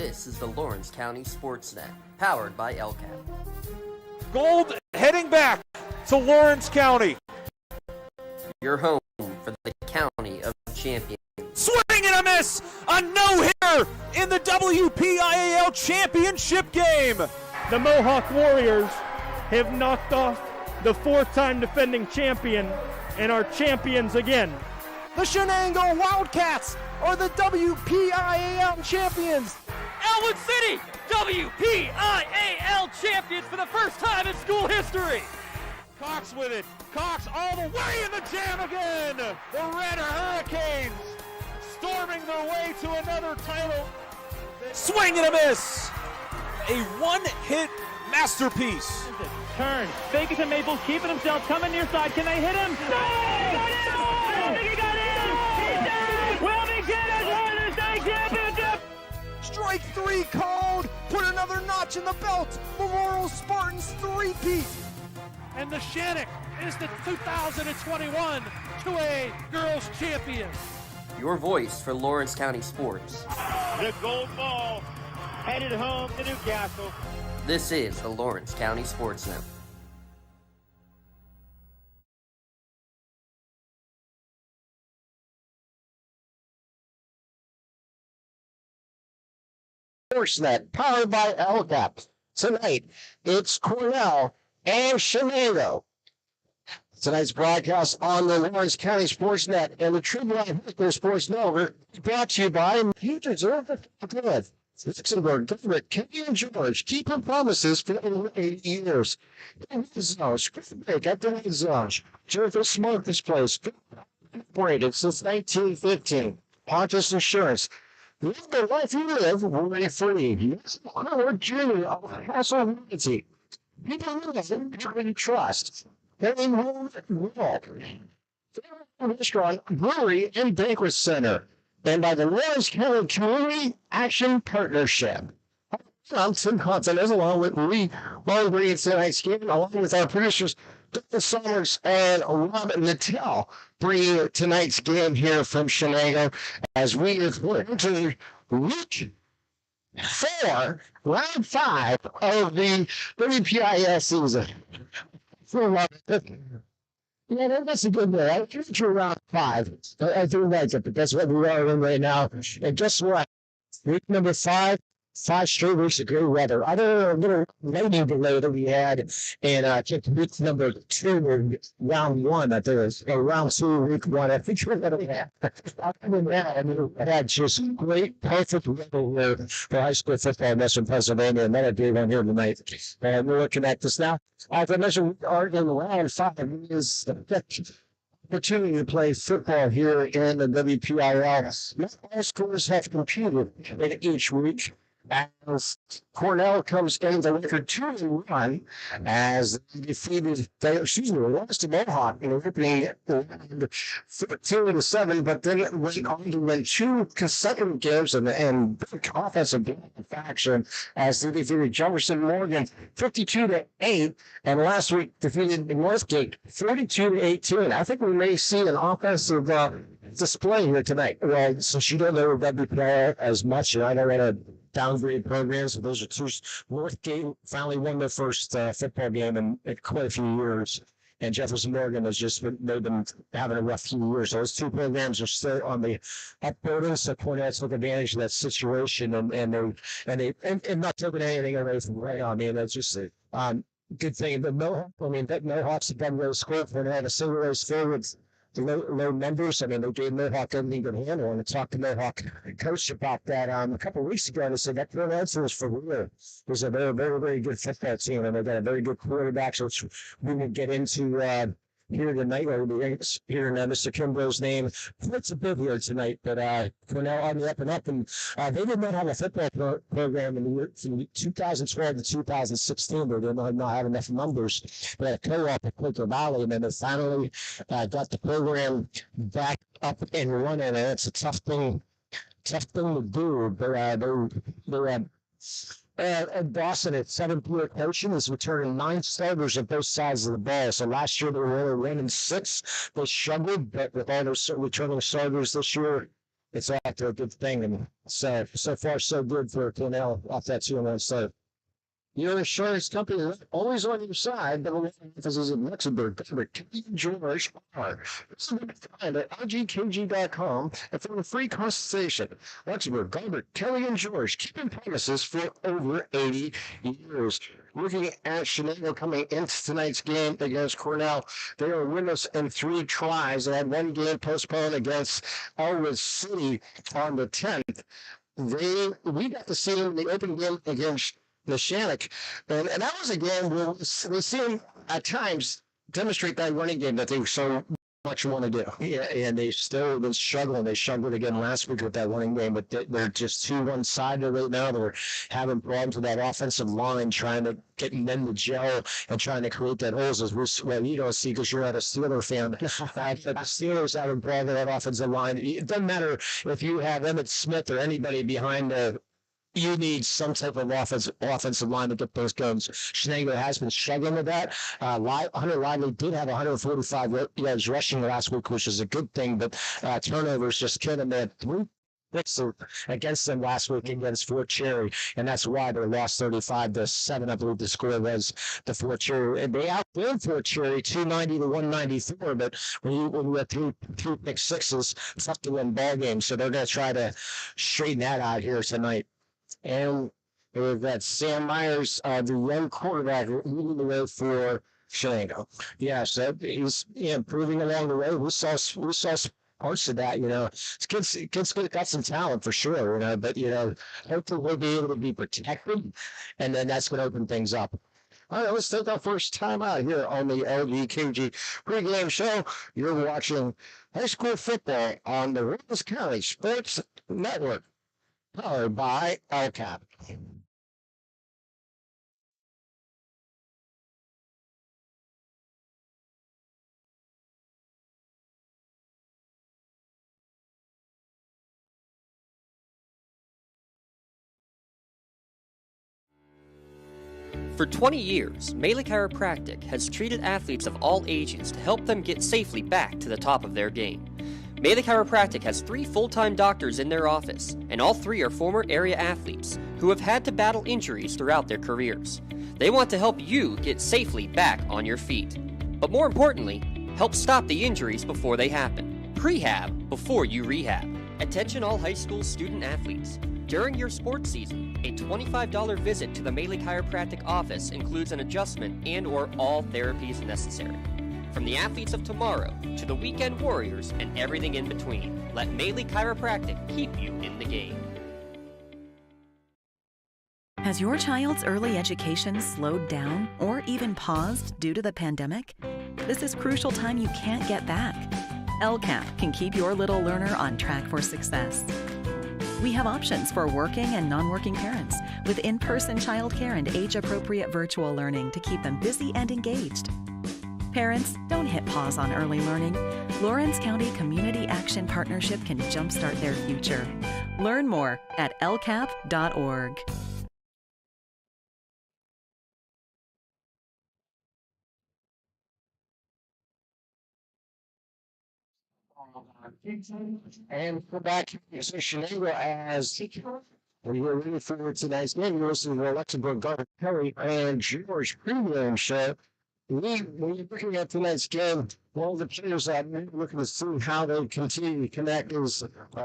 This is the Lawrence County SportsNet, powered by LCAP. Gold heading back to Lawrence County. Your home for the County of Champions. Swing and a miss! A no-hitter in the WPIAL championship game. The Mohawk Warriors have knocked off the fourth-time defending champion and are champions again. The Shenango Wildcats are the WPIAL champions. Elwood City, WPIAL champions for the first time in school history. Cox with it. Cox all the way in the jam again. The Red Hurricanes storming their way to another title. Swing and a miss. A one-hit masterpiece. Turn. Fake it to Maples, keeping himself, coming near side. Can they hit him? No! I think he got in! Will begin as the state championship! Strike three called. Put another notch in the belt. Memorial Spartans three-peat. And the Shenango is the 2021 2A Girls Champion. Your voice for Lawrence County sports. The gold ball headed home to Newcastle. This is the Lawrence County SportsNet. SportsNet, powered by LCAP. Tonight, it's Cornell and Shenango. Tonight's broadcast on the Lawrence County SportsNet and the Tribune Sports Network brought to you by You Deserve It Good. Luxembourg, Government, Kenny and George, keeping promises for over 8 years. Break at the zone. Jennifer Smoke this place. Operated since 1915. Pontus Insurance. Live the life you live, worry-free. Howard Jr. of Hassel Unity. People live in between trust. Heading home world. Restaurant, brewery, and banquet center. And by the Lawrence County Community Action Partnership. I'm Tim Continez, along with Lee Longbreed tonight's game, along with our producers, Dr. Summers and Rob Nattel, bringing tonight's game here from Shenango as we are into week 4, round 5 of the WPIS season. Yeah, that's a good way. I think to around 5. I do like it, but that's what we are in right now. And guess what? Week number 5 straight weeks of good weather. Other than a little lightning delay that we had in week number 2, round 1, I think it was, or round 2, week 1. I think we're going to have. Other than that, I mean, we had just great, perfect weather here for high school football in Western Pennsylvania, and another big one here tonight. And we're looking at this now. As I mentioned, we are in round 5. It is the opportunity to play football here in the WPIL. Not all schools have competed in each week. As Cornell comes in the record 2-1 as they lost to Mohawk in the opening 13-7, but then it went on to win 2 consecutive games and big offensive action as they defeated Jefferson Morgan 52-8, and last week defeated Northgate 42-18. I think we may see an offensive display here tonight. Well, so she doesn't know WPIL as much, and I know in a downgrade programs. So those are 2. Northgate finally won their first football game in quite a few years, and Jefferson Morgan has just they've been having a rough few years. So those 2 programs are still on the upbuilding. So Cornell took advantage of that situation, and not taking anything away from Ray. I mean, that's just a good thing. But Mohawks have done really score for them. They had a single race favorites. Low numbers. I mean, they gave Mohawk everything good handle, and I talked to Mohawk coach about that a couple of weeks ago, and they said that their answer is for real. It was a very, very, very good football team, and they got a very good quarterback, so we will get into here tonight, or we're here in Mr. Kimbrough's name. It's a big here tonight, but Cornell on the up and up, and they did not have a football program from 2012 to 2016. They did not have enough numbers. They had a co-op at Quaker Valley, and then they finally got the program back up and running, and it's a tough thing to do. They're And Boston at 7th-year coaching is returning 9 starters at both sides of the ball. So last year they were only 1-6. They struggled, but with all those returning starters this year, it's off to a good thing. And so far, so good for Cornell off that 2-1 start. Your insurance company is always on your side, but this is in Luxembourg. George R. This is find at rgkg.com and for a free consultation. Luxembourg, Gilbert, Kelly, and George keeping promises for over 80 years. Looking at Shenango coming into tonight's game against Cornell, they are winless in 3 tries. They had 1 game postponed against Elwood City on the 10th. We got to see them in the open game against the Shenango, and that was a game where we see them at times demonstrate that running game that they so much want to do. Yeah, and they still been struggling. They struggled again last week with that running game, but they're just too one-sided right now. They're having problems with that offensive line, trying to get them to gel and trying to create that holes. As well, you don't see because you're not a Steeler fan. But the Steelers having problems with that offensive line. It doesn't matter if you have Emmitt Smith or anybody behind the. You need some type of offensive line to get those guns. Shenango has been struggling with that. Hunter Lively did have 145 yards rushing last week, which is a good thing, but turnovers just killed him. They had 3 picks against them last week against Fort Cherry, and that's why they lost 35-7. I believe the score was the Fort Cherry. And they outplayed Fort Cherry 290-194, but when you had three pick sixes, it's tough to win ball games. So they're going to try to straighten that out here tonight. And we've got Sam Myers, the young quarterback, leading the way for Shenango. Yeah, so he's improving along the way. We saw parts of that, Kids got some talent for sure, but, hopefully we'll be able to be protected, and then that's going to open things up. All right, let's take our first time out here on the LGKG pregame show. You're watching high school football on the Reynolds County Sports Network. Powered by LCAP. For 20 years, Melee Chiropractic has treated athletes of all ages to help them get safely back to the top of their game. Melee Chiropractic has 3 full-time doctors in their office, and all 3 are former area athletes who have had to battle injuries throughout their careers. They want to help you get safely back on your feet. But more importantly, help stop the injuries before they happen. Prehab before you rehab. Attention all high school student athletes. During your sports season, a $25 visit to the Melee Chiropractic office includes an adjustment and/or all therapies necessary. From the athletes of tomorrow to the weekend warriors and everything in between, let Melee Chiropractic keep you in the game. Has your child's early education slowed down or even paused due to the pandemic? This is crucial time you can't get back. LCAP can keep your little learner on track for success. We have options for working and non-working parents with in-person childcare and age-appropriate virtual learning to keep them busy and engaged. Parents, don't hit pause on early learning. Lawrence County Community Action Partnership can jumpstart their future. Learn more at lcap.org. And we're back to Shenango as we're ready for tonight's game. You're listening to Luxembourg, Gilbert, Kelly, and George pregame show. When you're looking at tonight's game, one of the players that we're looking to see how they continue to connect is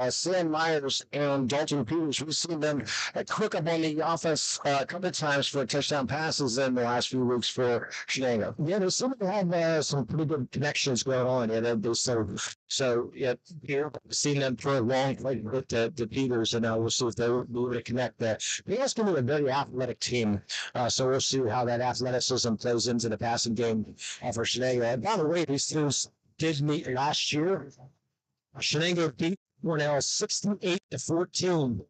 Sam Myers and Dalton Peters. We've seen them quick up on the offense a couple of times for touchdown passes in the last few weeks for Shenango. Yeah, they seem to have some pretty good connections going on. Seen them throw a long play with the Peters, and we'll see if they'll be able to connect that. They are going to be a very athletic team, so we'll see how that athleticism plays into the passing game for Shenango. And by the way, these teams did meet last year. Shenango beat Cornell 68-14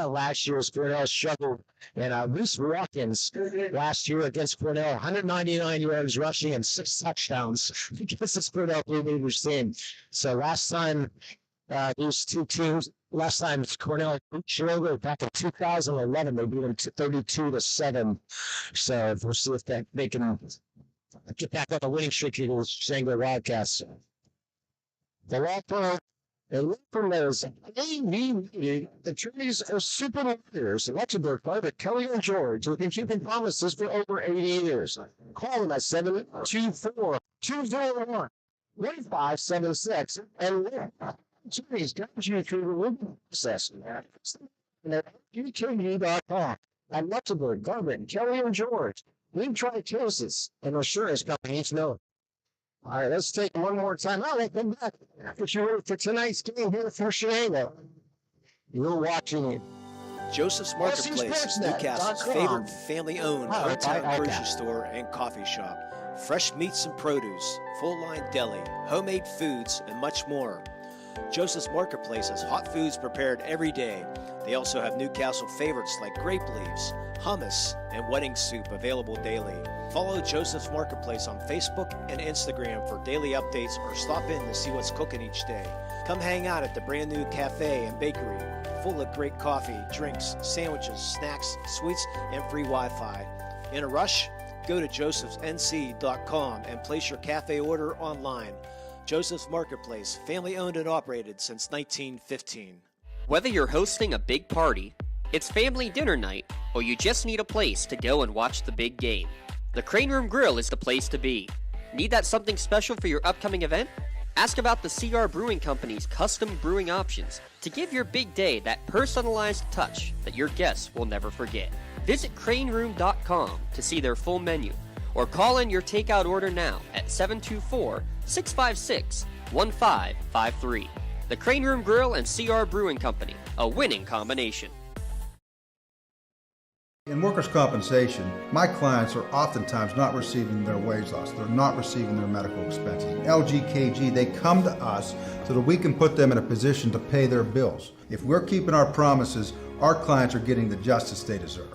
last year as Cornell struggled. And Reese Watkins last year against Cornell, 199 yards rushing and 6 touchdowns against this Cornell Blue Raiders team. So last time these two teams, Cornell beat Shenango back in 2011, they beat them 32-7. So we'll see if they can get back on the winning streak against Shenango Wildcats. The law firm And look from those AV attorneys are super lawyers. Luxembourg, Private, Kelly and George, who can keep promises for over 80 years. Call them at 724-201-1576 and let attorneys guide you through the legal process. And at UKU.com. At Luxembourg, Garvin, Kelly and George. We try cases and insurance companies know. All right, let's take one more time. All right, come back. Put you ready for tonight's game here for Shenango. You're watching Joseph's Marketplace, Newcastle's favorite family-owned hometown grocery store and coffee shop. Fresh meats and produce, full-line deli, homemade foods, and much more. Joseph's Marketplace has hot foods prepared every day. They also have Newcastle favorites like grape leaves, hummus, and wedding soup available daily. Follow Joseph's Marketplace on Facebook and Instagram for daily updates or stop in to see what's cooking each day. Come hang out at the brand new cafe and bakery, full of great coffee, drinks, sandwiches, snacks, sweets, and free Wi-Fi. In a rush? Go to josephsnc.com and place your cafe order online. Joseph's Marketplace, family owned and operated since 1915. Whether you're hosting a big party, it's family dinner night, or you just need a place to go and watch the big game, the Crane Room Grill is the place to be. Need that something special for your upcoming event? Ask about the CR Brewing Company's custom brewing options to give your big day that personalized touch that your guests will never forget. Visit craneroom.com to see their full menu, or call in your takeout order now at 724-656-1553. The Crane Room Grill and CR Brewing Company, a winning combination. In workers' compensation, my clients are oftentimes not receiving their wage loss. They're not receiving their medical expenses. LGKG, they come to us so that we can put them in a position to pay their bills. If we're keeping our promises, our clients are getting the justice they deserve.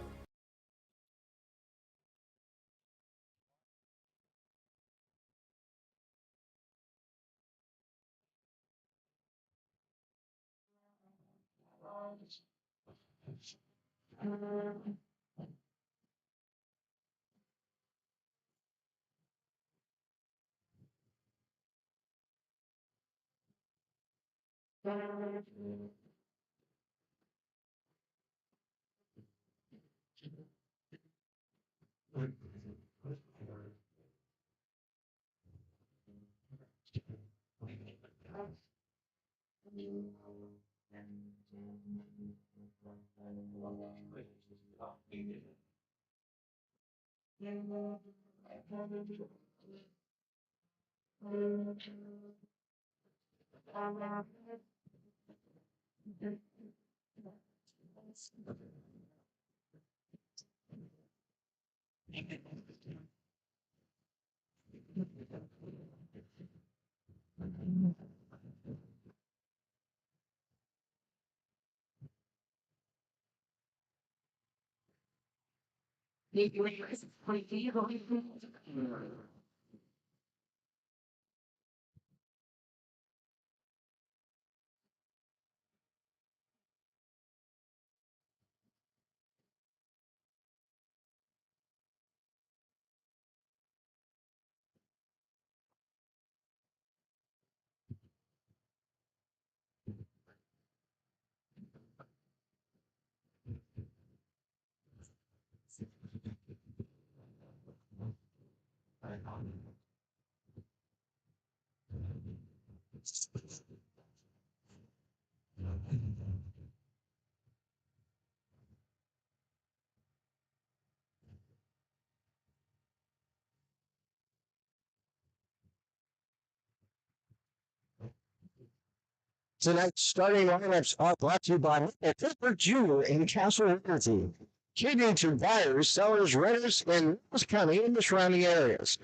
Tonight's starting lineups are brought to you by Michael Pittsburgh Jr. in Castle Realty, catering to buyers, sellers, renters in Willis County and the surrounding areas.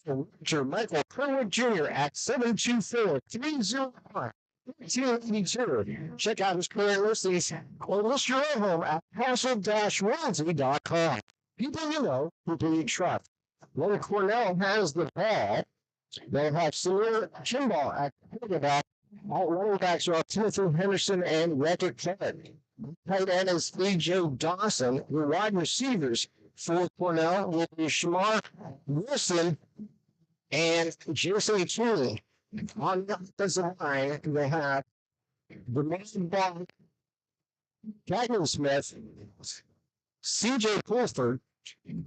Manager Michael Pittsburgh Jr. at 724-301-1382. Check out his current listings or list your own home at castle-realty.com. People you know, people you trust. When Cornell has the ball, they have Samir Kimball at quarterback. All running backs are Timothy Henderson and Reddick Clark. Tight end is Joe Dawson. The wide receivers for Cornell will be Shamar Wilson and Jason Tooley. On the offensive line, they have Vermont Ball, Gagnon Smith, C.J. Pulford,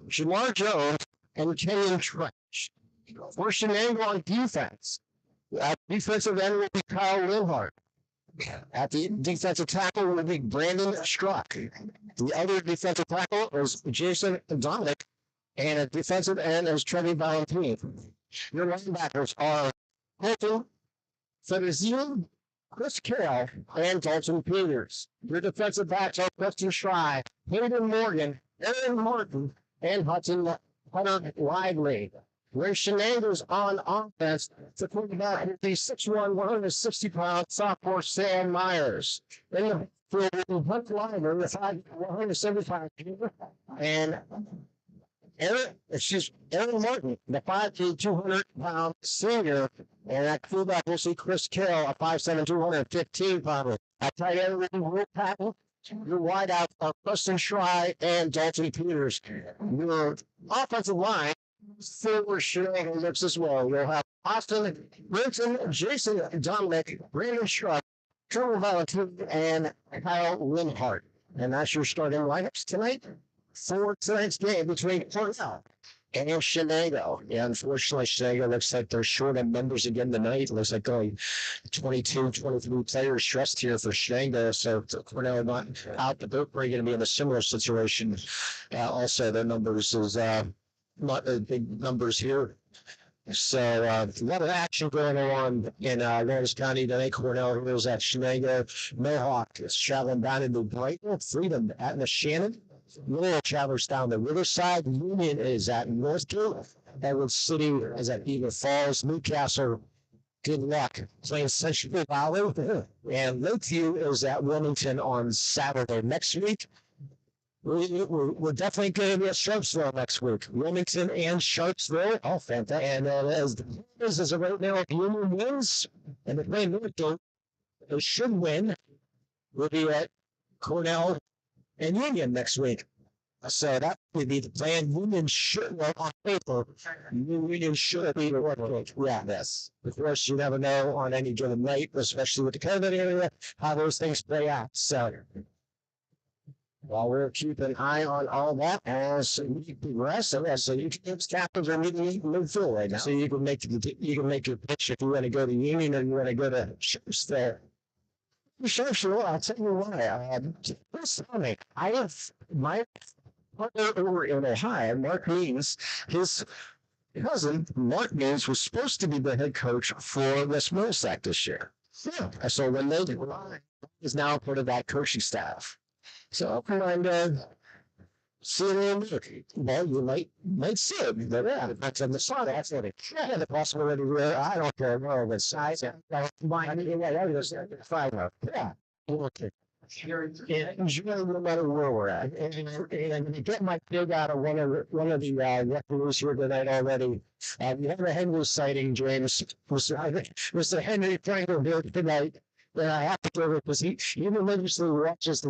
Jamar Jones, and Kenyon Trench. For Shenango on defense, at defensive end will be Kyle Linhart. At the defensive tackle will be Brandon Struck. The other defensive tackle is Jason Dominic, and at defensive end is Trevi Valentin. Your linebackers are Colton Fedezino, Chris Carroll, and Dalton Peters. Your defensive backs are Preston Schrei, Hayden Morgan, Aaron Martin, and Hunter Lively. Where Shenango's on offense, the quarterback will be 6'1", 160-pound sophomore Sam Myers. In the field will be Hunt Lively, the 175 and Aaron Martin, the 5'2", 200-pound senior. And at fullback, we'll see Chris Carroll, a 5'7", 215-pounder. At tight end, will be Will Patton. Your wideout are Preston Schrei and Dalton Peters. Your offensive line, forward Shenango looks as well. You'll have Austin Brinson, Jason Dominic, Brandon Struck, Trevor Valentin, and Kyle Linhart. And that's your starting lineups tonight for tonight's game between Cornell and Shenango. Yeah, unfortunately, Shenango looks like they're short on members again tonight. It looks like only 22, 23 players stressed here for Shenango. So Cornell not out, but they're probably going to be in a similar situation. Also, their numbers is not the big numbers here. So a lot of action going on in Lawrence County tonight. Cornell is at Shenango. Mohawk is traveling down into Brighton. Freedom at the Shannon. Little travels down the Riverside. Union is at Northgate. Edward City is at Beaver Falls. Newcastle, good luck playing Central Valley. And Lakeview is at Wilmington on Saturday. Next week, we're definitely going to be at Sharpsville next week. Wilmington and Sharpsville. Oh, fantastic. And as the is of right now, if Union wins and they play Northgate, they should win. We'll be at Cornell and Union next week. So that would be the plan. Union should, well, on paper, Union should be the one. Yeah, yes. Of course, you never know on any given night, especially with the COVID area, how those things play out. So, while we're keeping an eye on all that as we progress, and as the team's captains are meeting midfield right now. So you can make your pitch if you want to go to Union or you want to go to Sharpsville. Sure. I'll tell you why. This morning, I have my partner over in Ohio, Mark Means, his cousin, Mark Means, was supposed to be the head coach for West Middlesex this year. Yeah. So when they is now part of that coaching staff. So I'll come on see it. Well, you might see it, but yeah, that's on the side. That's it. Yeah, the possibility where I don't care where the size. Yeah, okay. Enjoy no matter where we're at. And get my pig out of one of the referees here tonight already. We have a Henry sighting, James. Mr. Henry Franklin here tonight. And I have to go because he religiously watches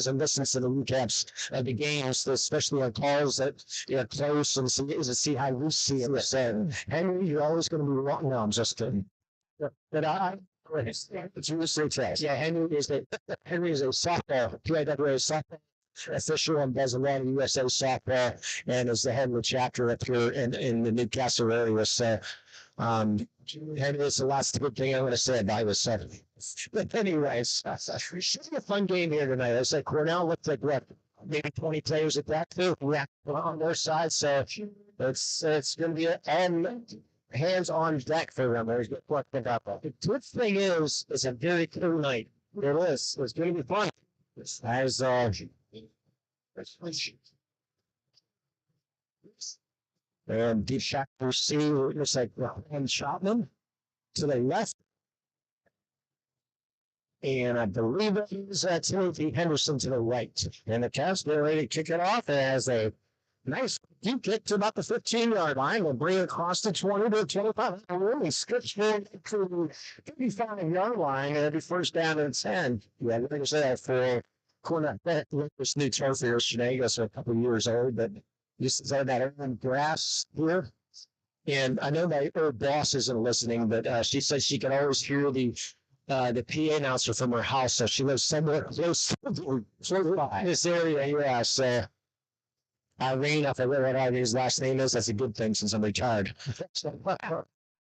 and listens to the recaps of the games, especially on calls that close and see how we see it. So, Henry, you're always going to be wrong. No, I'm just kidding. But it's really test. Yeah, Henry is a softball, PIWA softball official and does a lot of USA softball and is the head of the chapter up here in the Newcastle area. So, it's the last good thing I'm going to say about this. But anyways, it should be a fun game here tonight. I said Cornell looks like maybe 20 players at that too. Yeah, on their side, so it's going to be hands on deck for them. There's good luck with that. The good thing is, it's a very clear night. It is. It's going to be fun. As and deep shot receiver looks like Ryan Shotman to the left. And I believe it is Timothy Henderson to the right. And the Cavs get ready to kick it off as a nice deep kick to about the 15-yard line. We'll bring it across the 20 to 25. And really skips forward to the 55-yard line. And it'll be first down and 10. Yeah, like I said, for Cornell, this new turf here, Shenango, so a couple of years old, but used to that urban grass here. And I know my boss isn't listening, but she says she can always hear the the PA announcer from her house, so she lives somewhere close to this area. Yeah, so Irene, I forget what his last name is. That's a good thing since I'm retired.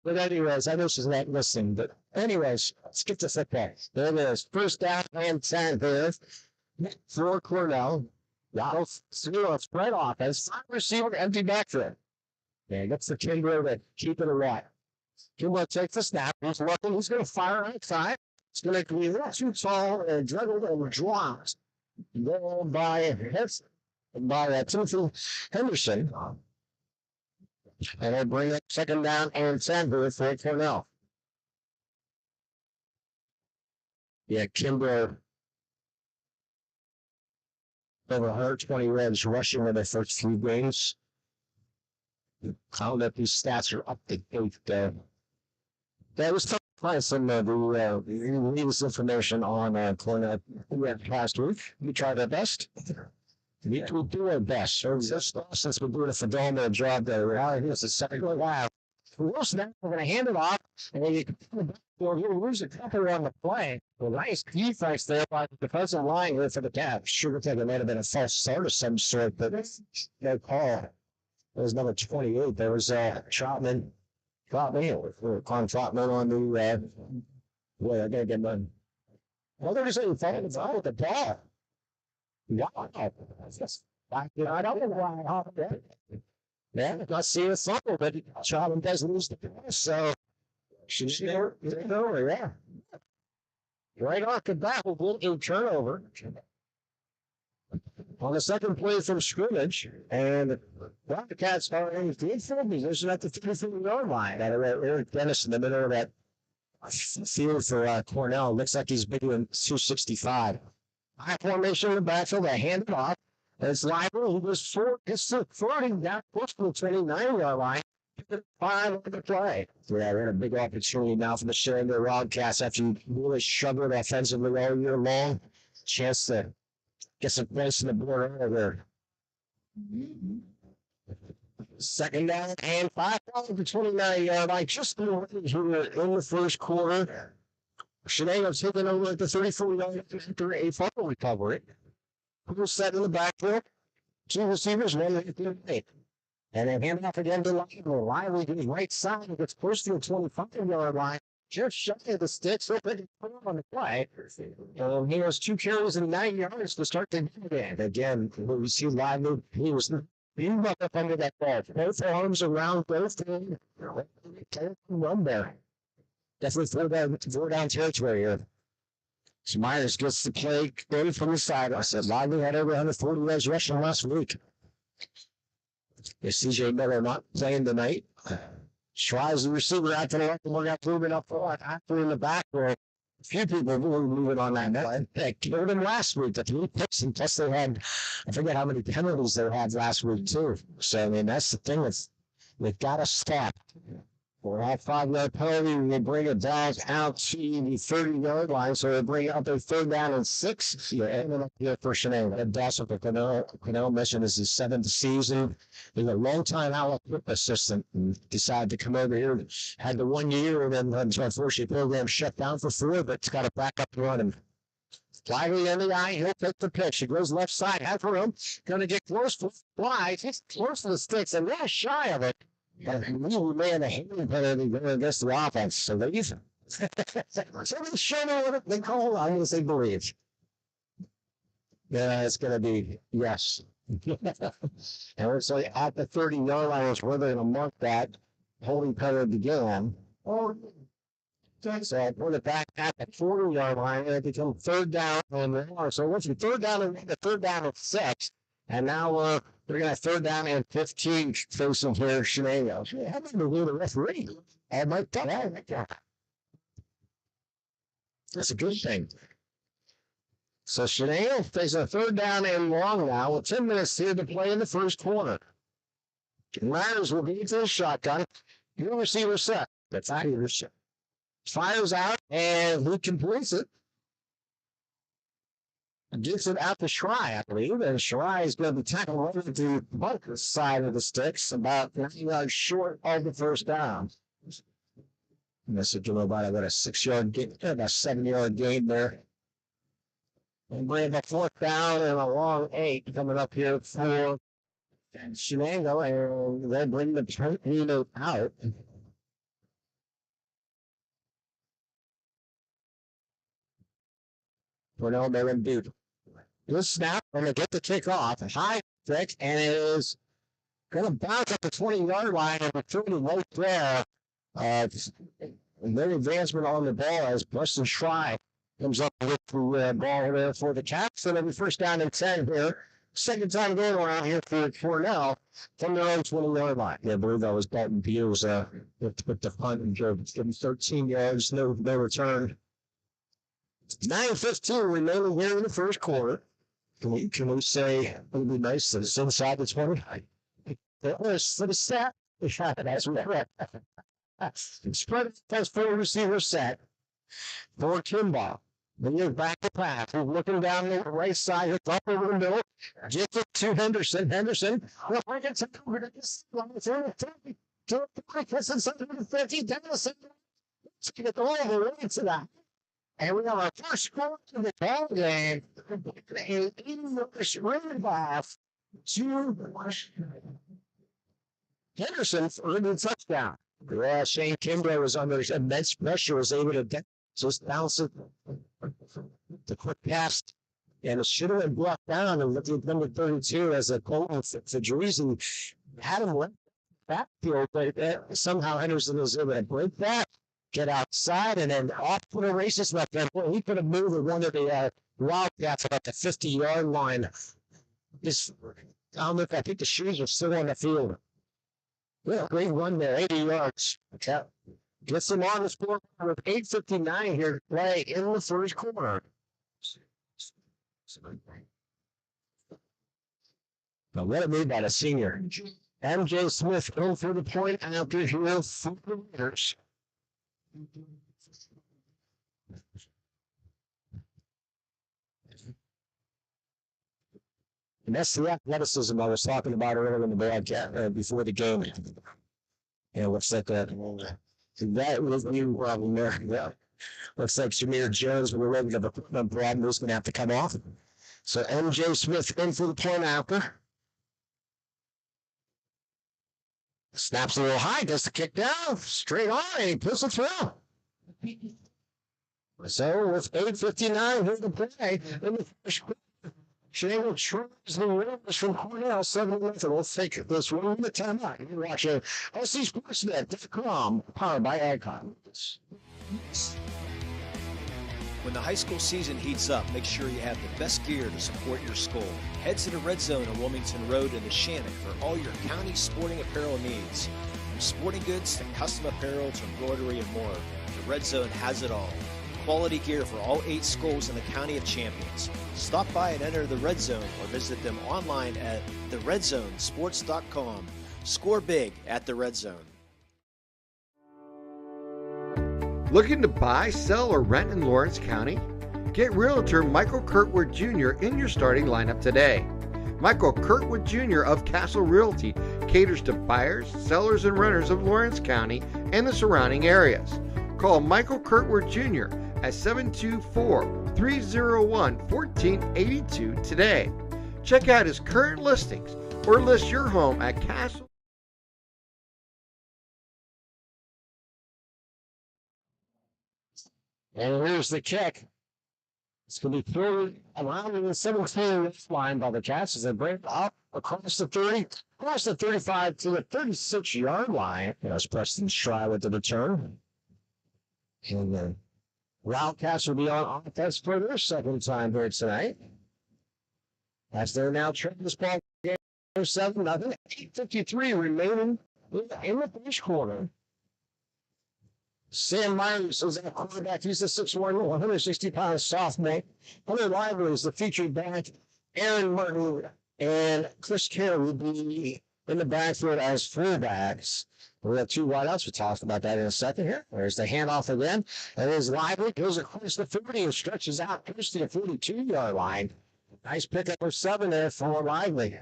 But anyways, I know she's not listening. But anyways, let's get to football. There it is. First down and 10 here for Cornell. Wow. Zero spread offense. Receiver, empty backfield. Yeah, gets the Kimbrough to keep it alive. Kimbrough takes the snap. He's looking. He's going to fire outside. It's going to be a little too tall and dribbled and dropped. Going by Timothy Henderson. And they bring up second down and 10 for Cornell. Yeah, Kimbrough over 120 Reds rushing in their first 3 games. I don't know if these stats are up to date there. That was tough to find some of the latest information on Cornell last week. We tried our best. We do our best. So since we're doing a phenomenal job there, here's the second wow. Wilson, now we're going to hand it off, and then you can lose a couple on the play. Well, nice defense there by the defensive line here for the Cavs. Sure, think it might have been a false start of some sort, but no call. It was number 28. There was Trotman. Trotman on the boy, I gotta get my. Well, they're just saying falling with the ball. Yeah, I don't know why. Yeah, not seeing a fumble, but Trotman does lose the pass, so she's there. Yeah. Right off the bat, we'll do a turnover on the second play from scrimmage, and the Wildcats are in field position at the 33-yard line. Eric Dennis in the middle of that field for Cornell. Looks like he's big in 265. High formation in the backfield. They hand it off. It's Library. He was floating down close to the 29-yard line. 5 on the play. Yeah, we're in a big opportunity now for the Shenango Wildcats after you really struggled offensively all year long. Chance to get some points in the board over there. Second down and 5 on the 29-yard line. Just here in the first quarter. Shenango's taking over at the 34-yard after a fumble recovery. Who set in the backfield? 2 receivers, 1 at the 8. And then hand off again to Lively. Lively to his right side. He gets close to the 25-yard line. Just shy of the sticks. Open on the play. He has 2 carries and 9 yards to start the game. Again, we see Lively. He was up under that ball. Both arms around both teams. Run there. Definitely throw down territory here. So Myers gets the play in from the side. I said Lively had over 140 yards rushing last week. Is CJ Miller not playing tonight? Tries the receiver out to the left, and we're not moving up front. After in the back, where a few people were moving on that net. They killed him last week. The 3 picks, and plus they had, I forget how many penalties they had last week, too. So, I mean, that's the thing. They've got to stop. For that 5-yard penalty, they bring it back out to the 30-yard line, so they bring it up to 3rd down and 6. Yeah, and then up here for Shenango. And Dawson for Cornell mission is his 7th season. He's a long-time Alabama assistant and decided to come over here. Had the 1 year, and then unfortunately, the program shut down for 4, but it's got to back up and running. Lively in the eye, he'll take the pitch. He goes left side, half for him. Going to get close for fly. He's close to the sticks, and they're shy of it. But he man, the hand penalty going against the offense. So they use him. So they show me what they call. I'm going to say believe. Yeah, it's going to be yes. And so at the 30-yard line is where they're going to mark that holding penalty began. So I put it back at the 40-yard line, and it becomes 3rd down and 1. So once you 3rd down and 3rd down and 6, and now they're going to 3rd down and 15 facing here Shenango. How about the referee? I might tell that. That's a good thing. So Shenango faces a 3rd down and long now with 10 minutes here to play in the first quarter. Myers will be to the shotgun. New receiver set. That's out of your fires out, and who completes it? Gets it out to Schrei, I believe, and Schrei is going to be tackled over to the bunker side of the sticks, about 9 yards short of the first down. And this is about a 6-yard gain, about a 7-yard gain there. And we have a 4th down and a long 8 coming up here for Shenango, and they bring the tornado out. Cornell Marin Butte. Good snap, going to get the kickoff. High kick, and it is going to bounce up the 20-yard line and return to right there. Their advancement on the ball as Preston Schrei comes up with the ball there for the Cats. And every 1st down and 10 here. Second time going around here for Cornell from their own 20-yard line. I believe that was Dalton Beals with the punt and drove. Give him 13 yards, no return. 9:15 remaining here in the first quarter. Can we say it would be nice that it's inside the 20? That was for the set. That's right. Spread that's 4 receiver set for Kimball. Then you're back to pass. He's looking down the right side. It's up over the middle. Just it to Henderson. Henderson. Well, I can take over to this line. It's in the 30. To the 50. Down the center. Let's get all the way to that. And we have our first score of the ball game. An 80-yard running off to Henderson for the touchdown. Yeah, Shane Kimball was under immense pressure, was able to just bounce it. The quick pass, and it should have been brought down. And look at number 32 as a goal for Jerusalem. Had him left backfield, but somehow Henderson was able to break that, get outside, and then off for the races left there. He could have moved with one of the Wildcats about the 50-yard line. I think the shoes are still on the field. Yeah, great run there, 80 yards. Okay. Gets them on the score with 8:59 here to play in the first quarter. Now, what it made by the senior. MJ Smith in for the point after here for the Raiders. And that's the athleticism I was talking about earlier in the broadcast before the game. Yeah, looks like that. That was new problem there. Yeah. Looks like Jameer Jones, we're ready to have a problem, is going to have to come off. So MJ Smith in for the point after. Snaps a little high, does the kick down, straight on, and he puts it through. So with 8:59 here to play in the first quarter, Shenango tries the Raiders from Cornell 7-0. We'll take this one at a time out. You're watching SportsNet.com, powered by AgCom. When the high school season heats up, make sure you have the best gear to support your school. Head to the Red Zone on Wilmington Road in the Shenango for all your county sporting apparel needs. From sporting goods to custom apparel to embroidery and more, the Red Zone has it all. Quality gear for all 8 schools in the County of Champions. Stop by and enter the Red Zone or visit them online at theredzonesports.com. Score big at the Red Zone. Looking to buy, sell, or rent in Lawrence County? Get Realtor Michael Kurtwood Jr. in your starting lineup today. Michael Kurtwood Jr. of Castle Realty caters to buyers, sellers, and renters of Lawrence County and the surrounding areas. Call Michael Kurtwood Jr. at 724-301-1482 today. Check out his current listings or list your home at Castle. And here's the kick. It's going to be thrown around the 17 line by the Cats as they break up across the 30, across the 35 to the 36-yard line. There's Preston Schrei with the return. And the Wildcats will be on offense for their second time here tonight. As they're now trailing this ball game 7-0. 8:53 remaining in the first quarter. Sam Myers is that quarterback. He's a 6'1", 160-pound sophomore. Hunter Lively is the featured back. Aaron Martin and Chris Carey will be in the backfield as fullbacks. We have 2 wideouts. We'll talk about that in a second here. There's the handoff again. And there's Lively. Goes across the 30 and stretches out close to the 42-yard line. Nice pickup for 7 there for Lively.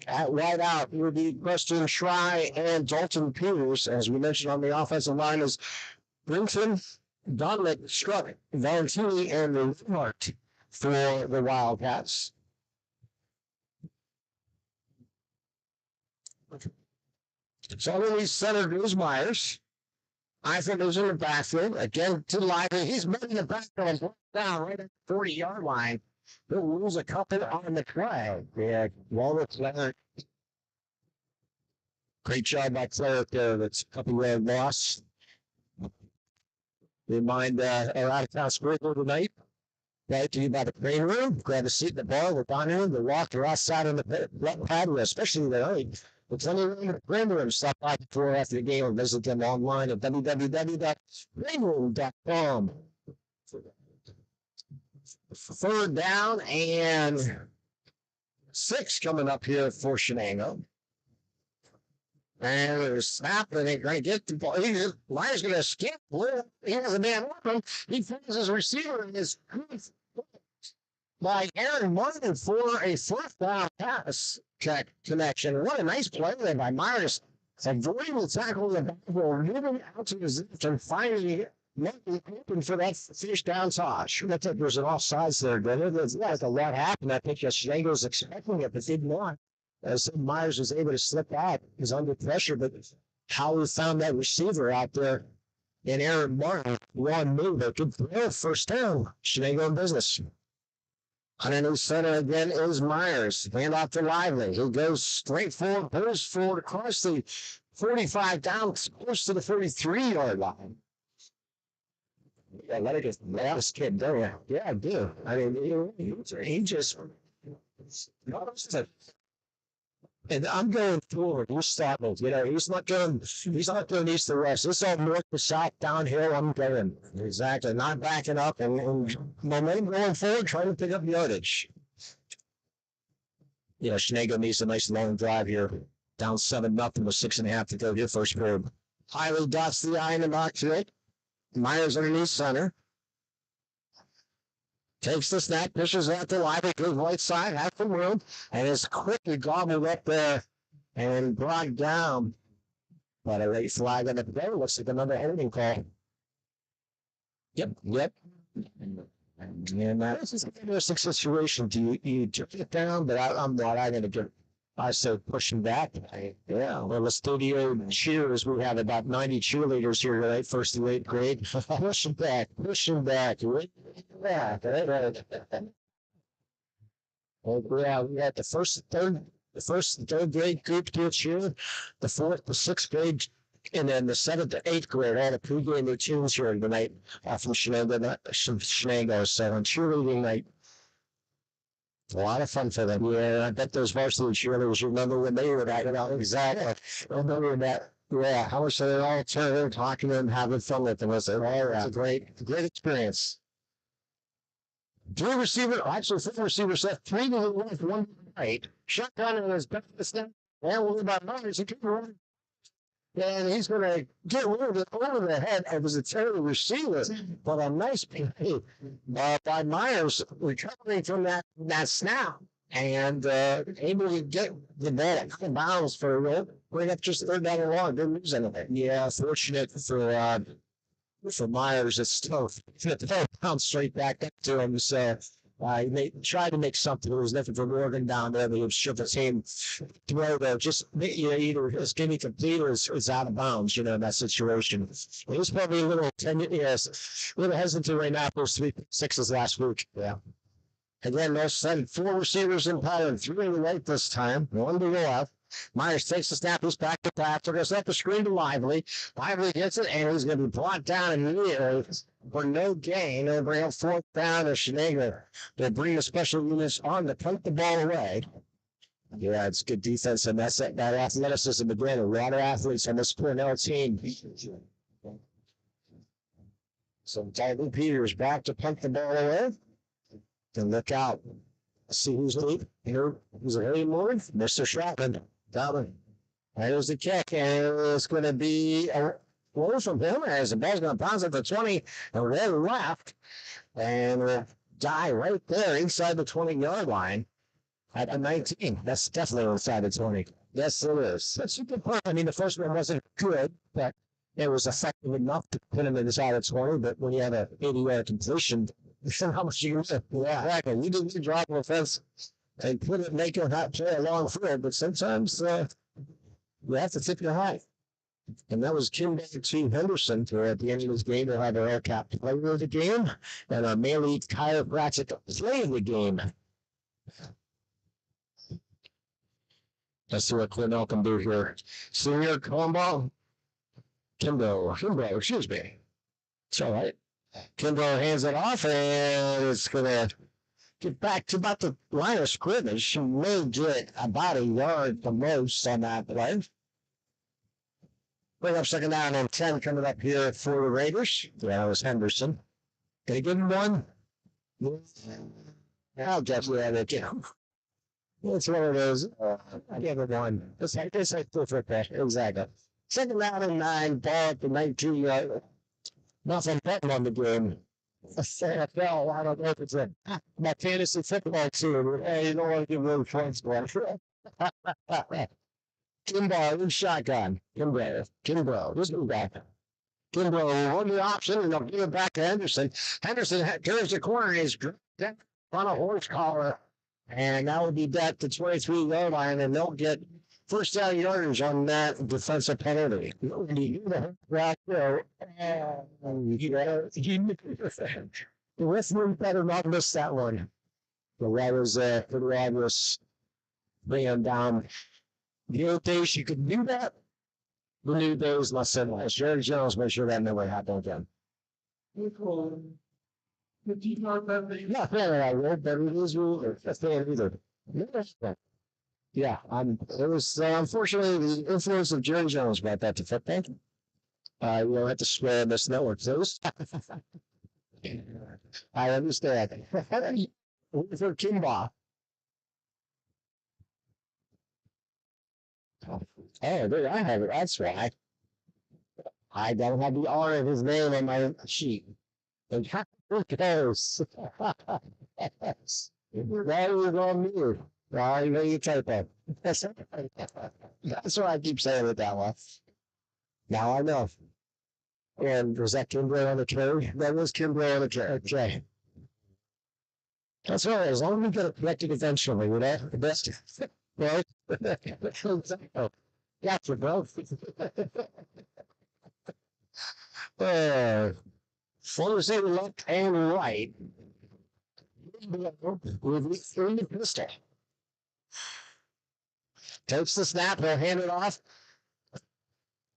At wide out will be Preston Schrei and Dalton Peters. As we mentioned on the offensive line is Brinton, Dominic Struck, Valentini, and Reinhardt for the Wildcats. So underneath center goes Myers. I think it was in the backfield. Again to Lively. He's moving the backfield and down right at the 40-yard line. He'll lose a couple on the play. Yeah, Walter Clark. Great job by Clark there. That's a couple-yard loss. Remind our out-of-town sprinkler tonight. Right to you by the crane room. Grab a seat in the bar. We're down in the walk to outside on the patio, especially tonight. There's plenty of room in the crane room. Stop by before or after the game or visit them online at www.craneroom.com. Third down and 6 coming up here for Shenango. And there's snap, and they're going to get the ball. Lyer's going to skip. He has a man open. He finds his receiver and is by Aaron Martin for a fourth down pass connection. What a nice play there by Myers. Avoiding the tackle of the ball, moving out to his left and finally open for that fish down toss. I think there's an offsides there, didn't it? There's like a lot happened. I think Shenango was expecting it, but did not. As Myers was able to slip out, he was under pressure, but how he found that receiver out there in Aaron Martin, one move, a good throw, first down. Shenango in business. Underneath center again is Myers. Hand off to Lively. He goes straight forward, goes forward across the 45 down, close to the 33-yard line. Yeah, let it just let this kid, don't you? Yeah, I do. I mean, he just. And I'm going forward. We're startled. You know, he's not going east to west. It's all north to south, downhill. I'm going. Exactly. Not backing up and momentum going forward, trying to pick up yardage. Yeah, Shenango needs a nice long drive here. Down 7-0 with 6.5 to go here, first period. Hiley dots the I in the box here. Myers underneath center. Takes the snap, pushes out to Lively, goes right side, half the room, and is quickly gobbled up there and brought down. But a late flag on the play. Looks like another ending call. Yep. And this is an interesting situation. Do you jerk it down? But I'm not. I'm going to get. I said pushing back. Yeah, well, the studio cheers. We have about 90 cheerleaders here tonight, first to 8th grade. Pushing back. Oh, yeah, we had the first and third grade group to cheer, the 4th, the 6th grade, and then the 7th to 8th grade, all the pregame routines here tonight from Shenango. So on cheerleading night. A lot of fun for them. Yeah, I bet those varsity cheerleaders remember when they were that. Exactly. Remember that. Yeah, how much they all turned talking to them, having fun with them. It's a great experience. 4 receivers set, 3 to the left, 1 to the right. Shotgun in his back to snap. And we're about Myers. And he's going to get rid of it over the head. It was a terrible receiver, but a nice play by Myers recovering from that snap and able to get the ball out of bounds for a roll. Right up just 3rd down and long. Didn't lose anything. Yeah, fortunate for Myers. It's tough. They bounced straight back up to him. So they tried to make something. There was nothing for Morgan down there. They should have seen throw there. Just either it's going to be complete or it's out of bounds, in that situation. It was probably a little hesitant right now. Those 3 6s last week. Yeah. Again, they'll send 4 receivers in pattern, 3 to the right this time, 1 to the left. Myers takes the snap, he's back to pass, goes up the screen to Lively. Lively gets it, and he's going to be brought down immediately for no gain. They'll bring up 4th down to Shenango. They'll bring the special units on to punt the ball away. Yeah, it's good defense, and that athleticism again. A lot of athletes on this Cornell team. So Dalton Peters back to punt the ball away. And look out. See who's lead. Here was a early morning. Mr. Shotman. Down. There's the kick, and it's going to be a roll from him as the ball's going to bounce at the 20 and then left, and die right there inside the 20-yard line. At a 19. That's definitely inside the 20. Yes, it is. That's a good point. I mean, the first one wasn't good, but it was effective enough to put him inside the 20. But when you have an 80-yard completion, how much you can do? Yeah, exactly. You didn't drop offense and put it, make your hot play along field, but sometimes you have to tip your hat. And that was Kim to Henderson, who at the end of this game will have our aircraft player of the game and our Melee chiropractic play of the game. Let's see what Cornell can do here. Senior combo. Kimbo, excuse me. It's all right. Kimbo hands it off, and it's going to get back to about the line of scrimmage. She may get about a yard the most on that play. Bring up second down and 10 coming up here for the Raiders. Yeah, it was Henderson. Can I give him one? I'll definitely have it. It's one of those. I give him one. It's like for that. Exactly. Second down and 9, ball at the 19-yard. Nothing betting on the game. NFL, I don't know if it's my fantasy football team. You don't want to give them points, boy. Kimbo in shotgun. Kimbo. Just go back. Kimbo on the option, and they'll give it back to Henderson. Henderson turns the corner, is on a horse collar, and that would be back to 23-yard line, and they'll get first down yardage on that defensive penalty. When you do the back there, the referee better not miss that one. The Raiders, bring him down. The old days you could do that. The new days must send last. Jerry Jones made sure that never happened again. Not that I will, but it is rule. That's the either. Yeah, it was unfortunately the influence of Jerry Jones brought that to football. We'll have to swear on this network. I understand. For Kimba. Oh, there I have it. That's right. I don't have the R of his name on my sheet. And who cares? That was on me. Well, you know you typo. That's what I keep saying it that way. Now I know. And was that Kimbrough on the carry? That was Kimbrough on the carry. Okay. That's all right. As long as we get it corrected eventually, you know? The best. Right? Gotcha, bro. Full say left and right. With the pistol. Takes the snap, he'll hand it off.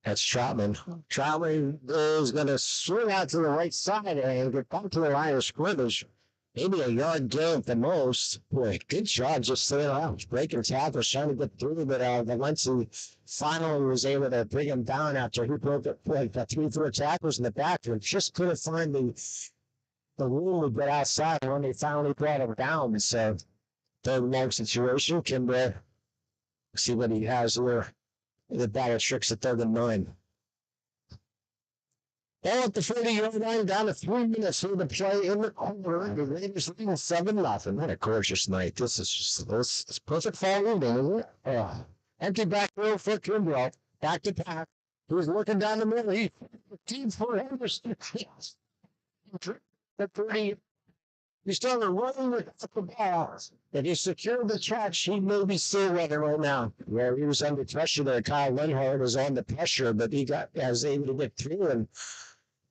That's Troutman. Troutman is going to swing out to the right side and get back to the line of scrimmage. Maybe a yard gain at the most. Boy, good job just throwing out. Breaking tackles, trying to get through, but Valencia finally was able to bring him down after he broke it. Got 3-4 tackles in the back and just couldn't find the room to get outside when they finally brought him down. So, third and long situation. Kimber, see what he has here. The batter tricks at 3rd and 9. Ball at the 40-yard line, down to 3 minutes for the play in the quarter. The Raiders leading 7-0. What a gorgeous night. This is perfect fall evening, isn't it? Empty back row for Kimbrough. Back to Pack. He was looking down the middle. He team for Henderson. The 30. He started running with the ball. If he secured the catch, he may be still running right now. Yeah, he was under pressure there. Kyle Lenhart was on the pressure, but he was able to get through, and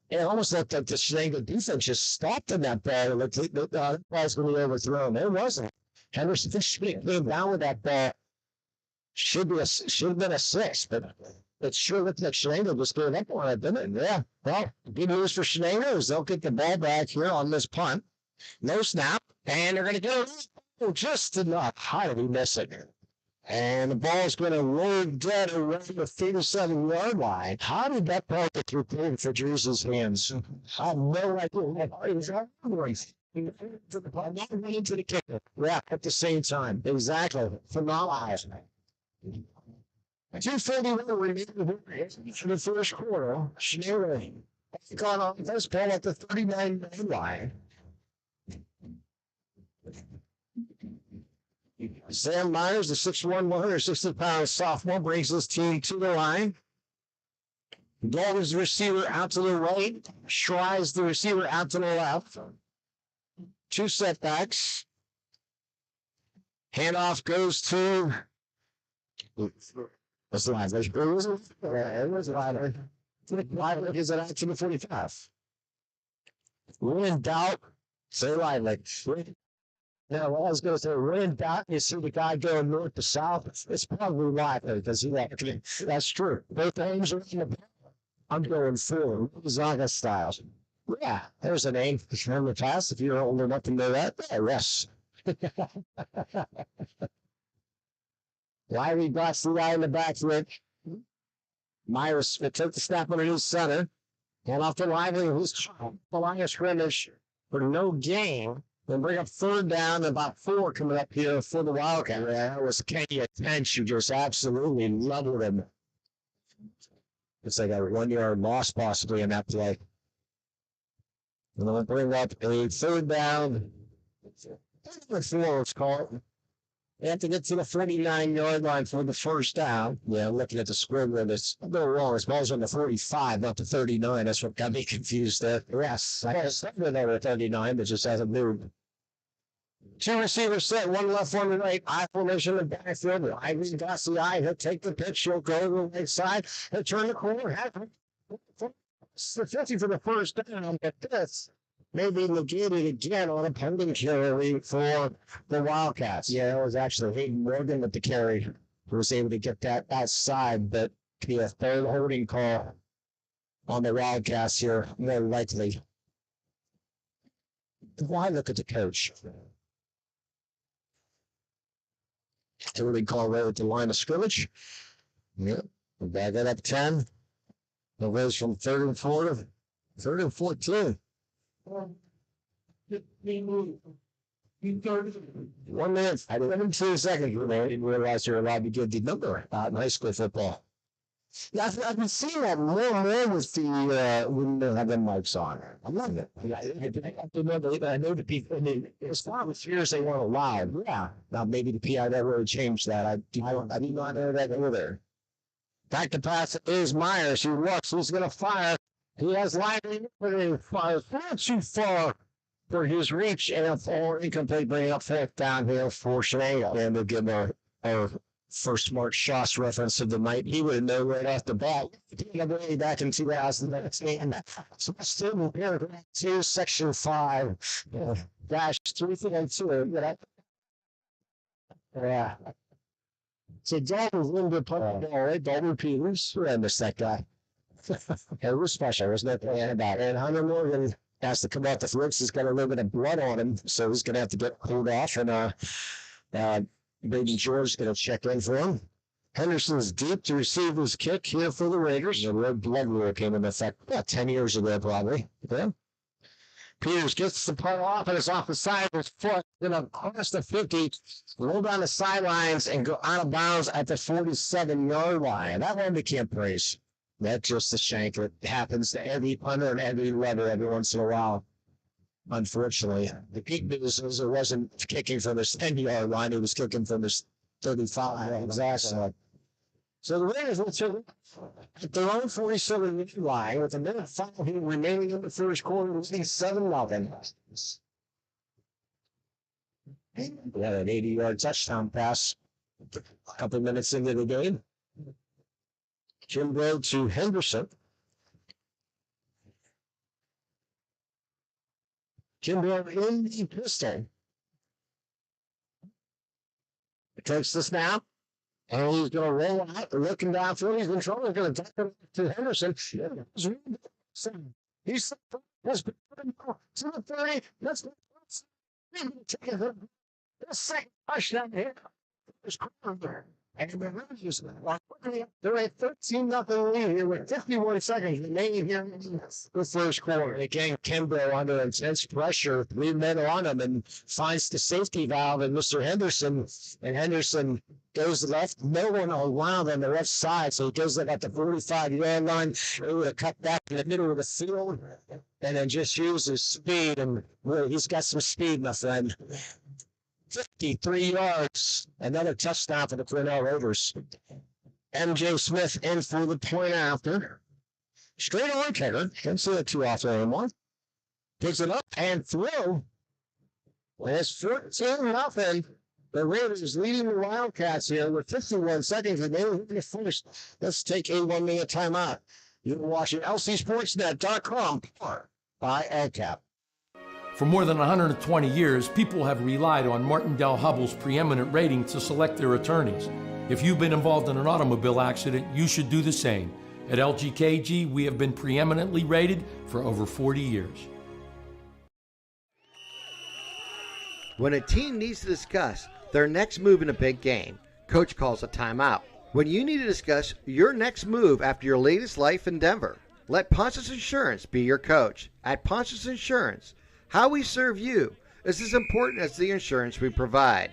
it almost looked like the Shenango defense just stopped in that ball. It looked like the ball's going to be overthrown. It wasn't. Henderson came down with that ball. Should have been a 6, but it sure looked like Shenango just gave up on it, didn't it? Yeah. Well, good news for Shenango is they'll get the ball back here on this punt. No snap, and they're going to get it just enough. How did he miss it? And the ball's going to roll dead around the 37-yard line. How did that ball get through for Drew's hands? I have no idea. It was not into the kicker. Yeah, at the same time. Exactly. Phenomenal. 2:31 remaining for the first quarter. Shenango got on this ball at the 39-yard line. Sam Myers, the 6'1", 160-pound sophomore, brings his team to the line. Dalton's the receiver out to the right. Schrei's the receiver out to the left. 2 setbacks. Handoff goes to... What's the line? It was Lively. Lively is at action to 45. When in doubt, say Lively. Now, what I was going to say, when in doubt, you see the guy going north to south, it's probably Lively because that's true. Both names are in the... I'm going forward. Zaga styles. Yeah, there's a name from the past. If you're old enough to know that, yeah, yes. Lively blocks the guy in the backflip. Myers took the snap underneath center. And off to Lively, who's the line of scrimmage for no gain. Then bring up 3rd down and about 4 coming up here for the Wildcat. Yeah, that was Kenny Tench who just absolutely leveled him. It's like a 1-yard loss possibly in that play. And then we'll bring up a 3rd down. 4, let's call it. They have to get to the 49-yard line for the 1st down. Yeah, looking at the square it's a little wrong. It's balls on the 45, not the 39. That's what got me confused there. Yes, I guess there at 39, but just hasn't moved. 2 receivers set, 1 left, 1 right. I formation in the backfield. Lively's got the eye. He'll take the pitch. He'll go to the right side. He'll turn the corner. It's the 50 for the 1st down. But this may be negated again on a pending carry for the Wildcats. Yeah, it was actually Hayden Morgan with the carry who was able to get that outside, but be a 3rd holding call on the Wildcats here, more likely. Why look at the coach? Holding call right at the line of scrimmage. Yep, we'll back that up 10. It goes from 3rd and 4 to 3rd and 14. 1 minute, 17 seconds remaining. I didn't realize you were allowed to give the number in high school football. Yeah, I've been seeing that more and more with the when they have them mics on. I love it. I know the people. As far as years they weren't allowed. Yeah. Now maybe the PI never really changed that. I did not know that either. Back to pass is Myers. He looks. He's going to fire. He has Lively, but it fires not too far for his reach, and for incomplete, bringing up 4th down here for Shenango. And we'll give him our first smart shots reference of the night. He would have known right off the bat. Back in 2019. So student paragraph 2, section 5, -332. Yeah. So Dalton's in the play. All right, Dalton Peters. I miss that guy. It was special. There's no plan about it. And Hunter Morgan has to come off the ropes. He's got a little bit of blood on him, so he's going to have to get pulled off. And Baby George's going to check in for him. Henderson's deep to receive his kick here for the Raiders. The red blood rule came into effect about 10 years ago, probably. Yeah. Peters gets the punt off, and it's off the side of his foot. Going to cross the 50, roll down the sidelines, and go out of bounds at the 47-yard line. That one we can't praise. That's just a shank. It happens to every punter and every lever every once in a while. Unfortunately, the peak news is it wasn't kicking from his 10-yard line; it was kicking from his 35. Exactly. So the Raiders will take at their own 47-yard line with a minute 5 remaining in the 1st quarter, losing 7-0. We had an 80-yard touchdown pass a couple of minutes into the game. Kimbrough to Henderson. Kimbrough in the pistol. Takes the snap, and he's going to roll out, looking downfield. He's in trouble. He's going to take it to Henderson. He's to the 30. Let's take it. The second touchdown here. And the Raiders they're at 13-0 lead here with 51 seconds remaining here in the 1st quarter. Again, Kimbrough under intense pressure, 3 men on him, and finds the safety valve in Mr. Henderson. And Henderson goes left, no one around on the left side, so he goes at the 45-yard line, able to cut back in the middle of the field, and then just uses speed. And really, he's got some speed, my friend. 53 yards. Another touchdown for the Cornell Rovers. MJ Smith in for the point after. Straight on kicker. Can't see it too often anymore. Picks it up and throw. When it's 14-0. The Raiders leading the Wildcats here with 51 seconds, and they were the first. Let's take a 1-minute timeout. You're watching LCSportsNet.com, powered by AdCap. For more than 120 years, people have relied on Martindale-Hubbell's preeminent rating to select their attorneys. If you've been involved in an automobile accident, you should do the same. At LGKG, we have been preeminently rated for over 40 years. When a team needs to discuss their next move in a big game, coach calls a timeout. When you need to discuss your next move after your latest life endeavor, let Ponce's Insurance be your coach. At Ponce's Insurance, how we serve you is as important as the insurance we provide.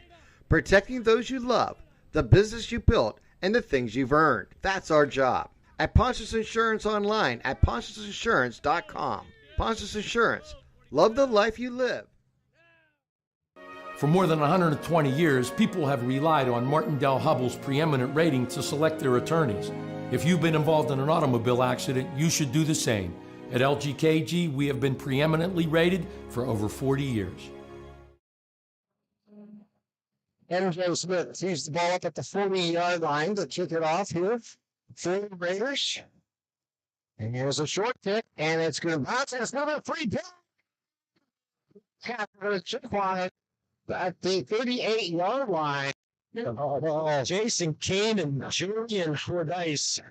Protecting those you love, the business you built, and the things you've earned. That's our job. At Ponce's Insurance online at poncesinsurance.com. Ponce's Insurance. Love the life you live. For more than 120 years, people have relied on Martindale-Hubbell's preeminent rating to select their attorneys. If you've been involved in an automobile accident, you should do the same. At LGKG, we have been preeminently rated for over 40 years. MJ Smith tees the ball up at the 40-yard line to kick it off here for the Raiders. And here's a short kick, and it's going to bounce, and it's another free pick. Going to chip on it at the 38-yard line. Jason Kane and Julian Fordyce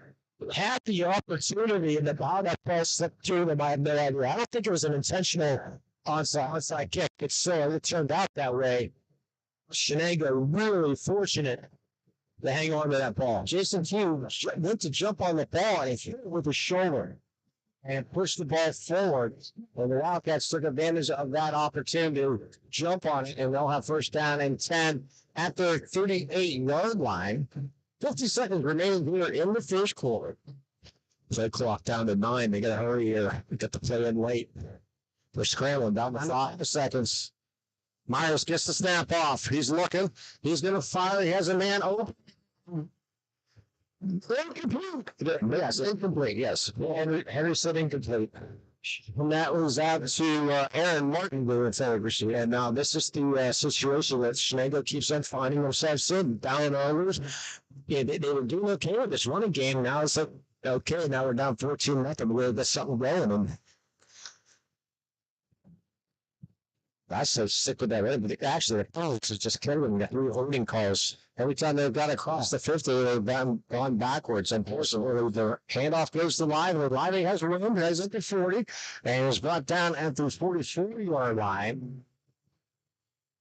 had the opportunity and the ball that passed to them. I have no idea. I don't think it was an intentional onside kick. It turned out that way. Shenango really fortunate to hang on to that ball. Jason Kane went to jump on the ball and he hit it with his shoulder and pushed the ball forward. And the Wildcats took advantage of that opportunity to jump on it, and they'll have first down and 10 at their 38-yard line. 50 seconds remaining here in the first quarter. Play clock down to 9. They got to hurry here. They got the play in late. They're scrambling down to 5 seconds. Myers gets the snap off. He's looking. He's going to fire. He has a man open. Incomplete. Yes, incomplete. Yes. Henry said incomplete. And that was out to Aaron Martin doing receiver. And now this is the situation that Shenango keeps on finding themselves in. Down overs. Yeah, they were doing okay with this running game. Now it's like, okay, now we're down 14-0. We'll get something going. And I so sick with that. But actually, the Bullets is just killing them. Got 3 holding calls. Every time they've got across the 50, they've gone backwards. Unfortunately, the handoff goes to Lively. Lively has room, has at the 40, and is brought down at the 44-yard line.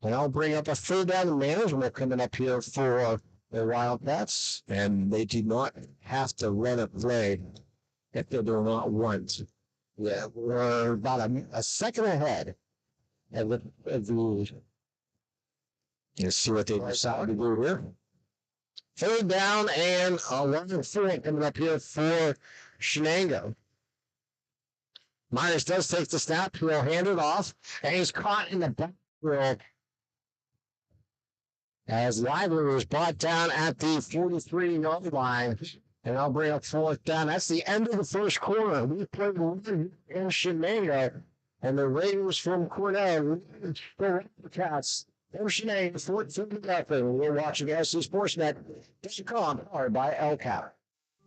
And I'll bring up a third down management coming up here for the Wildcats, and they do not have to run a play if they do not want. Yeah, we're about a second ahead. And let's see what they decide to do here. Third down and 1-4 coming up here for Shenango. Myers does take the snap. He'll hand it off, and he's caught in the backfield as Lively was brought down at the 43-yard line. And I'll bring up fourth down. That's the end of the first quarter. We played one in Shenango, and the Raiders from Cornell, the Wildcats. Shenango, 14-0. We're watching SportsNet.com, powered by LCAP.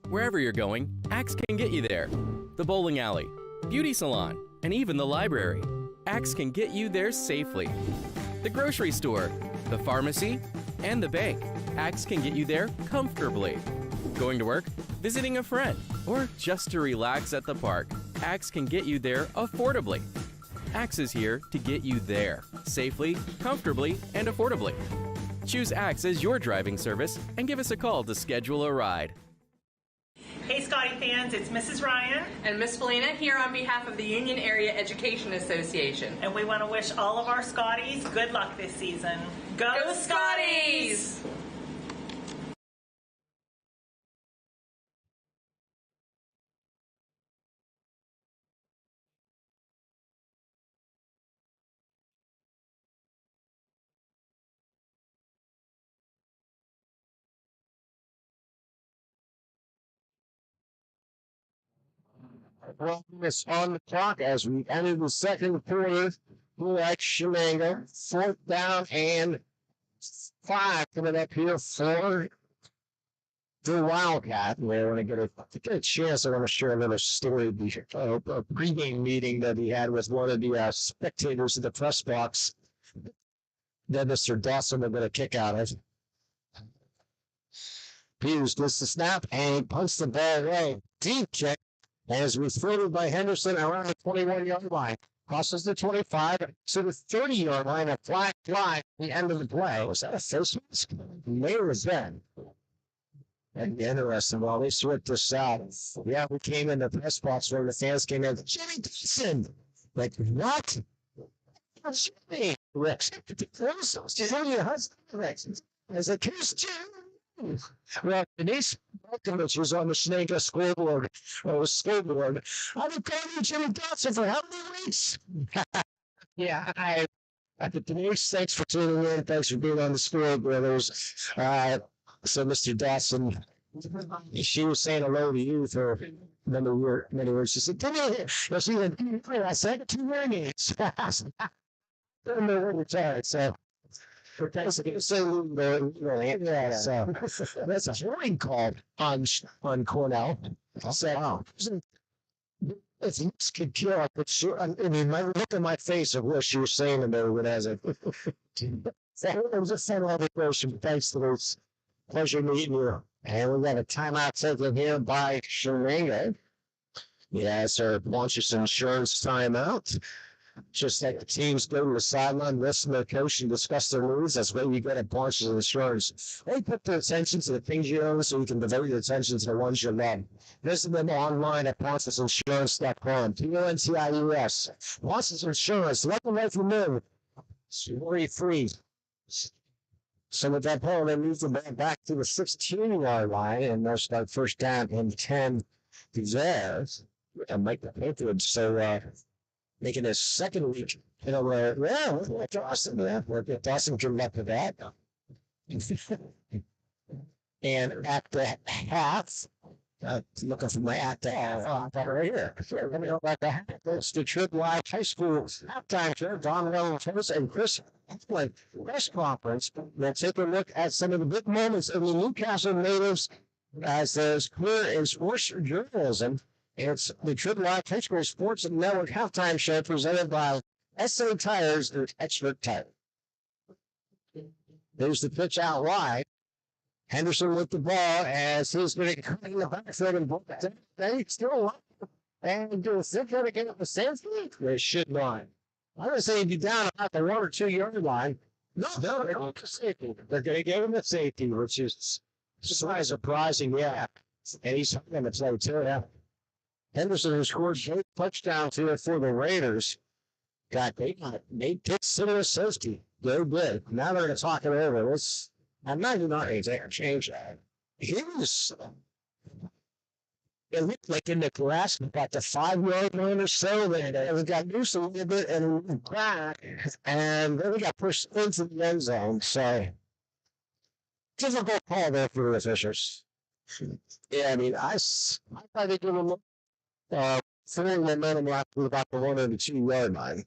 Wherever you're going, Axe can get you there. The bowling alley, beauty salon, and even the library. Axe can get you there safely. The grocery store, the pharmacy, and the bank. Axe can get you there comfortably. Going to work, visiting a friend, or just to relax at the park. Axe can get you there affordably. Axe is here to get you there, safely, comfortably, and affordably. Choose Axe as your driving service and give us a call to schedule a ride. Hey Scotty fans, it's Mrs. Ryan and Miss Felina here on behalf of the Union Area Education Association. And we want to wish all of our Scotties good luck this season. Go Scotties! 12 minutes on the clock as we enter the second quarter. Like Shenango, 4th down and 5 coming up here for the Wildcat. We want to get a chance. I want to share a little story of a pregame meeting that he had with one of the spectators in the press box that Mr. Dawson had been a kick out of. Peters gets the snap and punts the ball away. Deep kick as refilled by Henderson around the 21-yard line. Crosses the 25 to the 30-yard line. A flat fly at the end of the play. Was that a face mask? May have been. And interesting. While they sort this out, yeah, we came in the press box where the fans came in. Jimmy Dawson! Like, what? Jimmy! Rex. Your husband, Rex. As a kiss, Jimmy. Well, Denise Malkovich was on the Shenango scoreboard. I've been calling you Jimmy Dawson for how many weeks? Yeah, I Denise, thanks for tuning in. Thanks for being on the scoreboard, brothers. So, Mr. Dawson, she was saying hello to you for many words. She said, I said, 2 renegades. I don't know what it's at, so. Yeah, so that's a hearing call on Cornell. So, if looks could kill, but sure, I mean, look at my face of what she was saying to me when I was like, it was a fun celebration. Thanks to those. Pleasure meeting you. And we got a timeout taken here by Shenango. Yeah, it's our launches insurance timeout. Just like the teams go to the sideline, listen to the coach and discuss their needs. That's what you get at Launches Insurance. They put their attention to the things you own so you can devote your attention to the ones you love. Visit them online at PonceInsurance.com. PONTIUS. Ponce's Insurance. Let them life you live. It's worry-free. So with that ball, they move the ball back to the 16-yard line, and they'll start first down and 10 there. And Mike the Patriots, so making his second week in a row. Well, Dawson, Dawson came up to that. And at the half, looking for my at the half right here. Let me know about the half. It's the Detroit High School halftime show. Don Ramos and Chris Heflin press conference. We'll take a look at some of the big moments of the Newcastle natives as there's career in sports journalism. It's the Detroit High School Sports Network halftime show presented by SA Tires and Expert Tire. There's the pitch out wide. Henderson with the ball as he's going to cut in the backfield and block it. They still up. And do a think they're going to get up the safety? They should not. I'm going to say he'd be down about the 1 or 2 yard line. No, they're going to safety. They're going to give him the safety, which is surprising, yeah. And he's going to play too, yeah. Henderson, who scored 8 touchdowns here for the Raiders, got 8 picks in a safety. They're good. Now they're going to talk it over. I'm not even going to change that. It looked like in the grass, about the 5 yard line or so, and we got loose a little bit and back, and then we got pushed into the end zone. So, difficult call there for the officials. Yeah, I mean, I thought they did a look. Throwing momentum after about the 1 or 2 yard line.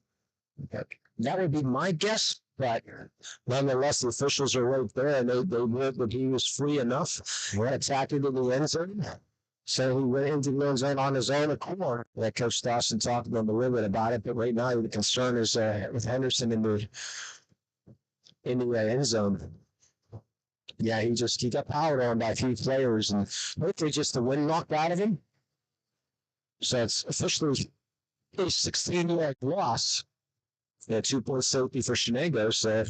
That would be my guess, but nonetheless, the officials are right there, and they knew that he was free enough. Attacking in the end zone. So he went into the end zone on his own accord. Coach Dawson talked to him a little bit about it, but right now the concern is with Henderson in the end zone. Yeah, he got powered on by a few players, and hopefully just the wind knocked out of him. So it's officially a 16-yard loss. 2-point safety for Shenango, so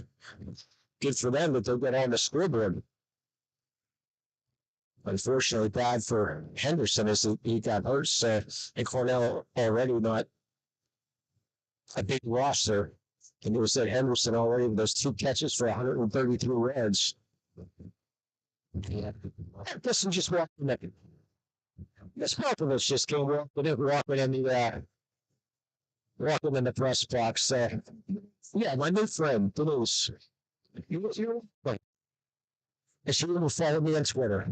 good for them that they'll get on the scoreboard. Unfortunately, bad for Henderson as he got hurt. And Cornell already not a big roster. And it was at Henderson already with those 2 catches for 133 yards. Yeah. This just walked in the This Malkovich just came walking in the press box. Yeah, my new friend, Denise. And she will follow me on Twitter.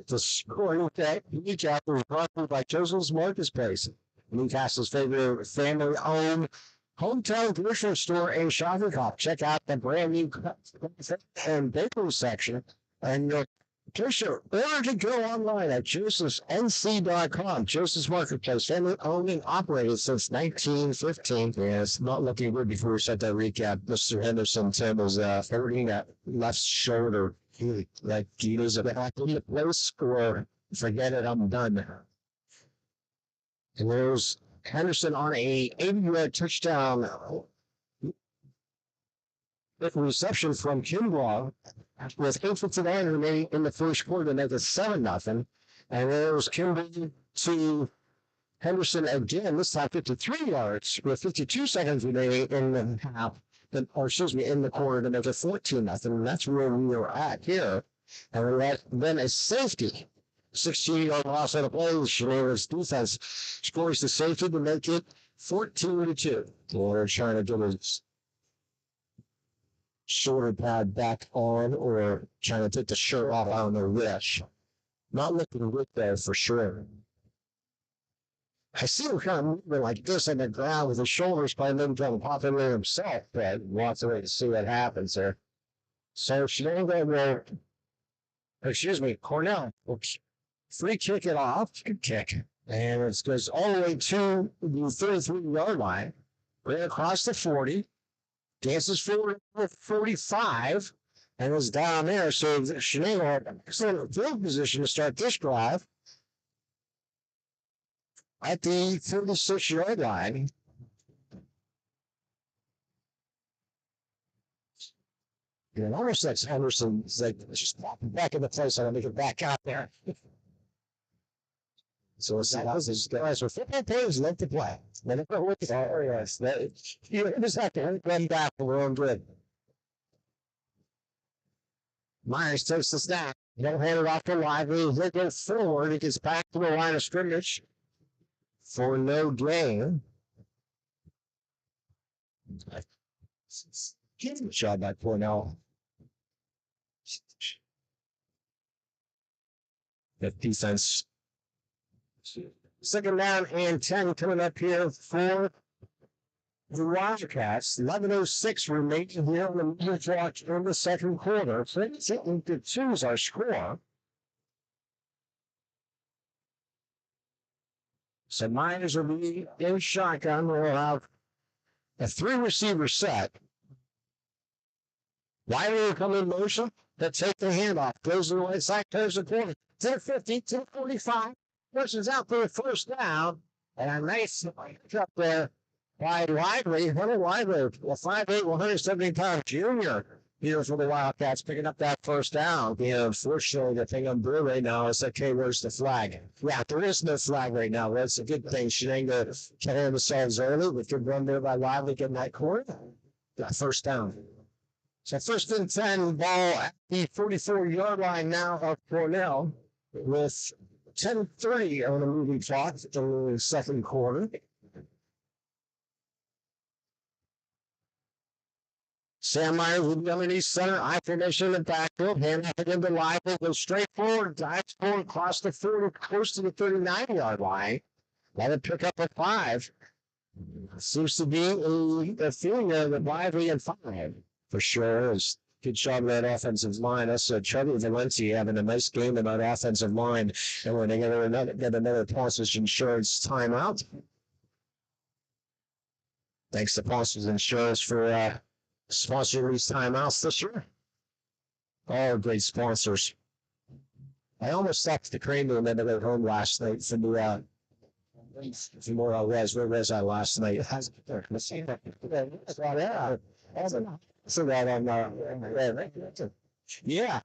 The scoring that each after was brought to you by Joseph's Marketplace. Newcastle's favorite family-owned hometown grocery store and shopping cart. Check out the brand new and bakery section, and you'll place your order to go online at josephsnc.com. Joseph's Marketplace, family-owned and operated since 1915. Yeah, it's not looking good before we start that recap. Mr. Henderson, Tim, was hurting that left shoulder. Like, he was back in the place, or forget it, I'm done. And there's Henderson on a 80-yard touchdown with reception from Kimball with 8:59 remaining in the first quarter to make it 7-0. And there's Kimball to Henderson again, this time 53 yards with 52 seconds remaining in the half, in the quarter to make it 14-0. And that's where we are at here. And then a safety. 16-yard loss on the play. Shenango's defense scores the safety to make it 14-2. They're trying to get his shoulder pad back on, or trying to take the shirt off on the wrist. Not looking good there for sure. I see him kind of moving like this on the ground with his shoulders by them trying to pop in there himself, but wants to wait to see what happens there. So Shenango Cornell will free kick it off. Good kick. And it goes all the way to the 33-yard line. Right across the 40. Dances forward to 45. And is down there. So Shenango had an excellent field position to start this drive at the 36-yard line. And almost that's Henderson's like just walking back in the place and make it back out there. So it's these guys with football players love to play. They never work areas. You just have to run back for their own good. Myers takes the snap. They'll hand it off to Lively. They go forward. It gets back to the line of scrimmage for no gain. Good job by Cornell. The defense. Second down and 10 coming up here for the Wildcats. 11:06 remaining here on the middle clock in the second quarter. 13-2 is our score. So Myers will be in shotgun. We'll have a 3-receiver set. Wiley will come in motion to take the handoff. Goes to the right side, turns the corner. 10-50, 10-45. Pushes out for the first down. And a nice pick up there by Lively. Hunter Lively, a 5'8", 170-pound junior here for the Wildcats, picking up that first down. Unfortunately, the thing on blue right now is, okay, where's the flag? Yeah, there is no flag right now. That's a good thing. Shenango can handle themselves early with good run there by Lively getting that corner. Got first down. So first and 10, ball at the 44-yard line now of Cornell with 10:30 on the moving clock in the second quarter. Sam Myers will be underneath center. I formation in the backfield. Hand off again to Lively. Goes straight forward. Dives forward across the 40, close to the 39-yard line. Let it pick up a 5. Seems to be a feeling there with Lively and 5. For sure. It's good job of that offensive line. That's Trevor Valenti having a nice game in that offensive line. And we're going to get another Paulson's Insurance timeout. Thanks to Paulson's Insurance for sponsoring these timeouts this year. All great sponsors. I almost stopped the crane room and at home last night from the where was I last night? Yeah,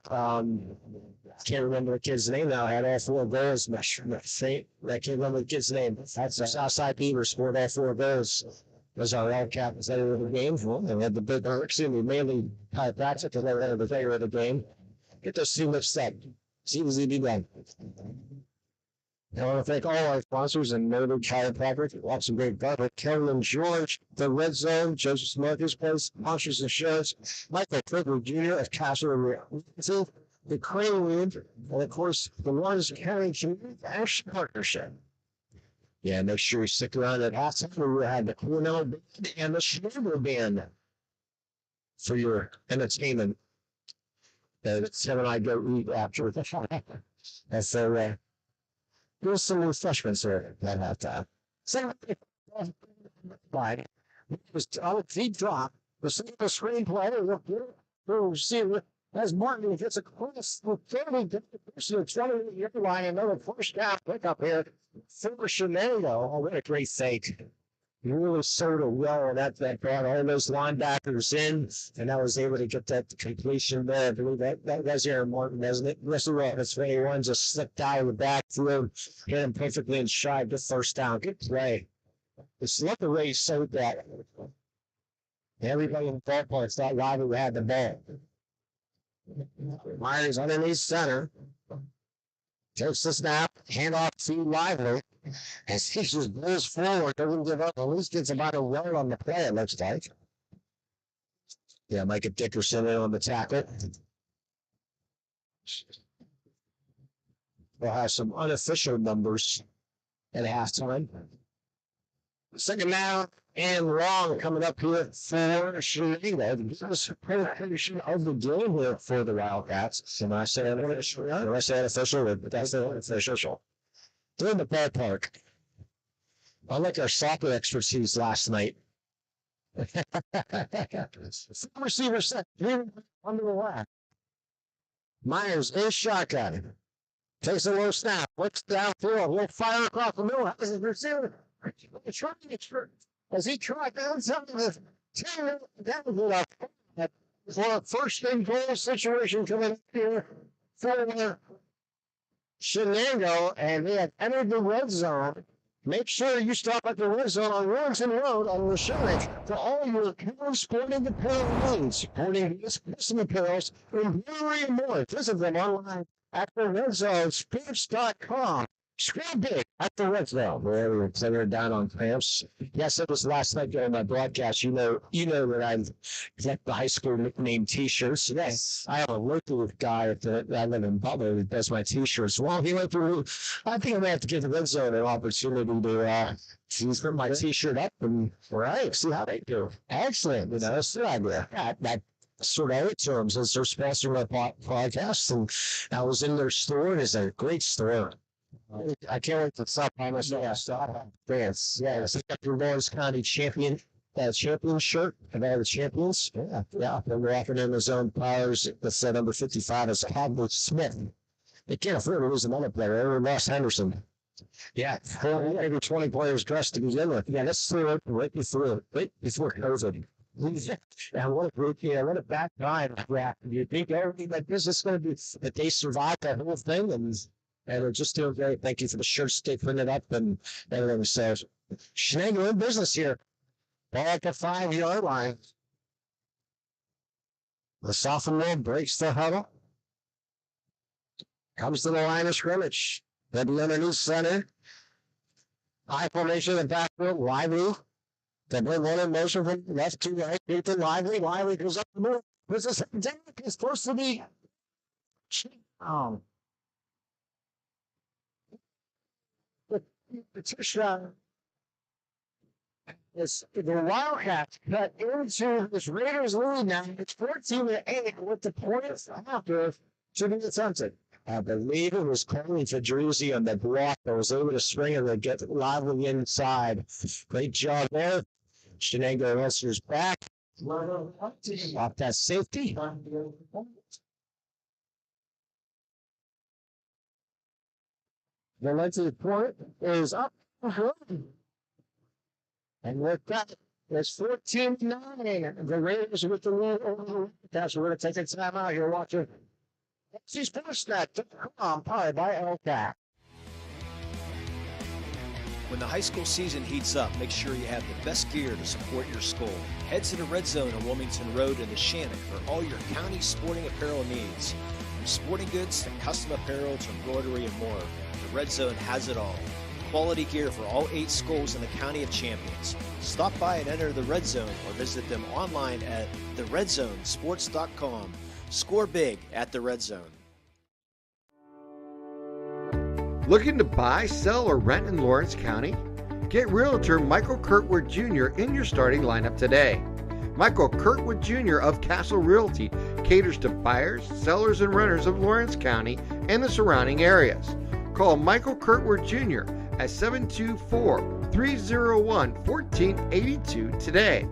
can't remember the kid's name now. Had all 4 goals. I can't remember the kid's name. That's Southside Beaver scored all 4 goals. Was our Wildcat was that of the game. Well, and we had the big we mainly chiropractic because they were the player of the game. Get to see what's that. See what's be done. I want to thank all our sponsors and Northern Chiropractic. Lots of great stuff. Kevin and George, the Red Zone, Joseph Marcus Place, Sponsors Insurance, Michael Clifford Jr. of Castle Realty, the Crane Room, and of course, the Lawrence County Community Action Partnership. Yeah, make sure you stick around at halftime. We had the Cornell band and the Shenango band for your entertainment. Tim and I go eat after. And so, there's some refreshments there at halftime. So, fine. It was on a deep drop. The screenplay, we'll see as Martin gets across the 30 to the 20-yard line, another first down pickup here for Shenango. Oh, what a great fake. He really sold it well, and that brought all those linebackers in, and I was able to get that completion there. I believe that was Aaron Martin, wasn't it? That's right. That's 21 just slipped out of the backfield, hit him perfectly and shy of the first down. Good play. It's like the way he sold that. Everybody in the ballpark thought Lively had the ball. Myers underneath center. Takes the snap, handoff to Lively. As he just moves forward, doesn't give up, at least gets about a run on the play, it looks like. Yeah, Micah Dickerson in on the tackle. We'll have some unofficial numbers at halftime. Second down and long coming up here for Shenango. This is a presentation of the game here for the Wildcats. Am I saying official? Am I saying official? But that's the official. They're in the ballpark. Unlike our soccer expertise last night. Receiver set under the line. Myers is shotgun. Takes a low snap. Looks downfield. Will fire across the middle. Has his receiver. As he tried down something with 10 down for a first and goal situation coming up here for Shenango, and they have entered the red zone. Make sure you stop at the red zone on Warrington Road on Shenango for all your sporting apparel needs, sporting custom apparels, embroidery and more. Visit them online at the redzonesports.com. Screw big at the red zone. Where they're down on clamps. Yes, it was last night during my broadcast. You know that I collect the high school nickname T-shirts. Yes, I have a local guy that I live in Butler that does my T-shirts. Well, he went through. I think I'm gonna have to give the red zone an opportunity to put my T-shirt up and see how they do. Excellent. That's the idea. That sort of terms as they're sponsoring my podcast, and I was in their store. And it's a great store. I can't wait to stop by myself. France. Yeah, it's got the Lawrence County champion shirt of all the champions. Yeah. And we're offering in his own powers. That's number 55 is Hagwood Smith. They can't afford to lose another player. Ross Henderson. Yeah, maybe 20 players dressed to begin with. Yeah, that's right before COVID. And what a group, what a bad time. Do you think everything like this is going to be that they survived that whole thing and they're just doing great. Thank you for the shirts they printed up and everything. So, Shenango in business here. Ball at the 5-yard line. The sophomore breaks the huddle. Comes to the line of scrimmage. Then underneath center. High formation in the backfield. Lively. They bring one in motion from left to right. Get to Lively. Lively goes up the middle. This is supposed to be. The touchdown is the Wildcats cut into this Raiders lead now. It's 14-8 with the points after to be attempted. I believe it was Colin Fedruzzi on the block that was able to swing it and get Lively inside. Great job there. Shenango answers back. Off that safety. The length of the point is up. And with that, it's 14-9. The Raiders with the lead over the Wildcats. We're going to take a time out here watching SportsNet.com, powered by LCAT. When the high school season heats up, make sure you have the best gear to support your school. Head to the Red Zone on Wilmington Road in the Shenango for all your county sporting apparel needs. From sporting goods to custom apparel to embroidery and more, the Red Zone has it all. Quality gear for all 8 schools in the County of Champions. Stop by and enter the Red Zone or visit them online at theredzonesports.com. Score big at the Red Zone. Looking to buy, sell, or rent in Lawrence County? Get Realtor Michael Kurtwood Jr. in your starting lineup today. Michael Kurtwood Jr. of Castle Realty caters to buyers, sellers, and renters of Lawrence County and the surrounding areas. Call Michael Kurtwood Jr. at 724-301-1482 today.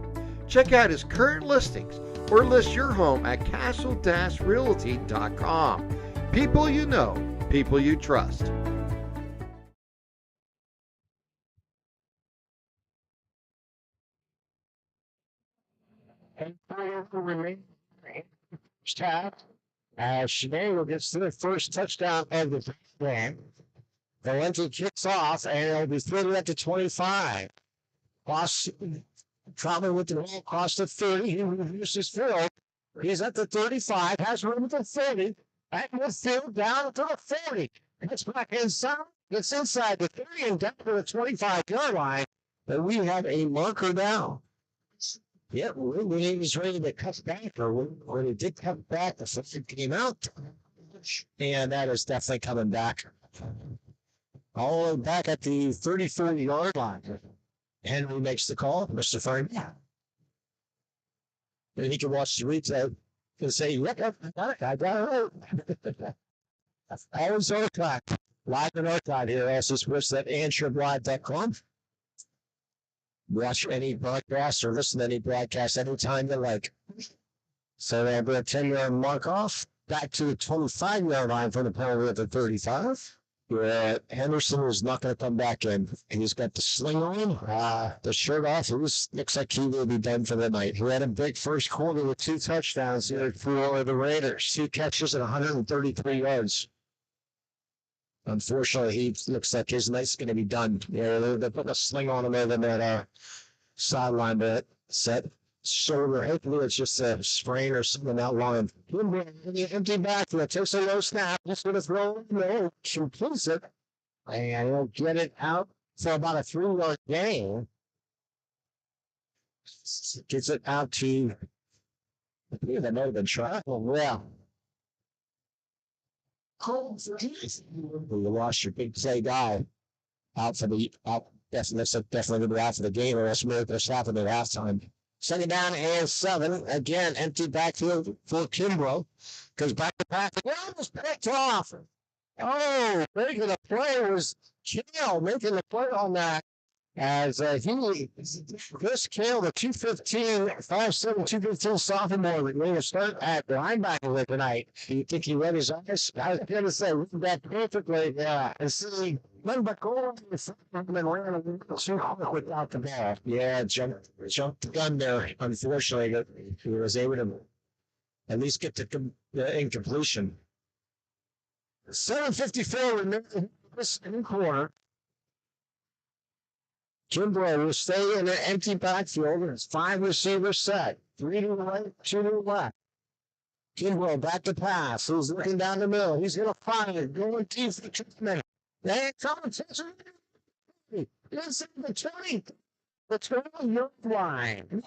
Check out his current listings or list your home at castle-realty.com. People you know, people you trust. And Shenango gets their first touchdown of the game. Valenti kicks off, and it'll be 30 up to 25. Troutman with the ball across the 30. He reduces field. He's at the 35, has room at the 30. At midfield, down to the 40. Gets back inside, gets inside the 30 and down to the 25-yard line. And we have a marker now. Yeah, when he was ready to cut back, or when he did cut back, the flag came out. And that is definitely coming back. All the way back at the 34-yard line. Henry makes the call, Mr. Fern. Yeah. And he can watch the replay and say, look, I got it. Always archive. Live and archive here. Also, SportsNet and SureBlive.com. Watch any broadcast or listen to any broadcast anytime you like. So they have a 10-yard mark off. Back to the 25-yard line for the penalty at the 35. Where Henderson is not going to come back in. He's got the sling on, the shirt off. It looks like he will be done for the night. He had a big first quarter with 2 touchdowns here for the Raiders. 2 catches at 133 yards. Unfortunately, he looks like his night's going to be done. Yeah, they're putting a sling on him over that sideline, but set shoulder. Hopefully, it's just a sprain or something out line. Empty backfield, takes a low snap, just going to throw it, no, completes it, and he'll get it out for about a 3-yard gain. Gets it out to, I think that might have been trying. Yeah. You lost your big play guy out for the definitely going to be out for the game, or that's miracles happened at halftime. Second down and 7. Again, empty backfield for Kimbrough. Goes back to Patrick. Well, it was picked off. Oh, making the play was Kale making the play on that. As Chris Kale, the 215, 5'7", 215 sophomore, we're going to start at linebacker tonight. Do you think he read his eyes? I was going to say, read that perfectly. Yeah. And see, but go and ran a little too quick without the ball. Yeah, jumped the gun there. Unfortunately, he was able to at least get the incompletion. 7:54 remaining this quarter. Kimbrough will stay in an empty backfield. It's 5 receivers set. 3 to the right, 2 to the left. Kimbrough back to pass. He's looking down the middle. He's going to find it. Going deep for the treatment. They come inside the 20. The 20-yard line.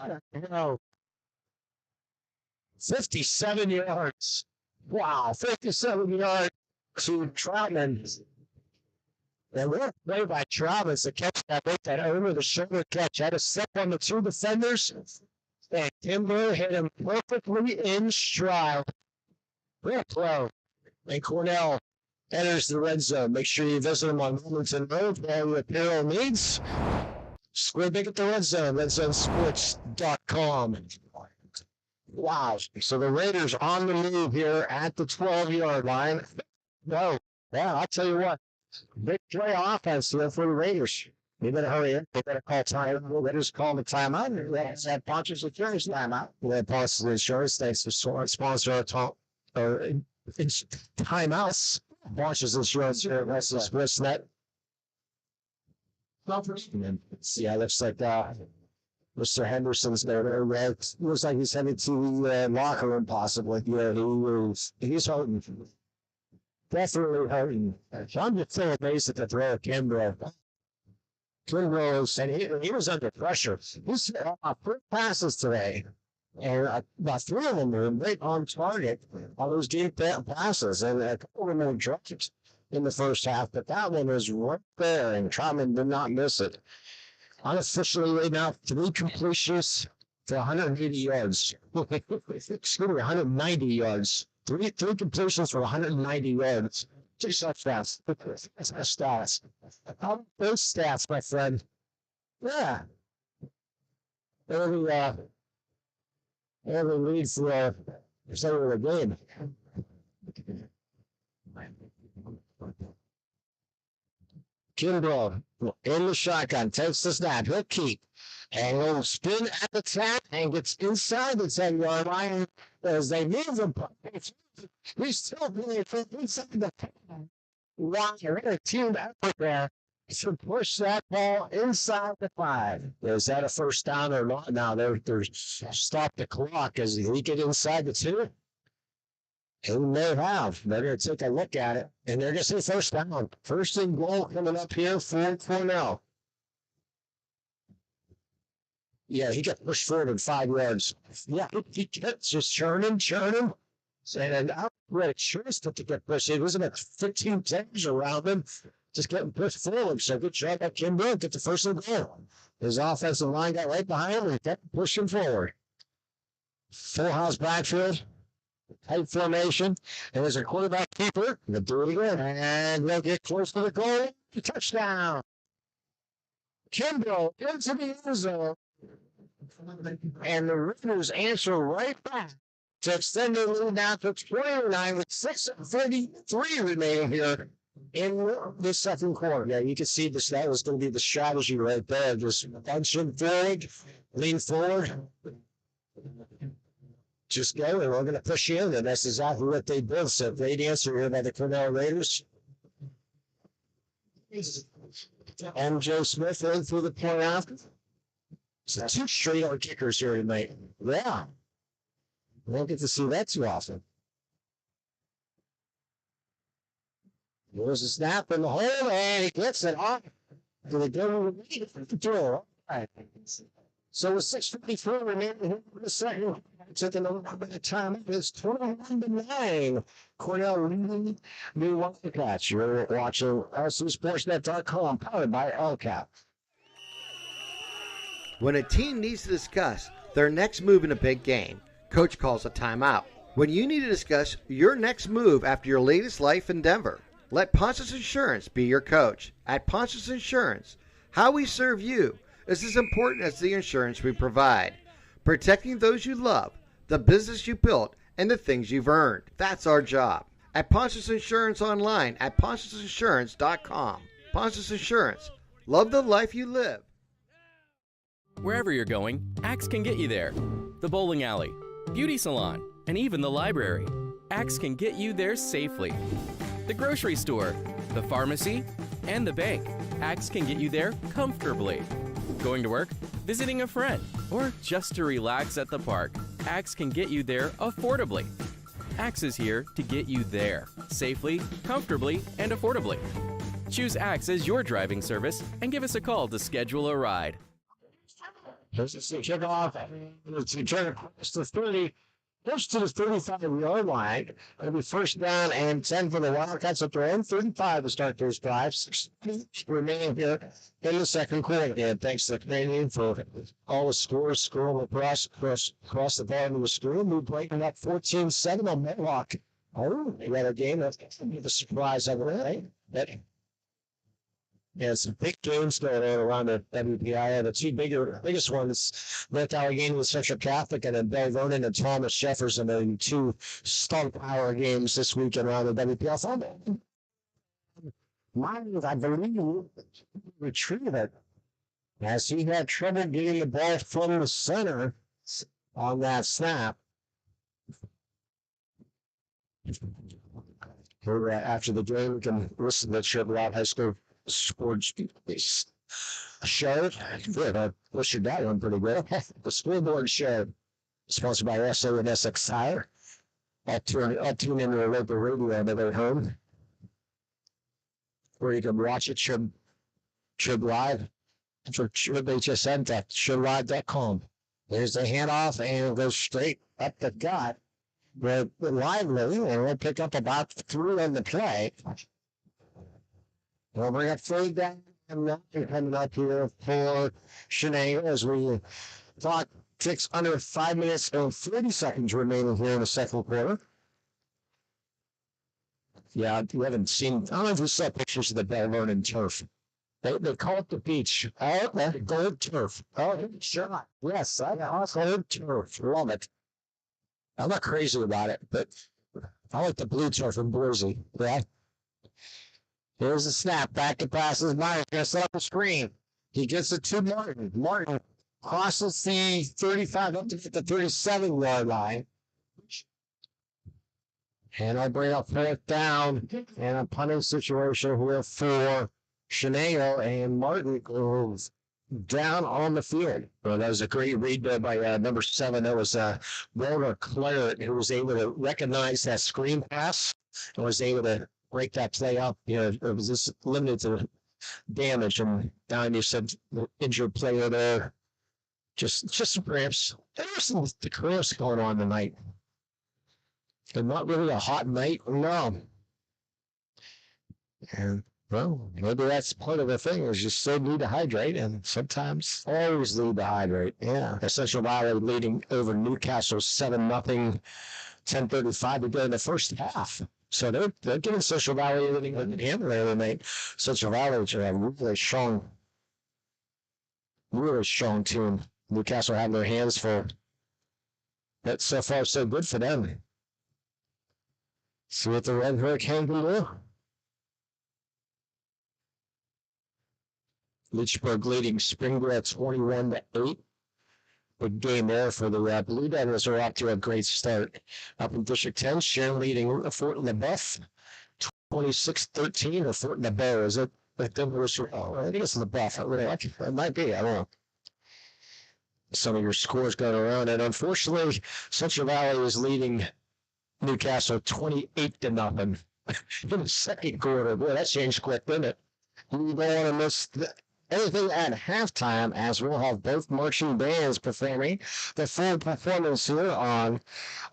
57 yards. Wow, 57 yards to Troutman. And what a play by Travis to catch that over-the-shoulder catch. Had a step on the 2 defenders. And Kimbrough hit him perfectly in stride. Great play. And Cornell enters the red zone. Make sure you visit them on Wilmington Road for all your apparel needs. Square big at the red zone, redzonesports.com. Wow. So the Raiders on the move here at the 12-yard line. No. Yeah, I'll tell you what. Big play offense here for the Raiders. They better hurry up. They better call timeout. They just call the timeout. Let's have Ponchos Insurance timeout. We have Ponchos Insurance. Thanks for sponsor our timeouts. Ponchos Insurance here. That's the SportsNet. Yeah, looks like Mr. Henderson's there. Looks like he's headed to the locker room possibly. Yeah, he's hurting. Definitely hurting. I'm just so amazed at the throw of Kimbrough. Kimbrough, and he was under pressure. He's 3 passes today, and about 3 of them were right on target on those deep passes, and a couple of them were dropped in the first half, but that one was right there, and Troutman did not miss it. unofficially right now, 3 completions for 180 yards. Excuse me, 190 yards. Three completions for 190 yards. Just such stats. That's my stats. How about those stats, my friend? Yeah. Early lead for the start of the game. Kimbrough in the shotgun, takes the snap, he'll keep. And he'll spin at the tap and gets inside the 10-yard line as they move the puck. He's still really inside the 10. Wow, a team effort there to push that ball inside the 5. Is that a first down or not? Now they're stop the clock as he get inside the 2. And they have. They're going to take a look at it, and they're going to say first down. First and goal coming up here for Cornell. Yeah, he got pushed forward 5 yards. Yeah, he gets just churning. And I read it sure to get pushed. It wasn't 15 10s around him, just getting pushed forward. So good job by Kimbrough. Get the first and goal. His offensive line got right behind him and kept pushing forward. Full house backfield. Tight formation, and there's a quarterback keeper. They'll do it again, and they'll get close to the goal. Touchdown. Kimbrough into the end zone, and the Raiders answer right back to extend their lead now to 29 with 6:33 remaining here in the second quarter. Yeah, you can see this. That was going to be the strategy right there. Just bunching forward, lean forward. Just go, and we're going to push you in, and that's exactly what they did. So great answer here by the Cornell Raiders. And Joe Smith in through the point after. So 2 straight-arm kickers here tonight. Yeah. We don't get to see that too often. There's a snap in the hole, and he gets it off. Do they go to the throw? All right. So with 6:54 remaining in the second, taking a little bit of time. It's 21-9. Cornell leading the Wildcats. You're watching SportsNet.com, powered by LCAP. When a team needs to discuss their next move in a big game, coach calls a timeout. When you need to discuss your next move after your latest life endeavor, let Ponce's Insurance be your coach. At Ponce's Insurance, how we serve you is as important as the insurance we provide. Protecting those you love, the business you built, and the things you've earned. That's our job. At Ponce's Insurance online at poncesinsurance.com. Ponce's Insurance. Love the life you live. Wherever you're going, Axe can get you there. The bowling alley, beauty salon, and even the library. Axe can get you there safely. The grocery store, the pharmacy, and the bank. Axe can get you there comfortably. Going to work, visiting a friend, or just to relax at the park. Axe can get you there affordably. Axe is here to get you there safely, comfortably, and affordably. Choose Axe as your driving service and give us a call to schedule a ride. Here's the kickoff. It's return across the 30. Close to the 35-yard line. It'll be first down and 10 for the Wildcats at their own 35 to start those drives. 6 remaining here in the second quarter. And thanks to the Canadian for all the scores scrolling across the bottom of the screen. We're breaking up 14-7 on Mohawk. Oh, they got a game. That's the surprise of it, right? Yeah, some big games going on around the WPIA. The 2 biggest ones, North Allegheny with Central Catholic, and then Bell Vernon and Thomas Jefferson, and 2 star power games this weekend around the WPIA. Myers, I believe, retrieved it as he had trouble getting the ball from the center on that snap. After the game, we can listen to Chevrolet High School Sports show. Good. I listed that one pretty good. The scoreboard show, sponsored by SO and Essex Tire. I'll tune into a local radio on the way home, where you can watch it. Trib Live for TribHSN.TribLive.com. There's the handoff, and it goes straight up the gut. We're lively, and we'll pick up about 3 on the play. We'll bring up 3rd down coming up here for Shenango as we talk. Takes under 5 minutes and 30 seconds remaining here in the second quarter. Yeah, we haven't seen, I don't know if we saw pictures of the Bell Vernon turf. They call it the beach. Oh, the gold turf. Oh, good shot. Yes, I gold turf. Love it. I'm not crazy about it, but I like the blue turf in Boise. Yeah. Here's the snap. Back to passes. Myers going to set up a screen. He gets it to Martin. Martin crosses the 35 up to the 37-yard line. And I bring up fourth down and a punting situation here for Shenango, and Martin goes down on the field. Well, that was a great read there by number 7. That was Walter Claret, who was able to recognize that screen pass and was able to break that play up. You know, it was just limited to damage, and down you said the injured player there. Just cramps. There's some the cramps going on tonight. And not really a hot night, no. And well, maybe that's part of the thing is you still need to hydrate, and sometimes always need to hydrate. Yeah. Central Valley leading over Newcastle 7-0, 10:35 to go in the first half. So they're giving Central Valley a hand there tonight. Central Valley, which are a really strong team. Newcastle have their hands full. But so far, so good for them. See what the Red Hurricane can do. Leechburg leading Springdale 21-8. Big game there for the Blue Devils are off to a great start. Up in District 10, Sharon leading Fort LaBeouf 26-13, or Fort LaBeouf, is it? I think it's LaBeouf. It might be, I don't know. Some of your scores going around, and unfortunately, Central Valley is leading Newcastle 28-0 in the second quarter. Boy, that changed quick, didn't it? You don't want to miss anything at halftime, as we'll have both marching bands performing the full performance here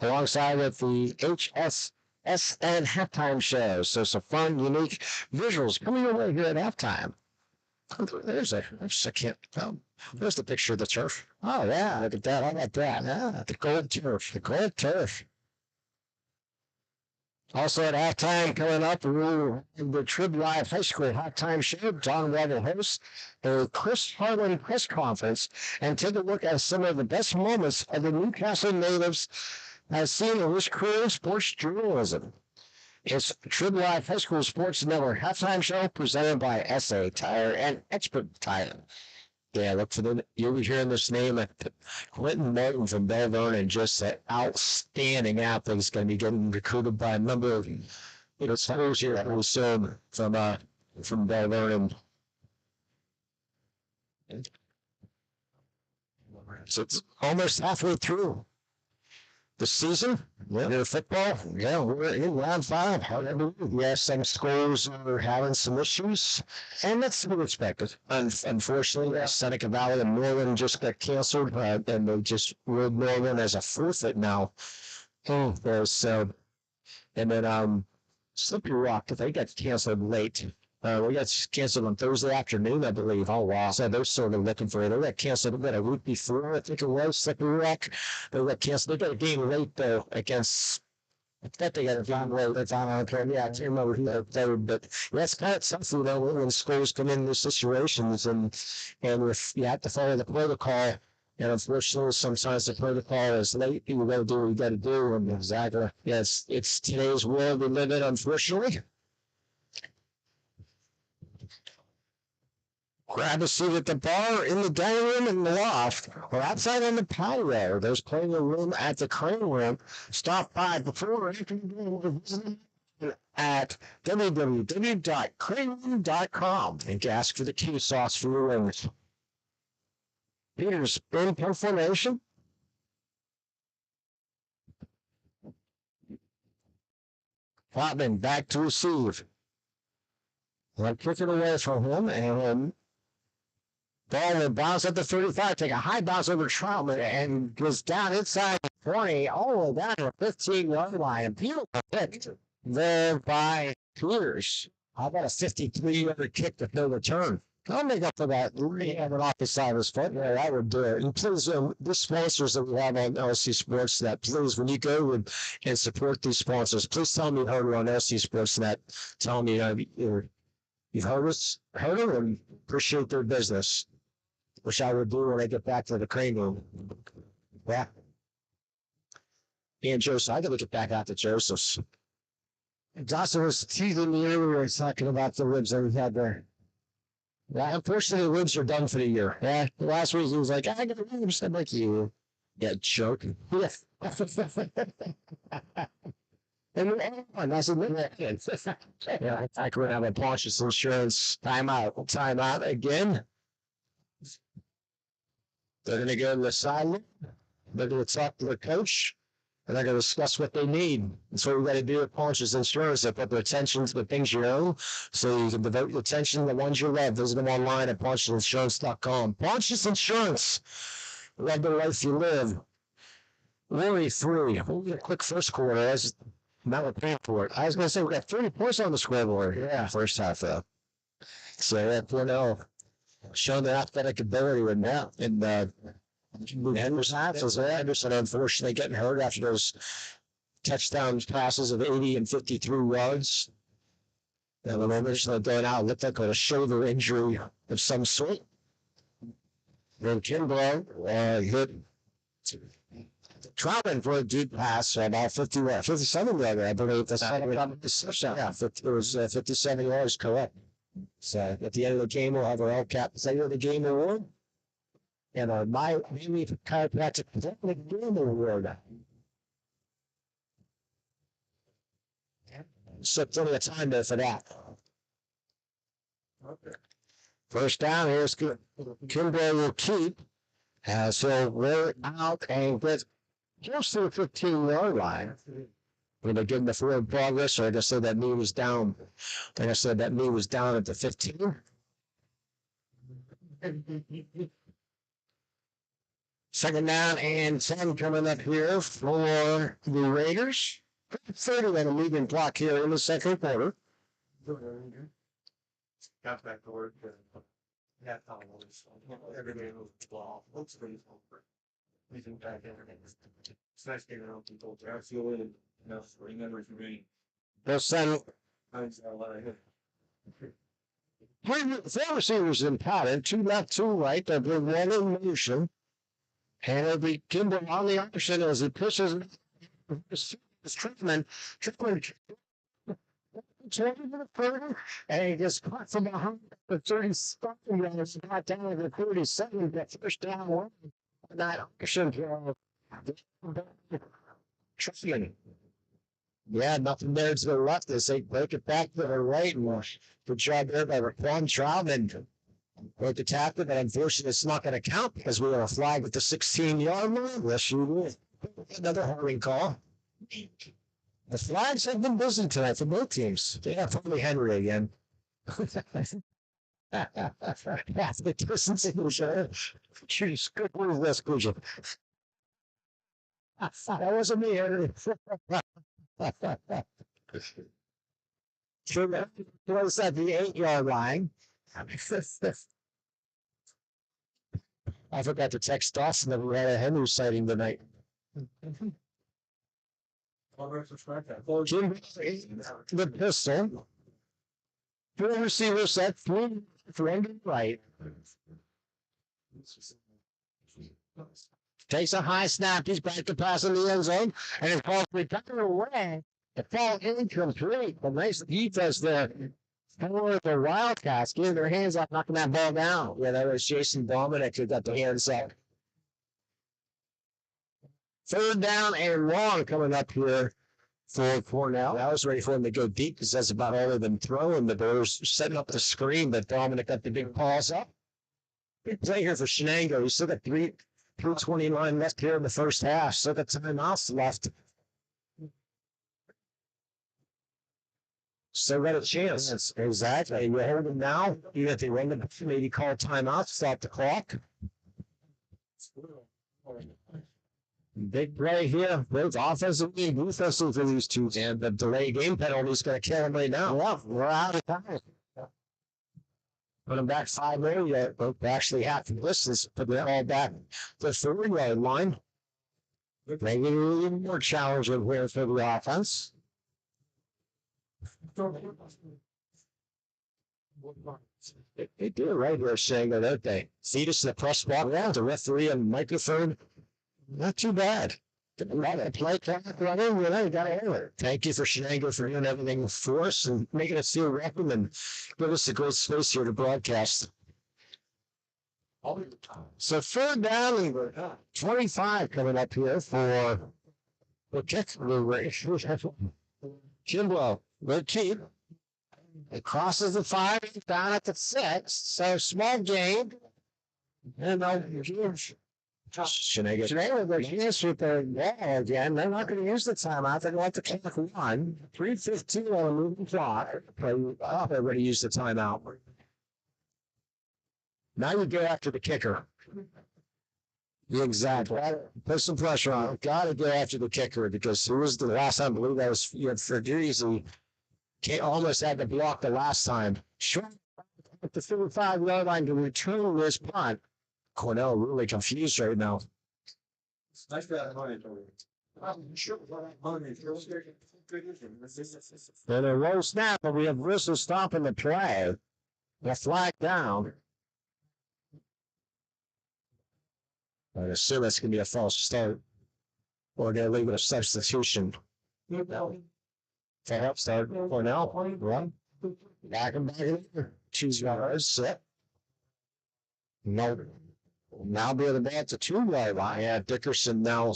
alongside with the HSSN halftime show. So some fun, unique visuals coming your way here at halftime. There's the picture of the turf. Oh, yeah, look at that. I like that. Yeah, the gold turf. The gold turf. Also at halftime coming up, the Trib Live High School halftime show. Don Weber hosts a Chris Harlan press conference and take a look at some of the best moments of the Newcastle natives as seen in his career in sports journalism. It's Trib Live High School Sports Network halftime show presented by SA Tire and Expert Tire. Yeah, look for you'll be hearing this name at Quentin Martin from Bell Vernon, just an outstanding athlete. He's going to be getting recruited by a number of schools here pretty soon from Bell Vernon. So it's almost halfway through the season. Yeah, football. Yeah, we're in round 5. Yes, some schools are having some issues, and that's to be expected. Unfortunately, Seneca Valley and Northern just got canceled, and they just ruled Northern as a forfeit now. And then Slippery Rock, they got canceled late. We got canceled on Thursday afternoon, I believe. Oh, wow. So they're sort of looking for it. They got canceled about a week before, I think it was, Slippery Rock. They got canceled. They got a game late, though, against, I thought they got a game late. Yeah, I can't remember who they were, but that's kind of tough, when schools come in these situations, and if you have to follow the protocol, and unfortunately, sometimes the protocol is late. You got to do what you got to do. And exactly, yes, it's today's world we live in, unfortunately. Grab a seat at the bar, in the dining room, in the loft, or outside on the patio. There's plenty of room at the Crane Room. Stop by before or after you visit at www.craneroom.com and ask for the Q sauce for your wings. Here's in formation. Hotman back to receive. I'll kick it away from him, and ball will bounce at the 35, take a high bounce over Troutman, and goes down inside the 20, all the way down to the 15-yard line. And beautiful kick there by Peters. How about a 53-yard kick with no return? I'll make up for that. Have it off the side of his foot. Yeah, that would do it. And please, the sponsors that we have on LC SportsNet, please, when you go and support these sponsors, please tell me you heard it on LC SportsNet. Tell me you've heard them, and appreciate their business, which I would do when I get back to the crane room. Yeah. And Joseph, I got to get back out to Joseph's. Dawson was teasing me earlier, talking about the ribs that we had there. Yeah, unfortunately, the ribs are done for the year. Yeah, last week he was like, I got the ribs. I'm like, you joke. Yeah. And I said, yeah, I could have a Pontius Insurance timeout again. They're going to go to the sideline. They're going to talk to the coach. And they're going to discuss what they need. That's what we got to do at Pontius Insurance. They put their attention to the things you know, so you can devote your attention to the ones you love. Visit them online at PontiusInsurance.com. Pontius Insurance. Love the life you live. Really, 3. We'll get a quick first quarter. Now we're paying for it. I was going to say, we got 30 points on the scoreboard. Yeah, first half, though. So, yeah, Cornell showing their athletic ability right now. And, Henderson, unfortunately, getting hurt after those touchdown passes of 80 and 53 yards. And then Henderson going out, looked like a shoulder injury of some sort. Then Kimbrough hit Troutman for a deep pass, about 57 yards, I believe. Yeah, it was 57 yards, correct. So at the end of the game, we'll have our LCAP player of the game award. And my Miami Chiropractic Game Award. So plenty of time there for that. First down, here's Kimbrough will keep. So we're out and get close to the 15-yard line. When they give him the forward progress, or like I said, that knee was down. Like I said, that knee was down at the 15. Second down and 10 coming up here for the Raiders. 30 on a moving clock here in the second quarter. Got back to work. Every day was ball. Back it's nice getting out people. I feel it. Remember for me. They'll send. Four receivers in pattern, 2 left, 2 right. They'll bring one in motion. And it'll be Kimbrough on the option as he pushes Trickman and he gets caught from behind the 30-something yards, got down to the 37, got first down one. That option Trickman. Yeah, nothing there to the left. They say break it back to the right. And good job there by Raquan Troutman. Broke the tackle, but unfortunately it's not going to count because we're going to flag with the 16-yard line. Yes, you will. Another holding call. The flags have been busy tonight for both teams. Yeah, probably Henry again. Half the distance in the show. Jeez, good move, West Cruiser. That wasn't me, Henry. Close at the 8-yard line. I forgot to text Dawson that we had a Henry sighting tonight. The pistol. 4 receivers set, 3 right. Takes a high snap. He's back to pass in the end zone, and it's called recovered away. The ball incomplete. The nice defense there for the Wildcats, getting their hands up, knocking that ball down. Yeah, that was Jason Dominic who got the hands up. Third down and long coming up here for Cornell. I was ready for him to go deep because that's about all of them throwing. The Bears setting up the screen, but Dominic got the big paws up. Big play here for Shenango. He's still got 3:29 left here in the first half. Still got 10 miles left. Still got a chance. Exactly. You hold them now. Even if they run the maybe call timeout, stop the clock. Big play here, both offensively and defensively for these two. And the delay game penalty is going to kill them right now. Yeah, we're out of time. Put them back 5-0, but actually half the distance, put them all back the 3-yard line. Making it a little more challenging here for the offense. They do it right here, Shenango, don't they? Feed us the press block. Yeah, the referee and microphone. Not too bad. Play clock running, you got to handle it. Thank you for Shenango for doing everything for us and making us feel welcome and give us a great space here to broadcast. So 3rd down and 25 coming up here for the kick. Jimbo, good keep. It crosses the 5, down at the 6. So small gain. And Shenango, they're chance with the ball again. They're not going to use the timeout. They're going to let the clock run. 3:15 on a moving clock. They're going to use the timeout. Now you go after the kicker. Exactly. Put some pressure on him. Got to go after the kicker because it was the last time, I believe that was Ferguson. Almost had to block the last time. Short at the 35-yard line to return this punt. Cornell really confused right now. Nice for that money, and a roll snap, but we have Bristol stopping the play. The flag down. I assume that's going to be a false start. Or they're leaving a substitution. To help start Cornell. Run. Back and back. Choose yards. Set. No. Now be the ball to 2-yard line. Yeah, Dickerson now.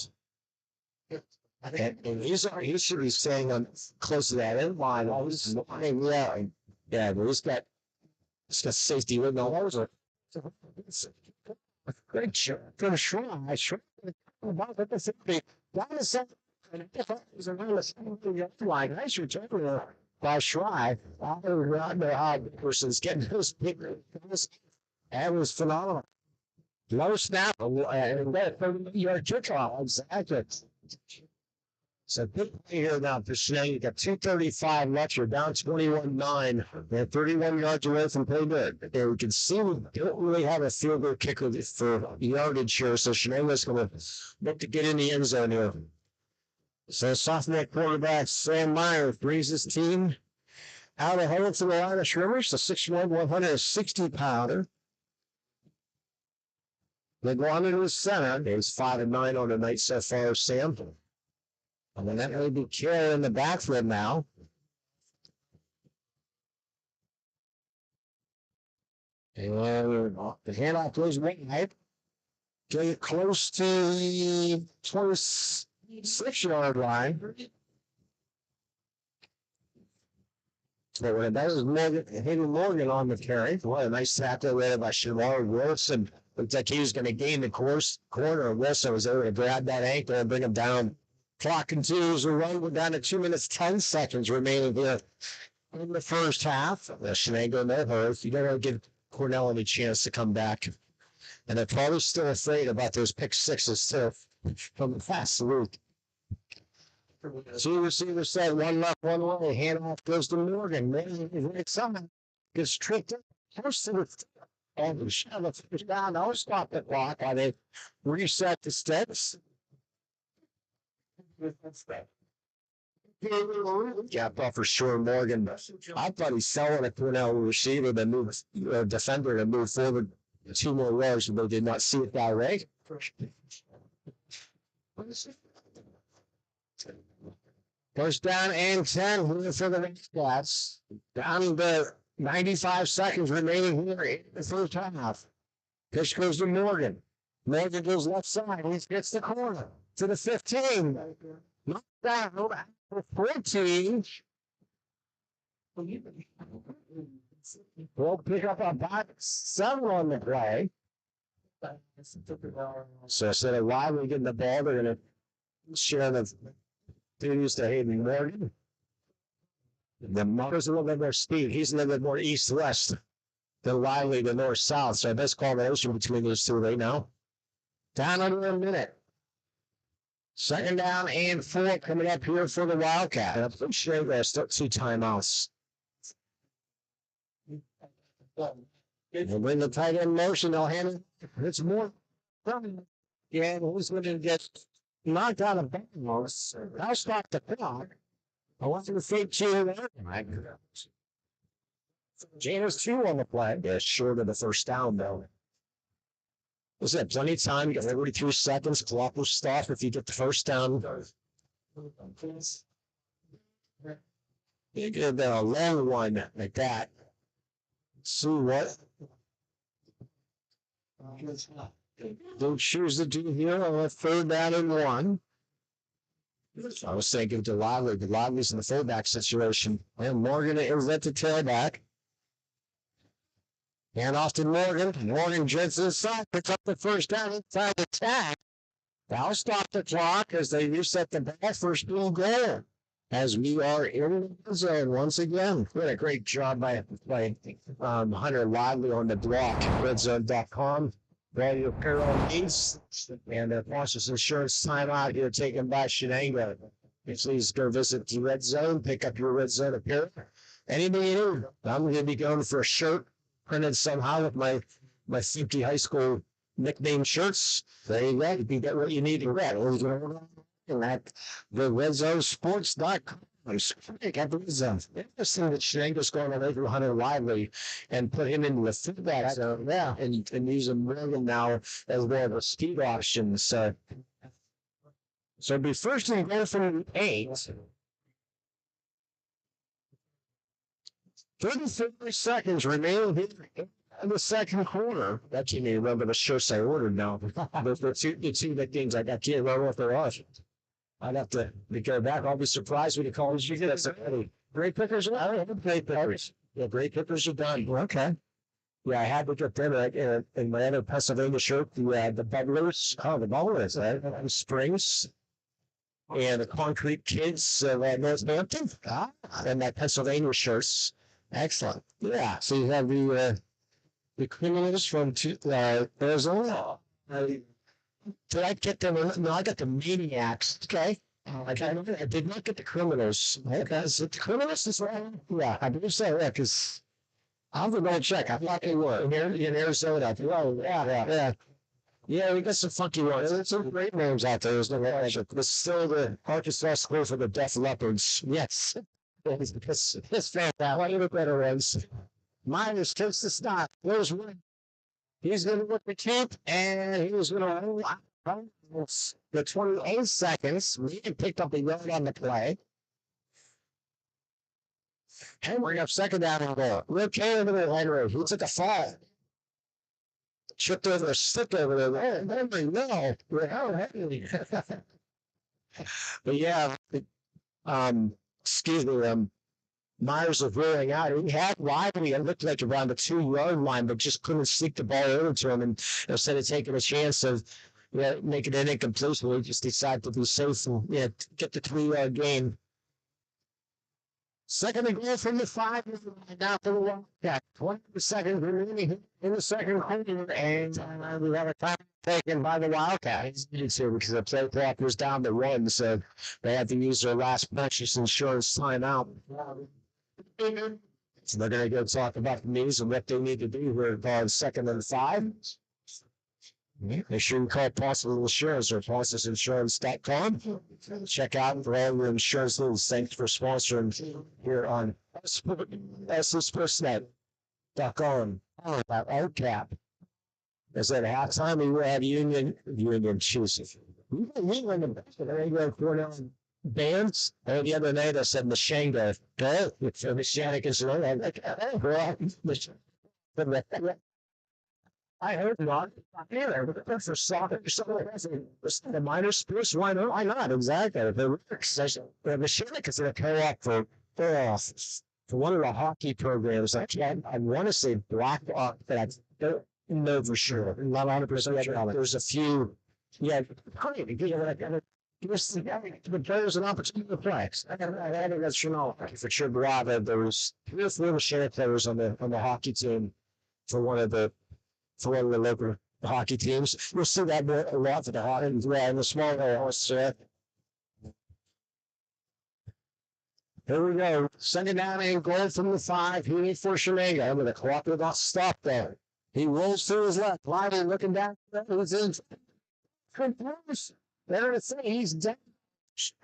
And he should be staying on close to that end line. Yeah, but he's got safety with no holes. Great shot. Good shot. I shot. Down the center. And if it was around the center line, nice return by Schry. I don't know how Dickerson's getting those big. That was phenomenal. Low snap and that 30-yard kickoff. Exactly. So big play here now for Shenango. You got 2:35 left. You're down 21-9. They're 31 yards away from pay good. There we can see we don't really have a field goal kicker for yardage here. So Shenango's going to look to get in the end zone here. So sophomore quarterback Sam Myers brings his team out of home to the line of scrimmage. The 6'1", 160-pounder. They go on into the center. He's 5-9 on the night so far, Sam. And then that may be carrying the backfield now. And the handoff goes wide. Get close to the 26-yard line. So when that was Morgan on the carry. What a nice tackle there by Shamar Wilson. Looked like he was going to gain the corner. Wilson was able to grab that ankle and bring him down. Clock continues to run. We're down to 2 minutes, 10 seconds remaining here in the first half. Shenango, no hurry. You don't want to give Cornell any chance to come back. And they're probably still afraid about those pick sixes too from the past week. Two receivers said one left, one way. Handoff goes to Morgan. Maybe someone gets tricked up. Close to the and the shove it down. Don't stop the clock while they reset the steps. Yeah, buffer sure Morgan. I thought he's selling a Cornell receiver that moves defender to move forward 2 more rows, but they did not see it that way. First down and 10 here for the Wildcats. Down to 95 seconds remaining here in the first half. Pitch goes to Morgan. Morgan goes left side. He gets the corner to the 15. Not down. 14. We'll pick up about 7 on the play. So instead of Wiley getting the ball, they're going to share the duties to Hayden Morgan. The Marcus a little bit more speed. He's a little bit more east-west than Wiley to north-south. So best combination between these two right now. Down under a minute. Second down and 4 coming up here for the Wildcat. I'm pretty sure there's still 2 timeouts. They'll bring the tight end motion. They'll hand it. It's more. Yeah, who's going to get knocked out of bounds? I'll stop the clock. I want you to fake two. Janer's 2 on the play. Yeah, short of the first down, though. Was that plenty of time? You got 43 seconds. Clock will stop if you get the first down. You get a long one like that. See what? Don't choose to do here on a 3rd down and 1. I was thinking to Lively. The Lively's in the fullback situation. And Morgan is at the tailback. And off to Morgan. Morgan jets to the side, picks up the first down inside the tag. That'll stop the clock as they reset the ball for field goal. As we are in the zone once again. What a great job by Hunter Lively on the block. Redzone.com. All your apparel needs. And the Process Insurance timeout here taken by Shenango. Please go visit the Red Zone. Pick up your Red Zone apparel. Anything you need. I'm going to be going for a shirt printed somehow with my 50 high school nickname shirts. There you go. You can get what you need to get. At the RedZoneSports.com. Interesting that Shenango's going away from Hunter Lively and put him into the feedback zone, yeah, and using Morgan now as one of the speed options. So it'll be first and goal from 8. 33 seconds remaining here in the second quarter. That you need to remember the shirts I ordered now. the two nicknames I got, can't remember if they're off. I'd have to go back. I'll be surprised when you call us. You get us already. Great pickers. I have great pickers. Yeah, great pickers are done. Okay. Yeah, I had to get them in my other Pennsylvania shirt. The Bubblers. Oh, the Bubblers. Springs. And the Concrete Kids of Northampton. And my Pennsylvania shirts. Excellent. Yeah. So you have the criminals from Arizona. Did I get them? No, I got the Maniacs. Okay. I did not get the Criminals. Okay. Is it the Criminals? Is right? Yeah, I believe so. Yeah, because I'll go and check. I thought they were in Arizona. Oh, yeah. Yeah, we got some funky ones. There's some great names out there. There's no question. But still the Arkansas School for the Deaf Leopards. Yes. It's fantastic. One of the better ones. Myers takes the snap. There's one. He's going to look the tape, and he was going to roll out the 28 seconds. We picked up the yard on the play. Henry up second down and goal. Rick over there, Henry. He took a fall. Tripped over, slipped over there. Henry, no. Henry. But yeah, excuse me, Myers was rolling out. He had Lively. It looked like around the 2-yard line, but just couldn't sneak the ball over to him. And instead of taking a chance of making it incomplete, he just decided to be safe and get the 3-yard gain. Second and goal from the 5. Now for the Wildcats. 20 seconds remaining in the second quarter, and we have a time taken by the Wildcats. Because the play clock was down to 1, so they had to use their last purchase insurance timeout. So they're going to go talk about the news and what they need to do here on 2nd and 5. They shouldn't call Possible Insurance or ProcessInsurance.com. Check out for all your insurance needs. Thanks for sponsoring here on SportsNet.com. About OCAP. Is at halftime we will have Union choosing. We won the best of the Cornell bands. And the other night I said Shenango. The Shenanigans. I heard not. Either. For soccer, the minor sports, why not? Why not? Exactly. The Shenanigans are a co-op for one of the hockey programs. I want to say Black Rock, but I don't know for sure. Not 100% sure. There's a few. Yeah, the players an opportunity to play. I think that's for sure. Bravo. There was 3 or 4 Shenanigans players on the hockey team for one of the local hockey teams. We'll see that a lot for the hockey in the small areas. Here we go. Second down and goal from the 5. He for Shenango with a cooperative stop there. He rolls through his left. Lively looking down. He's in. Good pass. They're going to say he's down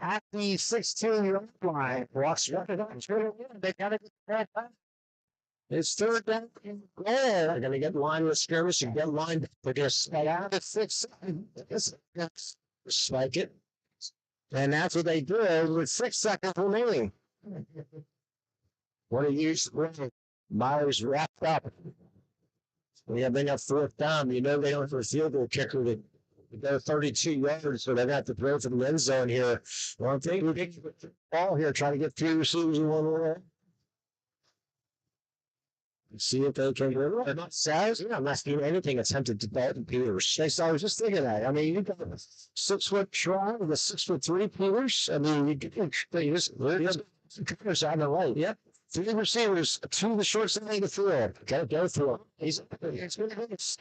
at the 16-yard line. Walks right it up. They got to get that back. It's third down and goal. They're going to get line with skirmish and get lined. They're going to spike out at 6. Spike it. And that's what they did with 6 seconds remaining. What a use. Myers wrapped up. We have been up fourth down. You know they don't have a field goal kicker to go 32 yards, so they're going to have to throw for the end zone here. Well, they get the ball here, trying to get 3 receivers in one way. See if they can. They're not says. I'm not doing anything attempted to Dalton Peters. I was just thinking that. I mean, you got a 6-foot try with a 6'3" Peters. I mean, you just Peters on the right. Yep. 3 receivers, 2 of the short side of the field. Got to go through him. He's going to hit.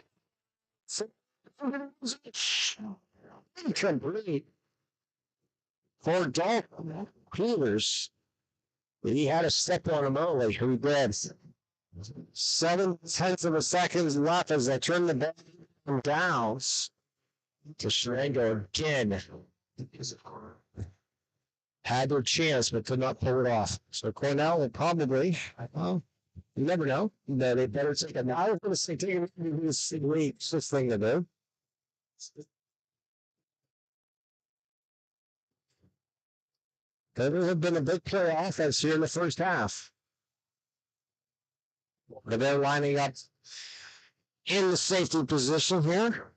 Complete for Dalton Peters. He had a step on him early. Who did? 7/10 of a second left as they turn the ball down to Shenango again. Had their chance, but could not pull it off. So Cornell will probably, well, you never know. They better take it. I was going to say, take it this thing to do. There would have been a big play offense here in the first half. But they're lining up in the safety position here.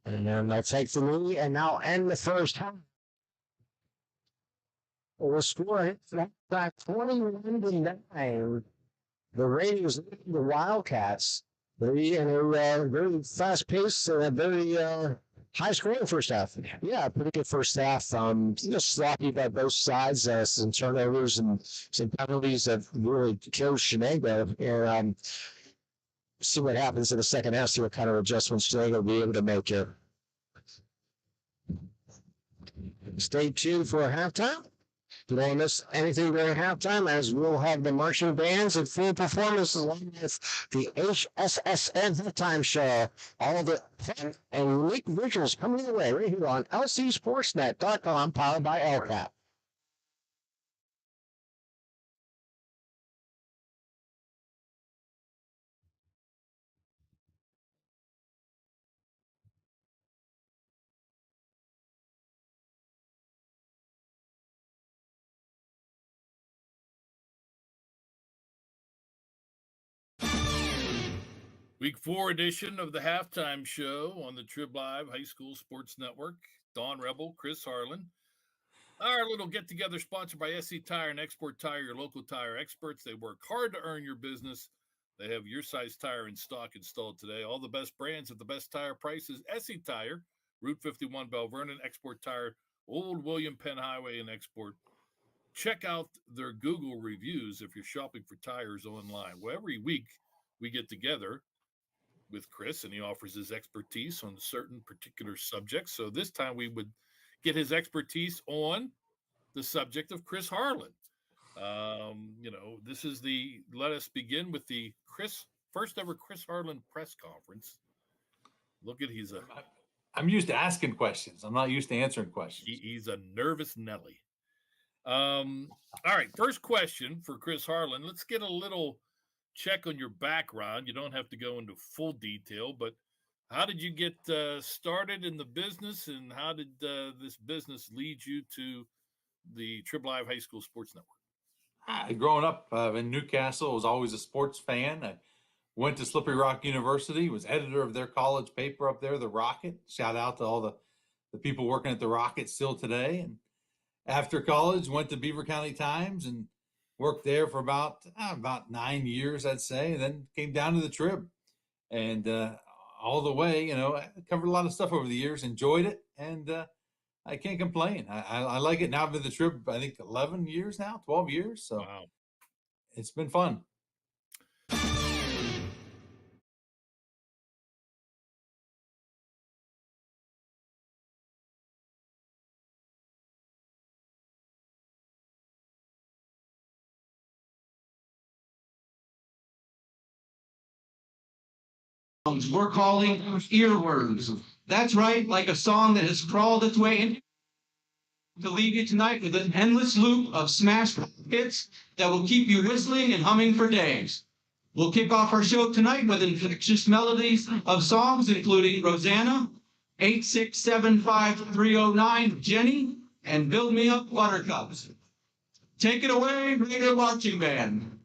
And then they'll take the lead and now end the first half. We'll score back 21-9. The Raiders lead the Wildcats. They're very fast paced and a very high scoring first half. Yeah, pretty good first half. Sloppy by both sides. Some turnovers and some penalties that really killed Shenango. And see what happens in the second half. See what kind of adjustments Shenango will be able to make here. Stay tuned for halftime. You don't miss anything during halftime, as we'll have the marching bands and full performances along with the HSSN halftime show. All the fun and unique visuals coming your way right here on LCSportsNet.com, powered by LCAP. Week 4 edition of the halftime show on the Trib Live High School Sports Network. Don Rebel, Chris Harlan. Our little get-together sponsored by SC Tire and Export Tire, your local tire experts. They work hard to earn your business. They have your size tire in stock installed today. All the best brands at the best tire prices. SC Tire, Route 51, Bell Vernon. Export Tire, Old William Penn Highway and Export. Check out their Google reviews if you're shopping for tires online. Well, every week we get together with Chris, and he offers his expertise on certain particular subjects. So this time we would get his expertise on the subject of Chris Harlan. This is let us begin with the first ever Chris Harlan press conference. I'm used to asking questions. I'm not used to answering questions. He's a nervous Nelly. All right. First question for Chris Harlan. Let's get a little check on your background. You don't have to go into full detail, but how did you get started in the business, and how did this business lead you to the Trib Live High School Sports Network? Growing up in Newcastle, I was always a sports fan. I went to Slippery Rock University, was editor of their college paper up there, The Rocket. Shout out to all the people working at The Rocket still today. And after college, went to Beaver County Times and worked there for about 9 years, I'd say, and then came down to the Trib. And all the way, I covered a lot of stuff over the years, enjoyed it, and I can't complain. I like it. Now I've been at the Trib, I think, 11 years now, 12 years. So wow. It's been fun. we're calling earworms. That's right, like a song that has crawled its way in. To leave you tonight with an endless loop of smash hits that will keep you whistling and humming for days. We'll kick off our show tonight with infectious melodies of songs including Rosanna, 8675309, Jenny, and Build Me Up Buttercups. Take it away, Raider Marching Band.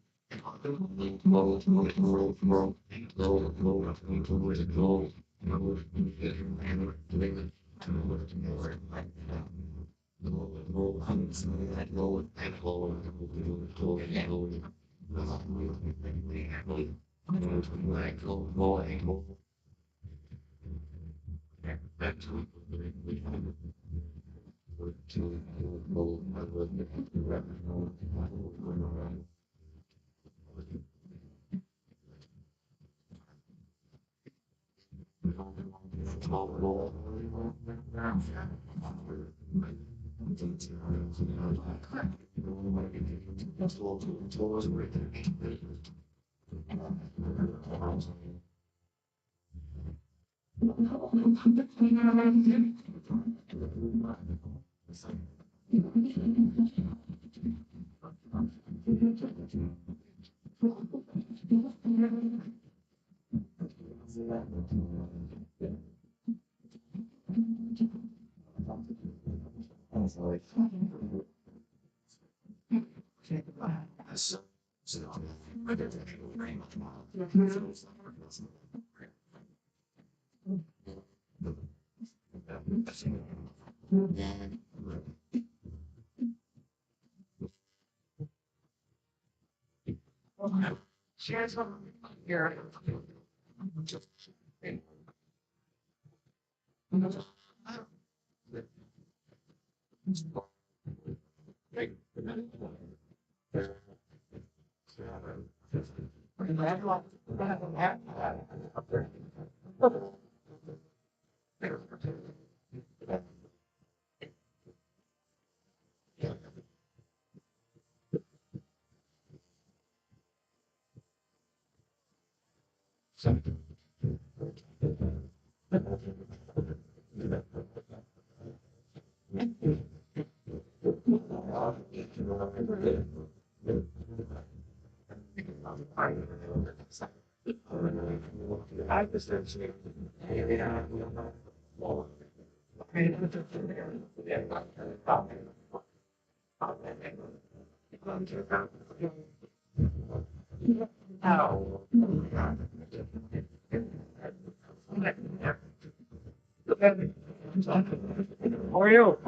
How are you?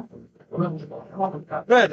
Good.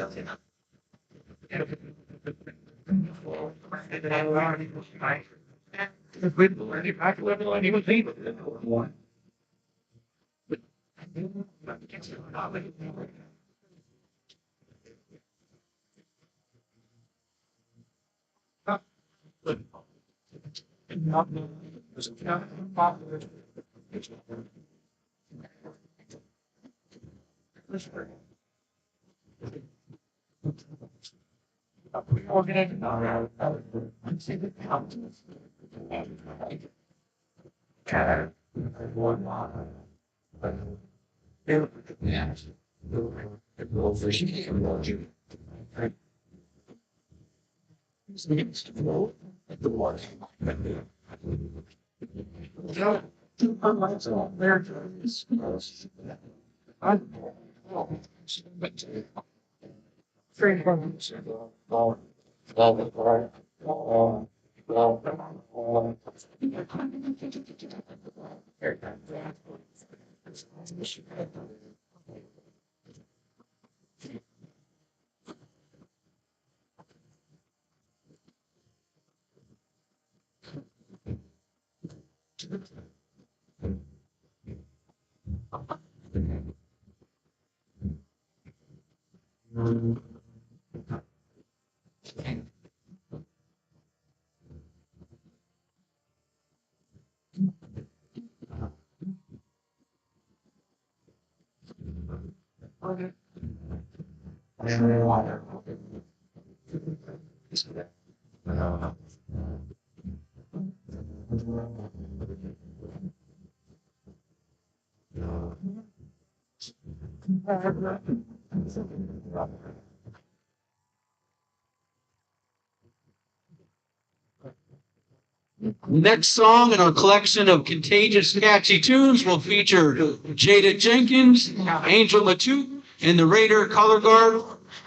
Next song in our collection of contagious, catchy tunes will feature Jada Jenkins, Angel Matu, and the Raider Color Guard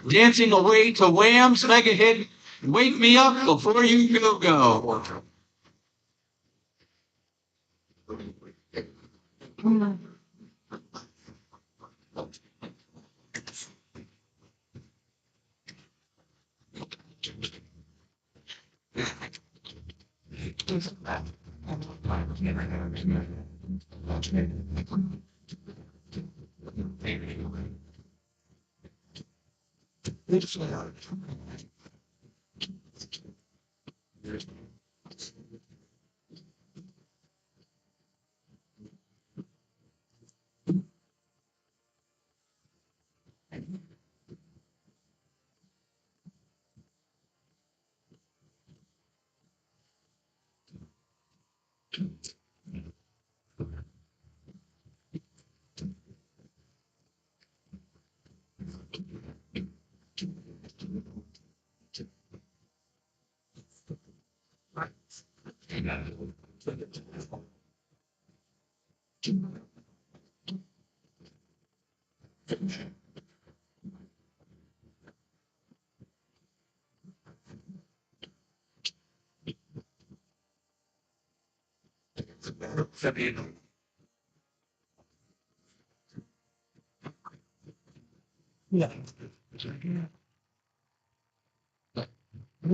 dancing away to Wham's mega hit, Wake Me Up Before You Go Go.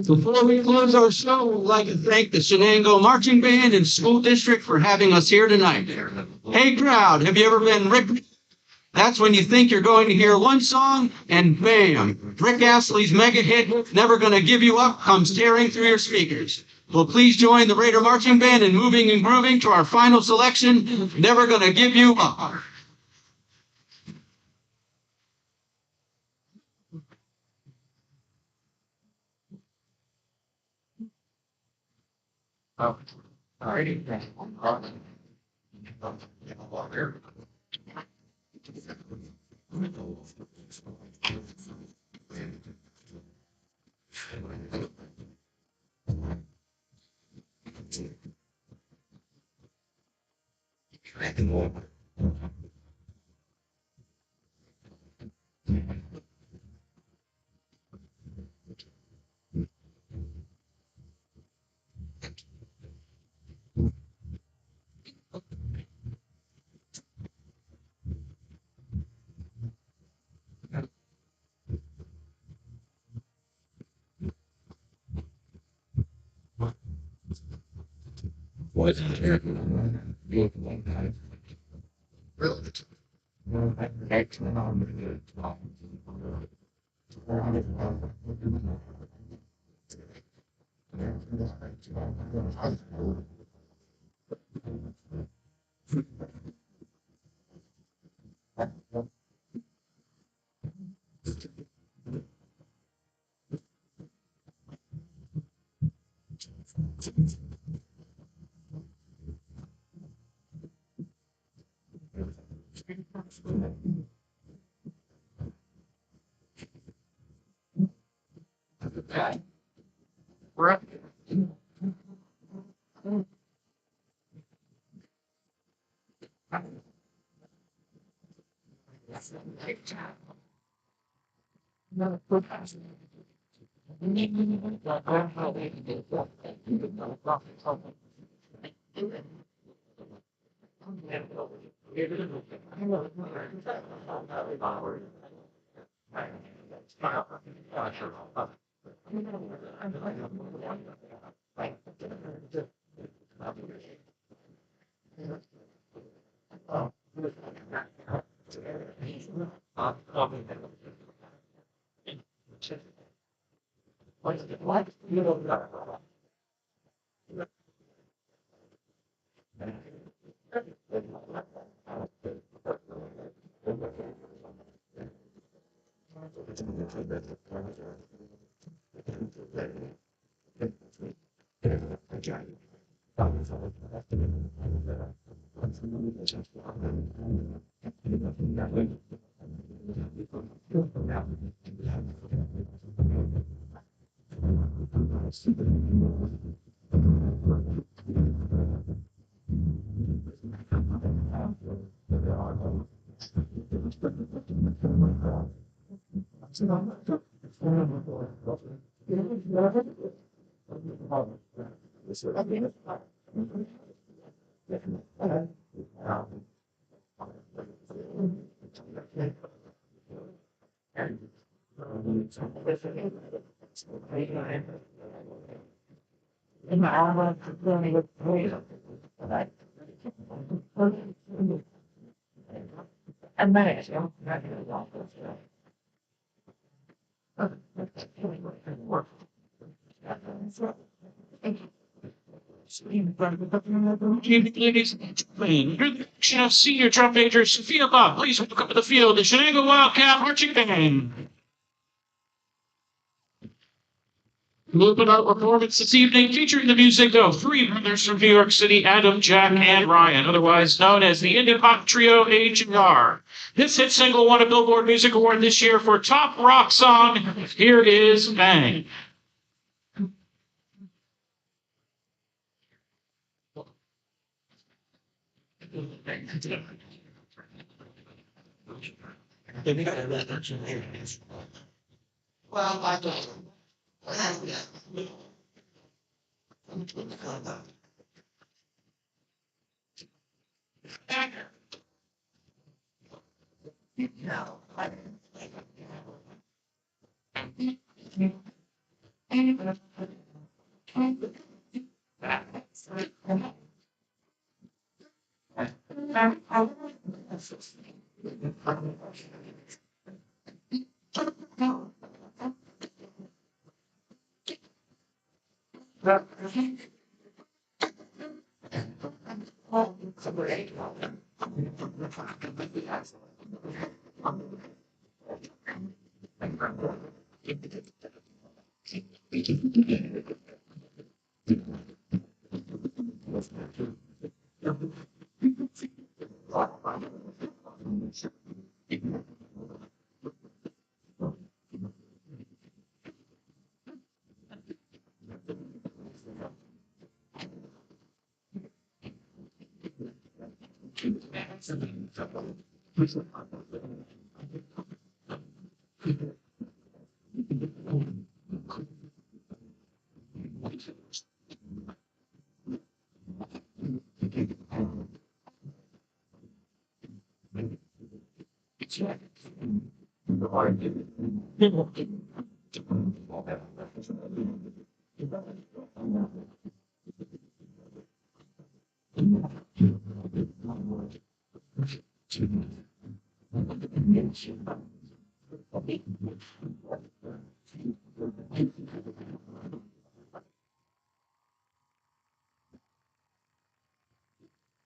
Before we close our show, we'd like to thank the Shenango Marching Band and School District for having us here tonight. Hey crowd, have you ever been Rick? That's when you think you're going to hear one song, and bam, Rick Astley's mega hit, Never Gonna Give You Up, comes tearing through your speakers. Well, please join the Raider Marching Band in moving and grooving to our final selection, Never Gonna Give You Up. Ladies and gentlemen, your section of senior drum major Sophia Bob, please welcome to the field the Shenango Wildcat Marching Band. We'll open our performance this evening featuring the music of three brothers from New York City, Adam, Jack, and Ryan, otherwise known as the indie pop trio H&R. This hit single won a Billboard Music Award this year for Top Rock Song. Here is Bang. Well, I don't.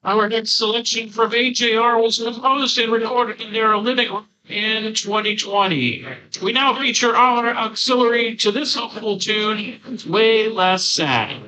Our next selection from AJR was composed and recorded in their living room in 2020. We now feature our auxiliary to this hopeful tune, Way Less Sad.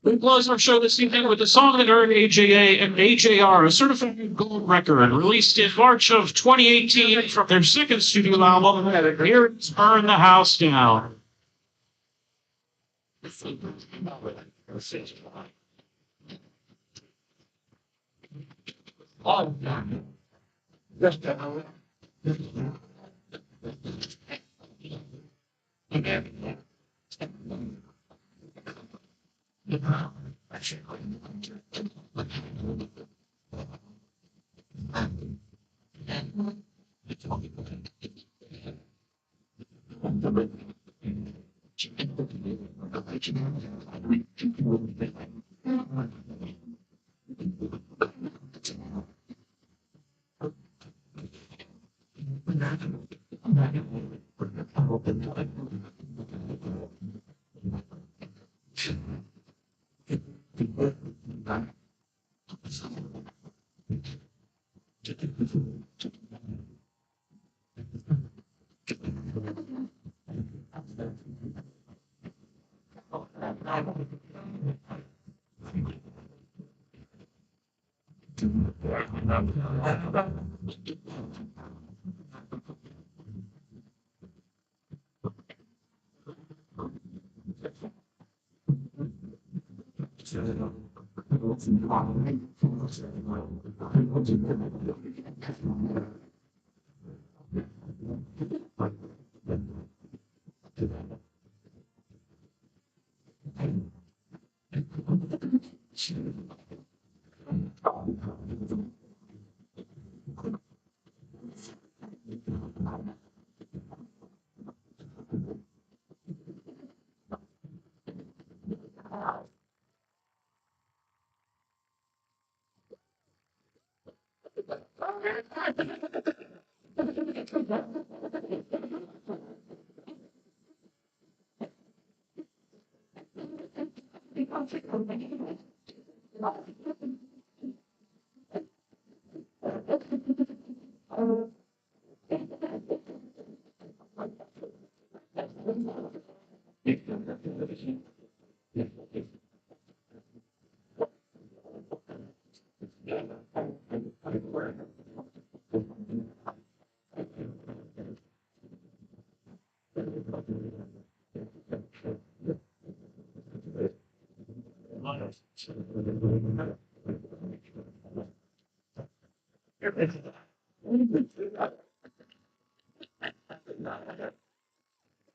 We close our show this evening with a song that earned AJA and AJR a certified gold record, released in March of 2018 from their second studio album. Here is Burn the House Down.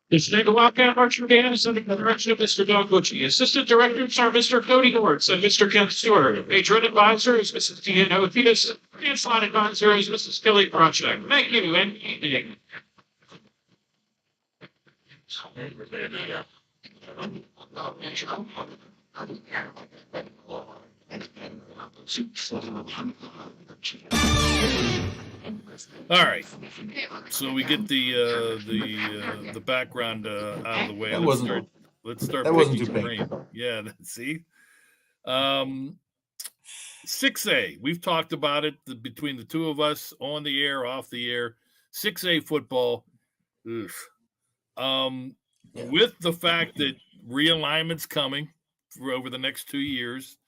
The Shenango Wildcat Marching Band is under the direction of Mr. Doug Butchie. Assistant directors are Mr. Cody Hortz and Mr. Ken Stewart. Patron advisor is Mrs. Tina Notius. Dance line advisor is Mrs. Kelly Project. Thank you and good evening. All right, so we get the background out of the way. That Let's wasn't- start that wasn't picking too brain. painful. Yeah, see. 6A, we've talked about it between the two of us, on the air, off the air. 6A football. Oof. With the fact that realignment's coming for over the next 2 years,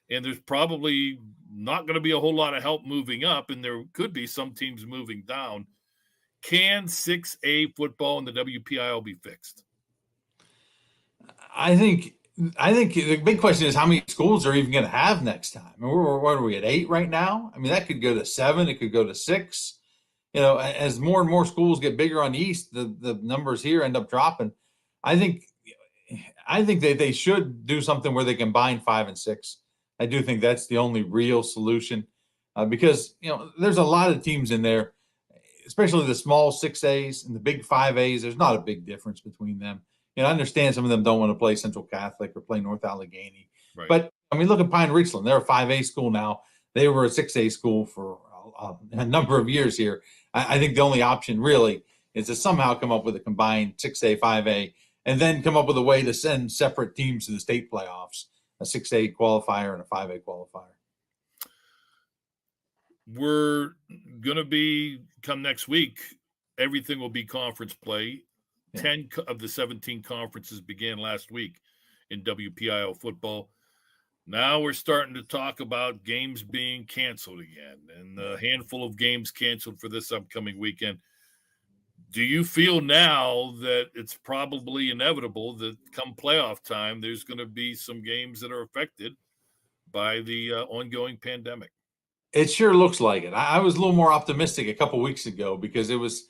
and there's probably not going to be a whole lot of help moving up, and there could be some teams moving down. Can 6A football and the WPIL be fixed? I think the big question is how many schools are even going to have next time. And what are we at 8 right now? I mean, that could go to 7. It could go to 6. You know, as more and more schools get bigger on the East, the numbers here end up dropping. I think that they should do something where they combine 5 and 6. I do think that's the only real solution because, you know, there's a lot of teams in there. especially the small 6As and the big 5As, there's not a big difference between them. I understand some of them don't want to play Central Catholic or play North Allegheny. Right. But, look at Pine Richland. They're a 5A school now. They were a 6A school for a number of years here. I think the only option really is to somehow come up with a combined 6A, 5A, and then come up with a way to send separate teams to the state playoffs, a 6A qualifier and a 5A qualifier. We're going to be, come next week, everything will be conference play. 10 of the 17 conferences began last week in WPIL football. Now we're starting to talk about games being canceled again, and a handful of games canceled for this upcoming weekend. Do you feel now that it's probably inevitable that come playoff time, there's going to be some games that are affected by the ongoing pandemic? It sure looks like it. I was a little more optimistic a couple weeks ago because it was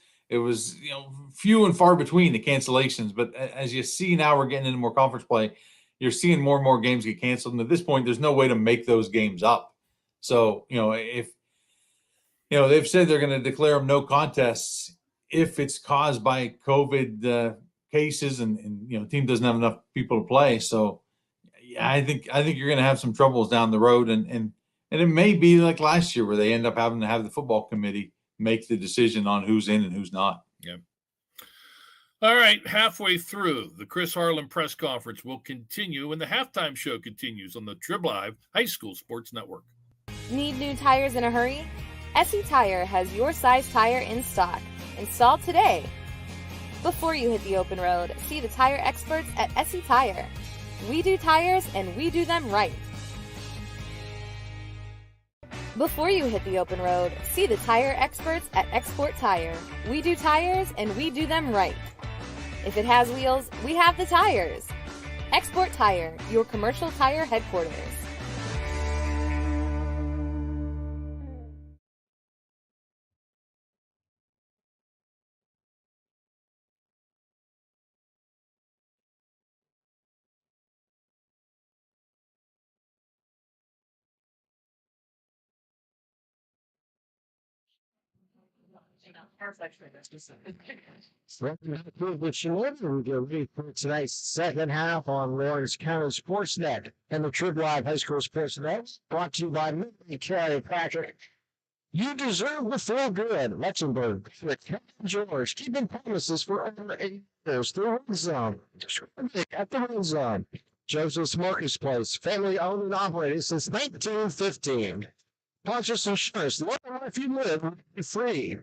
few and far between the cancellations. But as you see now, we're getting into more conference play. You're seeing more and more games get canceled, and at this point, there's no way to make those games up. So if they've said they're going to declare them no contests if it's caused by COVID cases, and team doesn't have enough people to play. So I think you're going to have some troubles down the road, and it may be like last year where they end up having to have the football committee make the decision on who's in and who's not. Yeah. All right, halfway through, the Chris Harlan press conference will continue, and the halftime show continues on the Trib Live High School Sports Network. Need new tires in a hurry? SE Tire has your size tire in stock. Install today. Before you hit the open road, see the tire experts at SE Tire. We do tires and we do them right. Before you hit the open road, see the tire experts at Export Tire. We do tires and we do them right. If it has wheels, we have the tires. Export Tire, your commercial tire headquarters. We get ready for tonight's second half on Lawrence County SportsNet and the Trib Live High School SportsNet, brought to you by Mary Carey Patrick. You deserve the feel good. Luxembourg, with Kevin George, keeping promises for over 8 years. The Red Zone, at the Red Zone. Joseph's Marketplace, family owned and operated since 1915. Conscious Insurance, the life you live is free.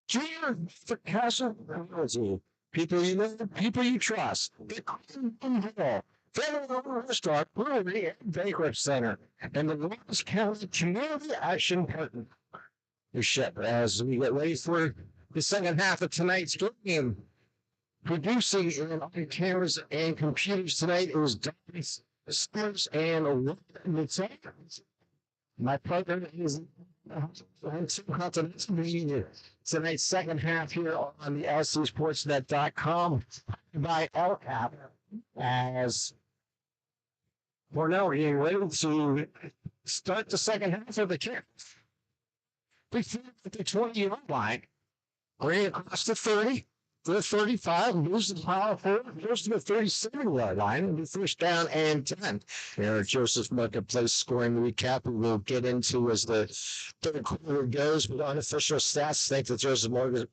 Junior for Castle Technology. People you know, people you trust. The Cornell, Federal Restaurant, Brewery, and Banquet Center, and the Lawrence County Community Action Partnership. As we get ready for the second half of tonight's game, producing on cameras and computers tonight is Don Spears and my partner is tonight's second half here on the LCSportsNet.com by LCAP as Cornell getting ready to start the second half of the kick. Before the 20-yard line, bring it across the 30. The 35 moves the power forward, goes to the 37-yard line, and the first down and 10. Here, Joseph Marketplace scoring recap we will get into as the third quarter goes with unofficial stats. Thanks to Joseph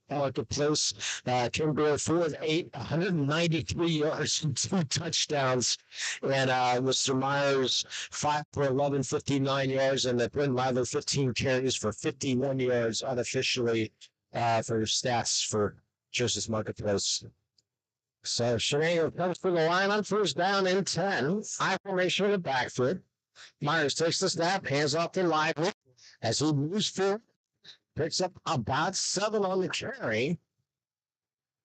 Marketplace. Kimber 4-8, 193 yards and 2 touchdowns. And Mr. Myers 5 for 11, 59 yards, and the Brent Lyler 15 carries for 51 yards unofficially for stats for Joseph Marketplace. So Shenango comes for the line on first down and 10. I formation of the backfoot. Myers takes the snap, hands off to Lively as he moves forward. Picks up about 7 on the carry.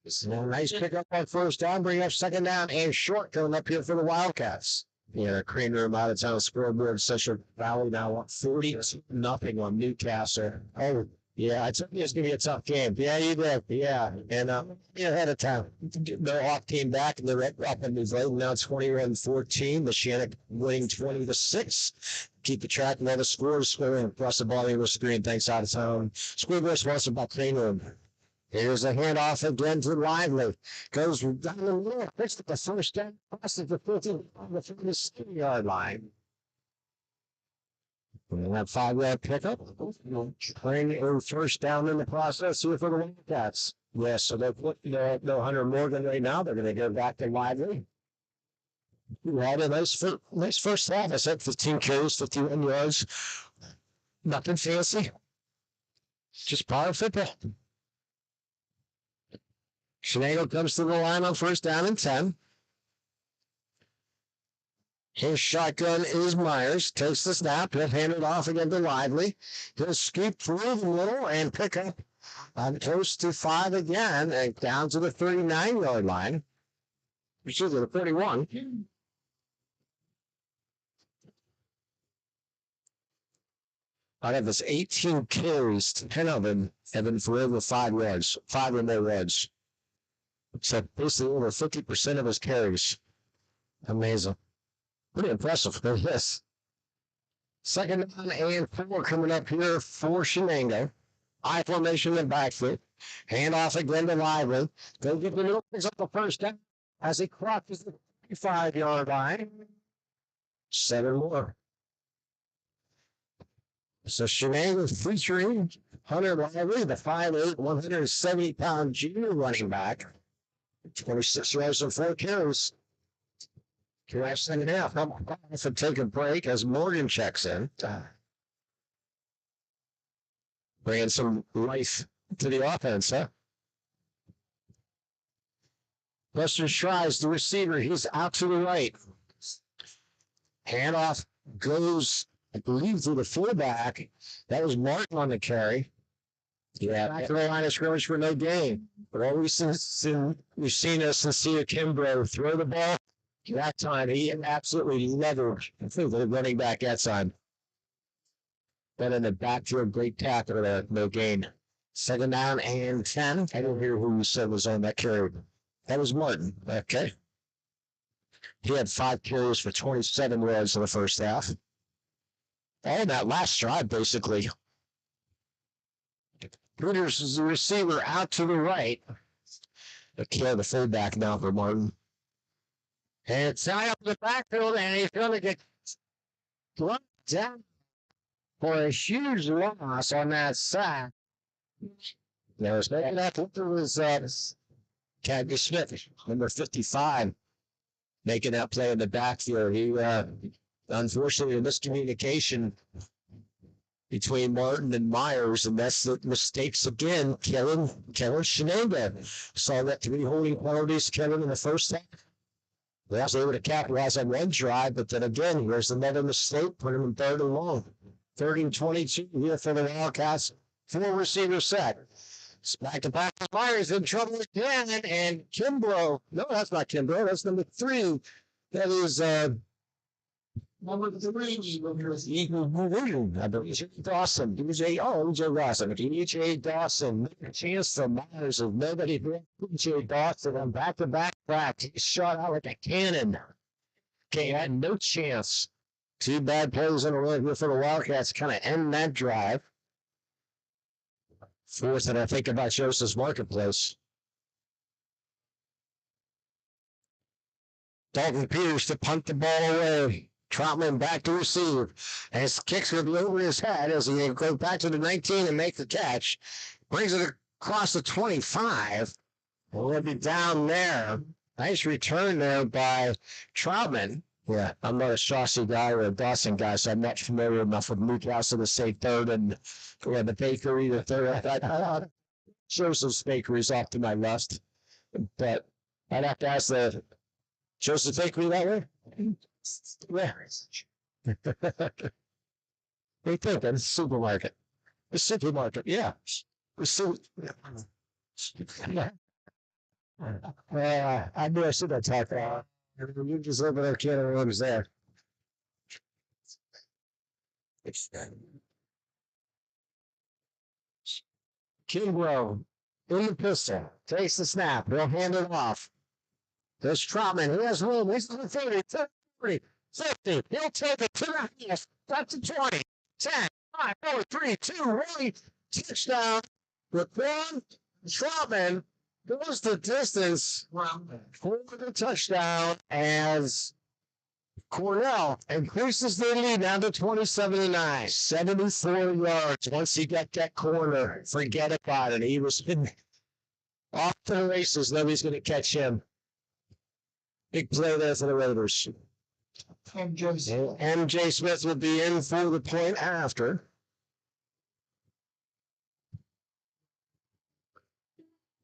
This is a nice pickup on first down, bring up second down and short coming up here for the Wildcats. Yeah, Crane Room out of town scoreboard. Central Valley now up 40-0 on Newcastle. Oh, Yeah, I told you it's gonna be a tough game. Yeah, you did. Yeah, and ahead of time. The Hawk came back and they're up in New Zealand. Now 21-14. The Shenango winning 20-6. Keep the track of all the scores. Scoring across the ball over screen. Thanks out of town. Squibber's wants about clean room. Here's a handoff again to Lively. Goes down the middle. Pitched at the first down. Passes the 50 on the 50-yard line. And that 5-yard pickup. Bring a first down in the process here for the Wildcats. Yes, so they're putting no Hunter Morgan right now. They're going to go back to Lively. You had a nice first half. I said 15 carries, 51 yards. Nothing fancy. Just power football. Shenango comes to the line on first down and 10. His shotgun is Myers. Takes the snap. He'll hand it off again to Lively. He'll scoop through the middle and pick up on close to 5 again and down to the 39-yard line. Excuse me, the 31. I have this 18 carries, 10 of them have been for over 5 yards, 5 or more yards. So basically over 50% of his carries. Amazing. Pretty impressive. There's this. Second down and 4 coming up here for Shenango. I formation and backfoot. Hand off again to Lively. Go get the middle, picks up the first down as he crosses the 35-yard line. 7 more. So Shenango featuring Hunter Lively, the 5'8", 170-pound junior running back. 26 yards and 4 carries. Second half. Let's take a break as Morgan checks in. Bringing some life to the offense, huh? Buster tries the receiver. He's out to the right. Handoff goes, I believe, through the fullback. That was Martin on the carry. Yeah, back to the line of scrimmage for no gain. But always we've seen us and see Kimbrough throw the ball. That time, he absolutely never the running back that time. Then in the backfield, great tackle, no gain. Second down and 10. I don't hear who you said was on that carry. That was Martin. Okay. He had 5 carries for 27 yards in the first half. All that last drive, basically. Peters is the receiver out to the right. Okay, the fullback now for Martin. And it's high up in the backfield, and he's going to get dropped down for a huge loss on that sack. There was making that. It was Cadby Smith, number 55, making that play in the backfield. He, unfortunately, a miscommunication between Martin and Myers, and that's the mistakes again. Kellen Shenango saw that 3 holding penalties, Kellen, in the first half. They also able to capitalize on one drive, but then again, there's another mistake, put him in 3rd and long. 3rd and 22 here for the Wildcats. 4 receiver set. Back to back. Myers in trouble again, and Kimbrough. No, that's not Kimbrough. That's number 3. That is number 3. I believe Dawson. DJ Dawson. DJ Dawson. A chance for Myers of nobody. DJ Dawson on back-to-back track. He shot out like a cannon. Okay, had no chance. 2 bad plays in a row here for the Wildcats. Kind of end that drive. 4th, and I think about Joseph's Marketplace. Dalton Peters to punt the ball away. Troutman back to receive. And his kicks will be over his head as he goes back to the 19 and make the catch. Brings it across the 25. We'll be down there. Nice return there by Troutman. Yeah, I'm not a Chauncey guy or a Dawson guy, so I'm not familiar enough with Newcastle to say 3rd and the bakery, the 3rd. Joseph's Bakery is off to my left. But I'd have to ask the Joseph's Bakery that way? Where is it? They think it's a supermarket. The supermarket, yeah. I knew I should have talked about it. You just over there, kid, everyone was there. Kimbrough in the pistol. Takes the snap. He'll hand it off. There's Troutman. He has room. He's to the 30, 30, 50. He'll take it to the half. Up to 20, 10, 5, 4, 3, 2, 1. Touchdown. Raquan Troutman goes the distance for the touchdown as Cornell increases their lead down to 27-9. 74 yards once he got that corner. Forget about it. He was off to the races. Nobody's going to catch him. Big play there for the Raiders. MJ Smith will be in for the point after.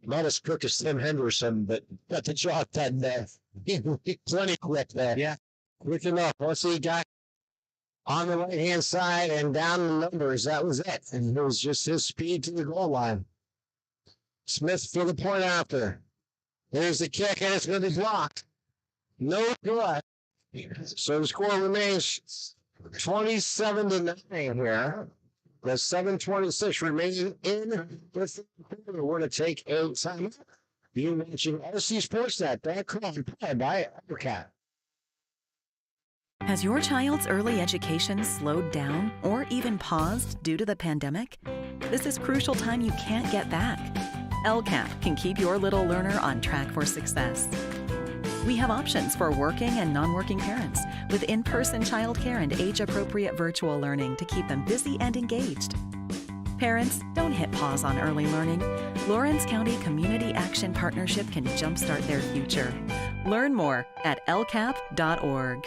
Not as quick as Tim Henderson, but got the job done there. Plenty quick there. Yeah. Quick enough. Once he got on the right-hand side and down the numbers, that was it. And it was just his speed to the goal line. Smith for the point after. There's the kick, and it's going to be blocked. No good. So the score remains 27-9 here. There's 7:26 remaining in the third quarter. We're going to take a timeout. You're watching SCSportsNet.com, powered by Wildcats. Has your child's early education slowed down or even paused due to the pandemic? This is crucial time you can't get back. LCAP can keep your little learner on track for success. We have options for working and non-working parents with in-person childcare and age-appropriate virtual learning to keep them busy and engaged. Parents, don't hit pause on early learning. Lawrence County Community Action Partnership can jumpstart their future. Learn more at lcap.org.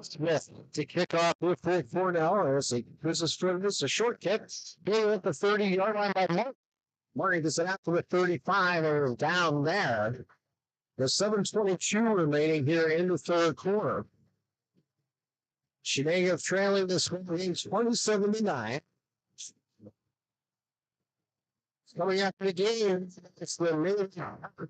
Smith to kick off with Cornell as he pushes through this. A short kick being at the 30-yard line by Mark. Martin gets it out to the 35 or down there. There's 7:22 remaining here in the third quarter. Shenango trailing this one game 27-9. Coming after the game, it's the main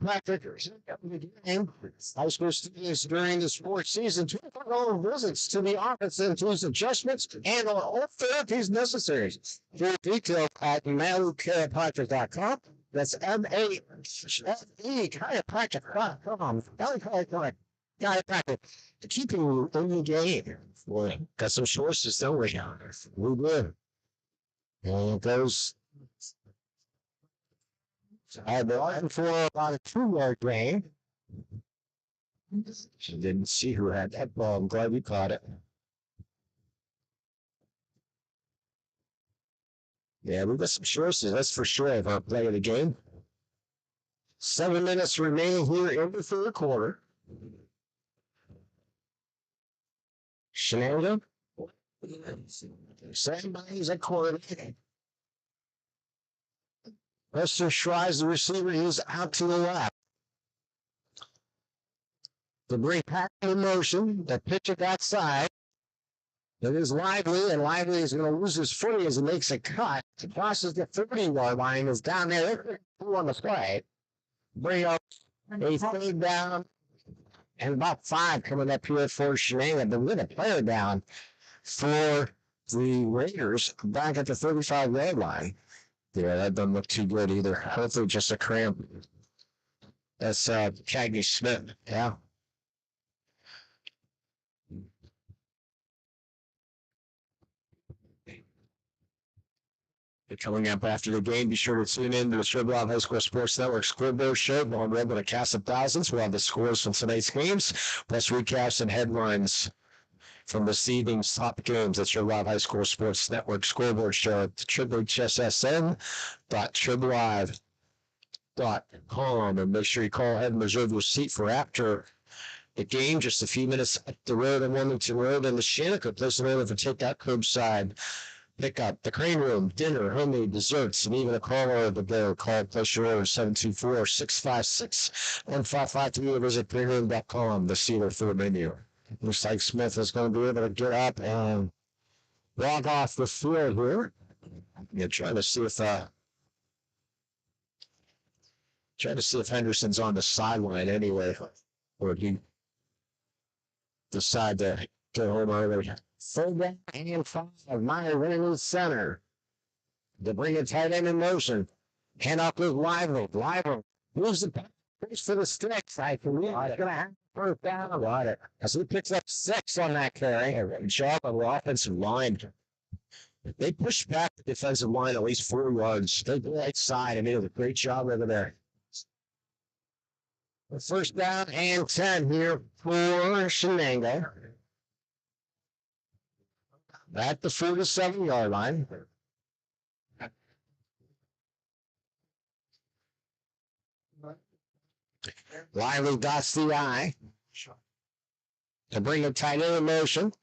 Patrick of the game. High school students during the sports season to all visits to the office and to adjustments and all therapies necessary. For details at maluchiropractic.com. That's M-A-F-E, chiropractic.com. Chiropractic. To keep you in the game. Boy, got some sources, don't we? We do. And those. I've been looking for about a 2-yard gain. She didn't see who had that ball. I'm glad we caught it. Yeah, we've got some sources, that's for sure, of our play of the game. 7 minutes remaining here in the third quarter. Shenango. Somebody's at quarterback. Lester Schrei's the receiver. He's out to the left. The bring back in motion. The pitch at that side. It is Lively, and Lively is going to lose his footing as he makes a cut. He crosses the 30-yard line. Is down there. Who on the play? Bring up a third down. And about 5 coming up here for Shenango. But with a player down for the Raiders back at the 35-yard line. Yeah, that doesn't look too good either. Hopefully just a cramp. That's Cagney Smith, yeah. Coming up after the game, be sure to tune in to the Trib-Live High School Sports Network Scoreboard Show on Rebel to Cast of Thousands. We'll have the scores from tonight's games, plus recaps and headlines from this evening's top games at your Live High School Sports Network Scoreboard Show at www.triblive.com. And make sure you call ahead and reserve your seat for after the game. Just a few minutes up the road on Wilmington Road and the Shenango. Place an order for takeout, curbside pickup, the Crane Room, dinner, homemade desserts, and even a call order to go. Call, place your order 724-656-1553 or visit craneroom.com to see their full menu. Looks like Smith is going to be able to get up and walk off the field here. Yeah, trying to see if Henderson's on the sideline anyway, or he decide to go home early. Third down and 5. Meyer running in center. To bring a tight end in motion. Hand off with Lively. Lively moves the pass for the sticks. I believe he's going to have first down. Got it. As he picks up 6 on that carry. Great job on the offensive line. They pushed back the defensive line at least 4 yards. They go right side and they did a great job over there. First down and 10 here for Shenango. At the 47-yard line. Lively dots the I. To bring the tight end in motion.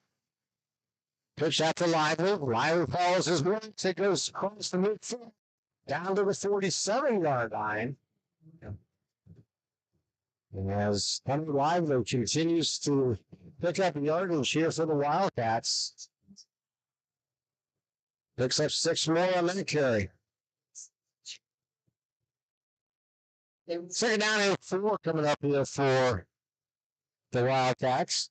Pitch out to Lively. Lively follows his works. It goes across the midfield. Down to the 47-yard line. And as Henry Lively continues to pick up yardage here for the Wildcats. Picks up 6 more on that carry. Second down and 4 coming up here for the Wildcats.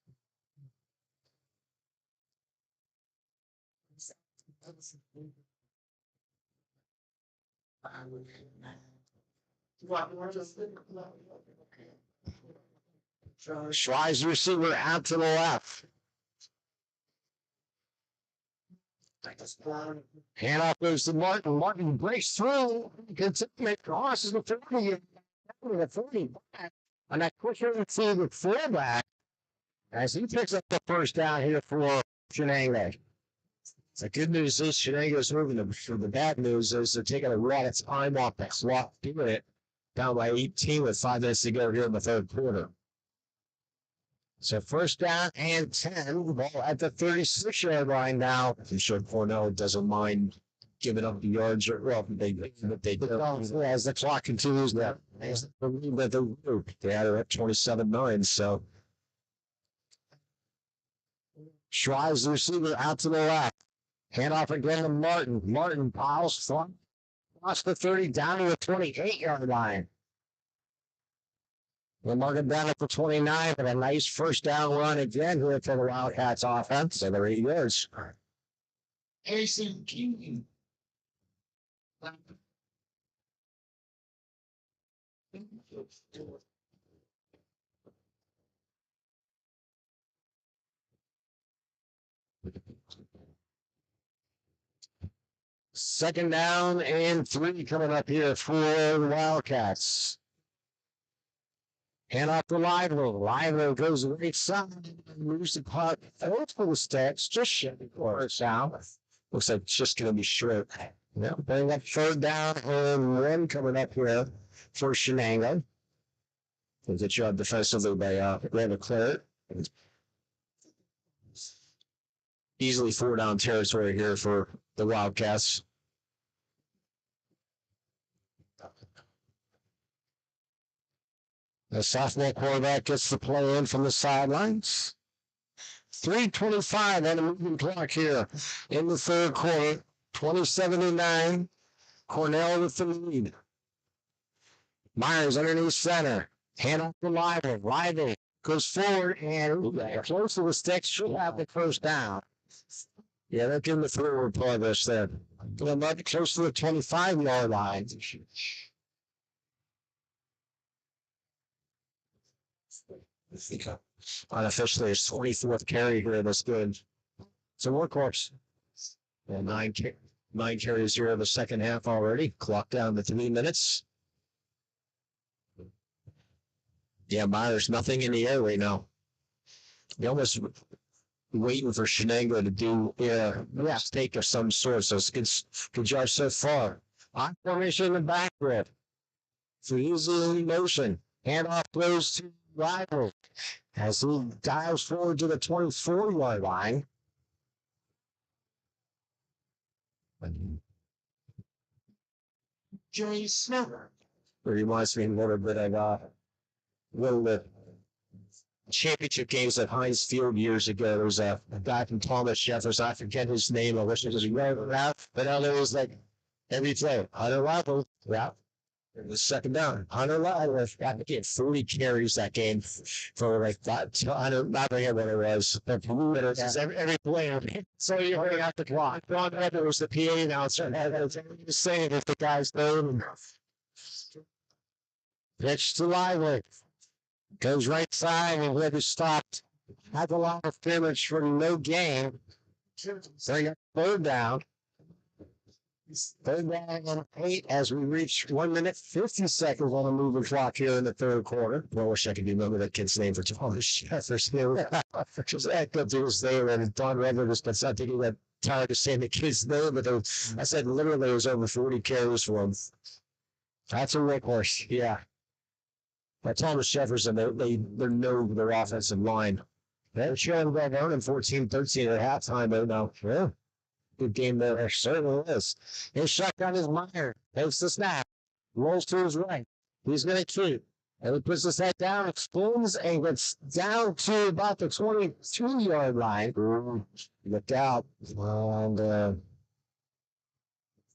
Schweizer receiver out to the left. Handoff goes to Martin. Martin breaks through. Crosses the 30. The 40 back on that quick to the fullback as he picks up the first down here for Shenango. The good news is Shenango's moving them. The bad news is they're taking a lot of time off the clock doing it. Down by 18 with 5 minutes to go here in the third quarter. So first down and 10. Ball at the 36-yard line now. I'm sure Cornell doesn't mind giving up the yards, or well, they do as the clock continues. That they had it at 27-9. So Schrei's the receiver out to the left. Handoff again to Martin. Martin piles front, across the 30 down to the 28-yard line. We'll mark it down at the 29, but a nice first down run again here for the Wildcats offense. So they're 8 yards. ACQ. Second down and 3 coming up here for the Wildcats. Hand off to Lively. Lively goes right side. Moves the puck. Throws for the sticks. Just shifting for it down. Looks like it's just going to be short. Yeah, bring up third down and 1 coming up here for Shenango. Good job defensively by Randall Claret. Easily 4 down territory here for the Wildcats. The sophomore quarterback gets the play in from the sidelines. 3:25 on the moving clock here in the third quarter. 27-9. Cornell with the lead. Myers underneath center. Hand off to Lively. Lively goes forward and close to the sticks. Should have the first down. Yeah, they're getting the forward progress there. Going up close to the 25-yard line. Unofficially, it's 24th carry here. That's good. It's a workhorse. And 9 carries here in the second half already. Clock down to 3 minutes. Yeah, Myers, nothing in the air right now. They almost waiting for Shenango to do mistake of some sort. So it's good job so far. On formation in the back grid. So easy in motion. Handoff goes to Lively as he dives forward to the 24-yard line. Jay Smith. Reminds me a little bit of championship games at Heinz Field years ago. There was a guy from Thomas Jefferson. I forget his name. I wish it was right, but now there was like every play. Hunter Rifle, yeah. It was second down. Hunter Rifle, I think he had 40 carries that game for like that. I forget what it was. Every player. So you already have to clock. Ron Evans was the PA announcer, and he was saying if the guy's there. Pitch to Lively. Goes right side and Weber stopped. Had a lot of damage for no gain. So you got third down. Third down and 8 as we reach 1 minute 50 seconds on the moving clock here in the third quarter. Well, I wish I could remember that kid's name for Thomas Jefferson. Just echoed to his name, and Don Redler was I think he got tired of saying the kid's name, but I said literally it was over 40 carries for him. That's a workhorse, yeah. But Thomas Jefferson, they know their offensive line. They're showing well running 14-13 at halftime, though now. Yeah. Good game there. Certainly is. His shotgun is Meyer. Takes the snap. Rolls to his right. He's going to keep. And he puts his head down, explodes, and gets down to about the 22-yard line. Look out. And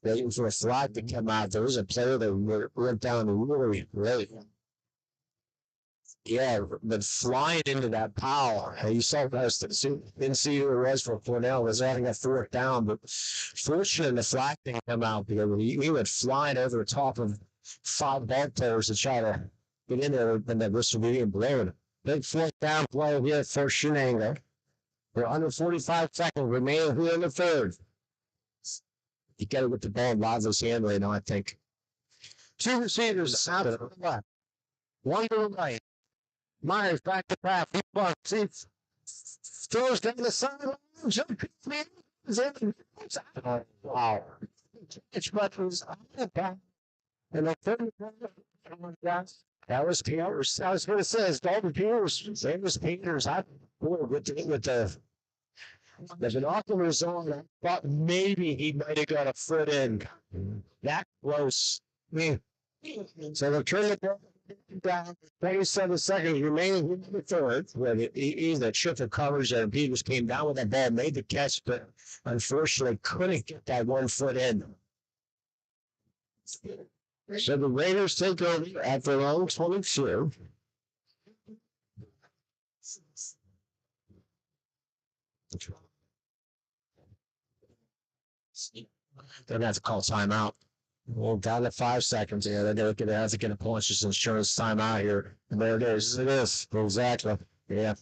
waiting for a flag to come out. There was a player that went down really, really. Yeah, but flying into that pile. You saw us didn't see who it was for Cornell. Was having a fourth down, but fortunately the flag didn't come out because he went flying over the top of 5 ball players to try to get in there, and then Bristol Medium blared. Big fourth down play here for Shenango. We're under 45 seconds remaining here in the third. You got to get the ball Lazo's hand right now, I think. 2 receivers out of the left. 1 to the right. Myers back to pass. He bucks. He throws down the sideline. Jump. Wow. It's buttons. And the third that was Peters. I was going to say, it's Dalton Peters. It was Peters. With the binoculars on, I thought maybe he might have got a foot in. That close. So they'll turn it down. 27 seconds remaining in the third. Where the triple coverage and Peters came down with that ball, made the catch, but unfortunately couldn't get that 1 foot in. So the Raiders take over at their own 22. They're going to have to call timeout. Well, down to 5 seconds here. They're going to have to get a Punches Insurance timeout here. And there it is. It is. Exactly. Yeah.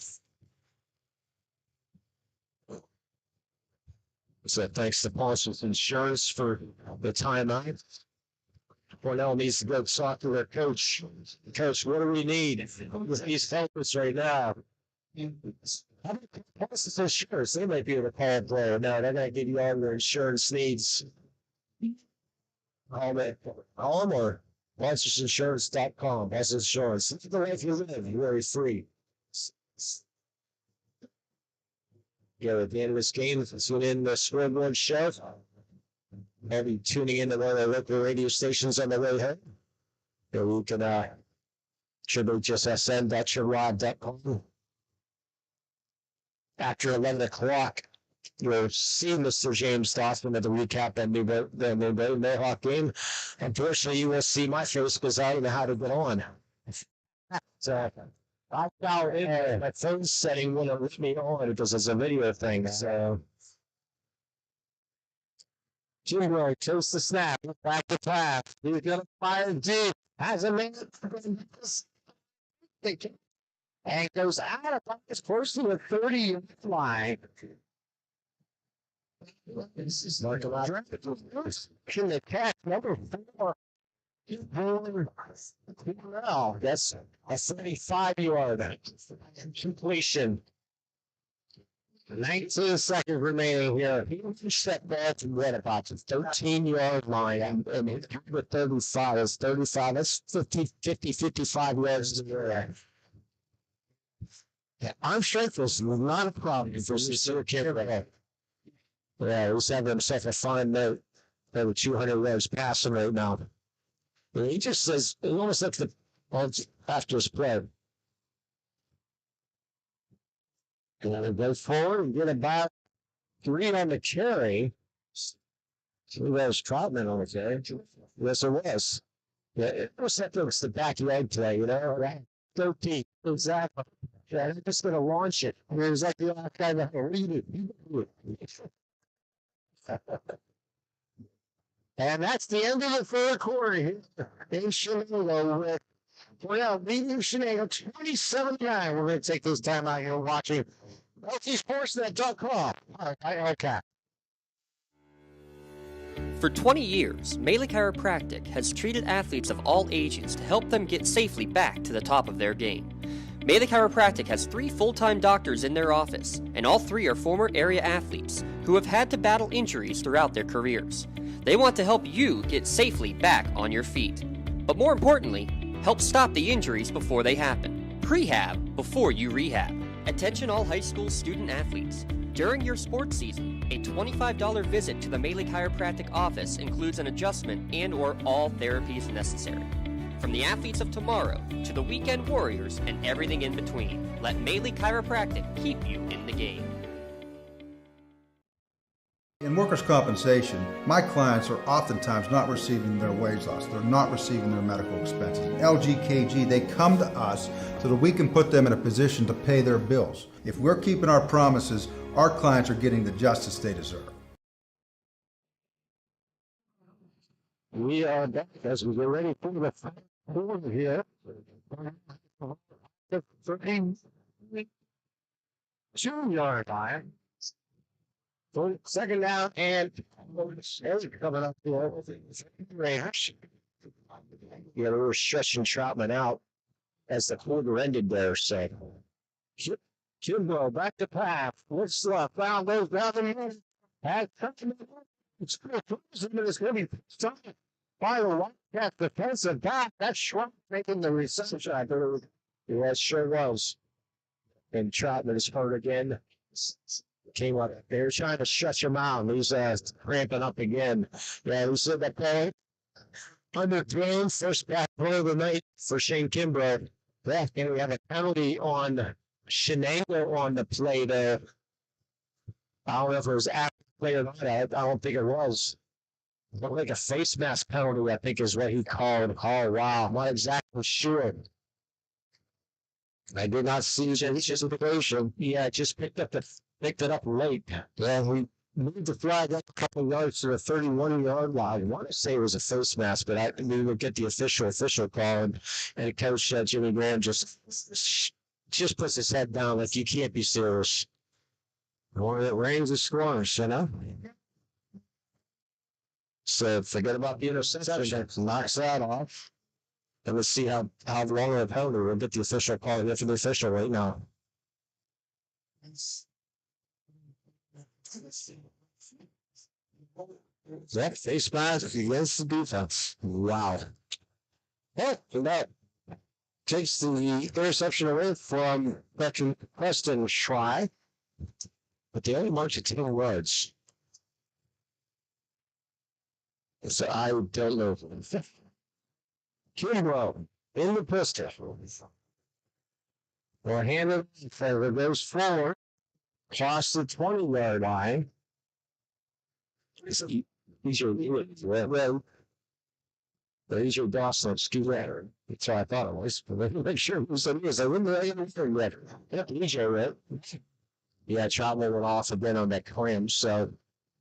So thanks to Punches Insurance for the timeout. Cornell needs to go talk to their coach. Coach, what do we need? He's helpless right now. How about Punches Insurance? They might be able to call a player. No, they're going to give you all your insurance needs. Call them or PunchesInsurance.com. Punches Insurance. Look at the life you live. You're very free. Yeah, at the end of this game, tune in the Scoreboard Show. Maybe tuning into one of the local radio stations on the way home. You can tribute just sn.yourrod.com. After 11 o'clock, you'll see Mr. James Dawson at the recap that the Mohawk game. Unfortunately, you will see my face because I don't know how to get on. So I found my phone setting wouldn't let me on because it's a video thing. So Jim Roy chose the snap, back to pass. He's gonna fire deep. Has a man and goes out of bounds close to the 30-yard line. This is like a lot of in the catch number 4. Cornell. That's a 35-yard completion. 19 seconds remaining here. He pushed that ball to right about the 13-yard line. And with 35, it's 35. That's 55 yards in the air. Yeah, arm strength was not a problem for Sincere Kimberly. Yeah, he's having himself a fine note. Over 200 yards passing right now. But he just says, it almost like after his play. And it goes forward and get about 3 on the carry. That was Troutman on the carry. Yes, it was. Yeah, it was that was the back leg play, you know, right? 13. Exactly. Yeah, they're just going to launch it. I mean, it was like the last guy that read it. And that's the end of the third quarter here in Shenango with Cornell leading Shenango 27-9. We're going to take this time out here watching LTSportsNet.com. All right, okay. For 20 years, Melee Chiropractic has treated athletes of all ages to help them get safely back to the top of their game. Melee Chiropractic has 3 full-time doctors in their office, and all 3 are former area athletes who have had to battle injuries throughout their careers. They want to help you get safely back on your feet. But more importantly, help stop the injuries before they happen. Prehab before you rehab. Attention all high school student athletes. During your sports season, a $25 visit to the Melee Chiropractic office includes an adjustment and/or all therapies necessary. From the athletes of tomorrow to the weekend warriors and everything in between, let Melee Chiropractic keep you in the game. In workers' compensation, my clients are oftentimes not receiving their wage loss. They're not receiving their medical expenses. LGKG, they come to us so that we can put them in a position to pay their bills. If we're keeping our promises, our clients are getting the justice they deserve. We are back as we get ready for the final quarter here. 2-yard line. Second down and coming up here. Raiders. Yeah, we were stretching Troutman out as the quarter ended there. So Kimbo back to pass. Looks left. Foul goes down the middle. Has touching it's going to be stopped by the Wildcats defensive back. That's Schwartz making the reception, I believe. Yes, sure was. And Troutman is hurt again. Came up. They were trying to shut him out. He's cramping up again. Yeah, we said that play. Underthrown. First back play of the night for Shane Kimbrough. And we have a penalty on Shenango on the play there. I don't know if it was after the play or not. I don't think it was. Looked like a face mask penalty, I think is what he called. Oh, wow. I'm not exactly sure. I did not see his situation. Yeah, just picked it up late. Yeah, we moved the flag up a couple of yards to the 31-yard line. I want to say it was a face mask, but we would get the official call. And Coach Jimmy Graham just puts his head down like you can't be serious. Or it rains the scores, you know? So forget about the interception. Knocks that off. And let's see how long of a penalty we'll get the official call. After the official right now. That face mask against the defense. Wow. Oh, and that takes the interception away from Preston Schry. But they only marched at 10 yards. So I don't know. Kimbrough in the pistol. Or handed for goes forward. Cross the 20-yard line. These are Dawson, Ski Redder. That's what I thought it was. But make sure it was the news. I wouldn't know Redder. Yep, these are red. Yeah, Troutman went off again on that clam, so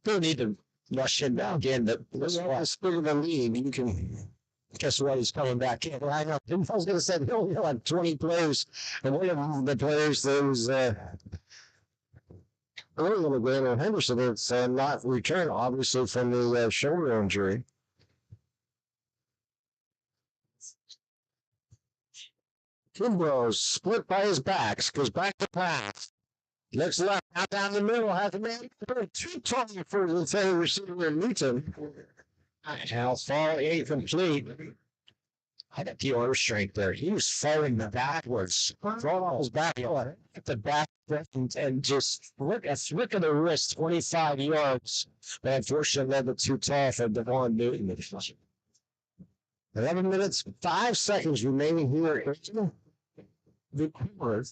don't need to rush him down again. But let's split of the lead. You can guess what? He's coming back in. I know. I was going to say he'll have 20 players, and one of the players that was earlier in the game, Henderson, it's not returned, obviously, from the shoulder injury. Kimbrough split by his backs, goes back to pass. Looks left, out down the middle, has a man too tall for the defender receiver in Newton. Now, fall incomplete. I got the arm strength there. He was falling backwards, throwing off his back at the back and just a flick of the wrist, 25 yards. But unfortunately, a little too tall for Devon Newton. 11 minutes, 5 seconds remaining here. The quarter.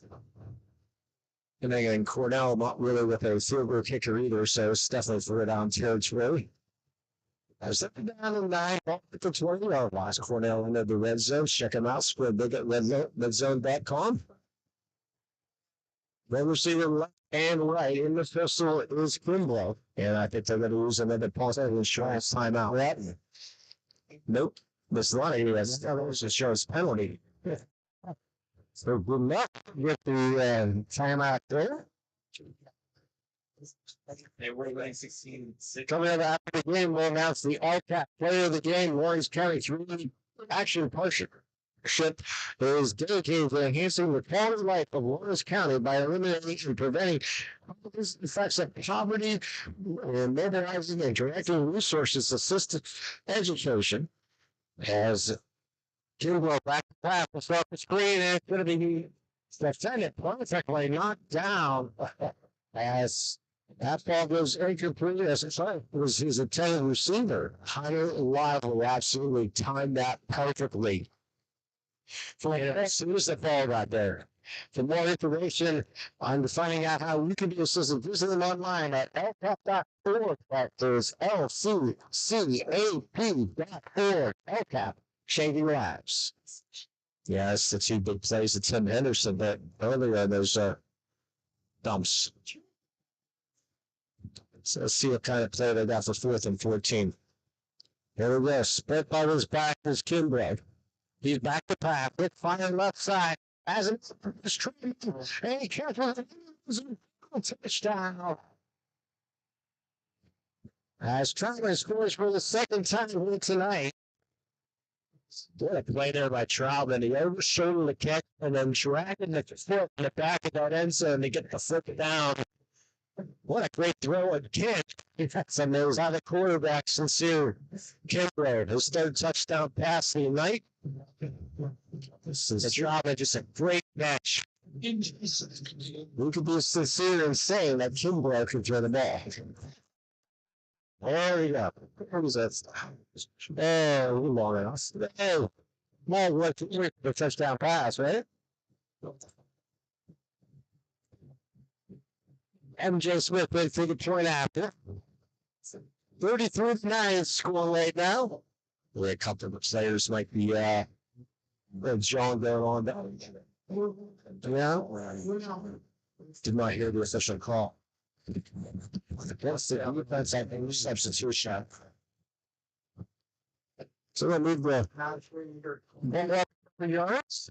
And then Cornell, not really with a field goal kicker either, so it's definitely for down territory. As they're down in 9, at the 20-yard line. Cornell into the red zone. Check them out. Square big at redzone.com. Red receiver left and right in the pistol is Kimbrough. And I think they're going to use another pulse and try a timeout. That. Nope. This is not a it shows penalty. So good luck with the timeout there. They were like 16-6. Coming up after the game, we'll announce the All-Cat player of the game. Lawrence County Community Action Partnership is dedicated to enhancing the quality of life of Lawrence County by eliminating and preventing the effects of poverty and mobilizing and directing resources to assist education. As Kimbrough back to pass is off the screen, and it's going to be defended perfectly knocked down as that ball goes incomplete. As it was his intended receiver. Hunter Lively absolutely timed that perfectly. As soon as the ball got there. For more information on finding out how you can be assisted, visit them online at lcap.org. That is LCCAP.org. LCAP, changing lives. Yeah, that's the two big plays that Tim Henderson did earlier in those dumps. So let's see what kind of play they got for 4th and 14. Here we go. Split by his back is Kimbrough. He's back to pass. Quick fire left side. As it's straight. Hey, careful. Touchdown. As Troutman scores for the second time here tonight. What a play there by Troutman. He overshot the kick and then dragging the foot in the back of that end zone to get the foot down. What a great throw and kick. That's amazing how the quarterback, Sincere Kimbrough, his 3rd touchdown pass of the night. This is just a great match. We could be sincere in saying that Kimbrough could throw the ball. There we go. What was that? Oh, long enough. Oh, long way to the touchdown pass, right? MJ Smith went for the point after. 33-9 score right now. A couple of players might be John going on down. Yeah. Did not hear the official call. That's the defense, I think, substitution. So we'll move the ball up 3 yards.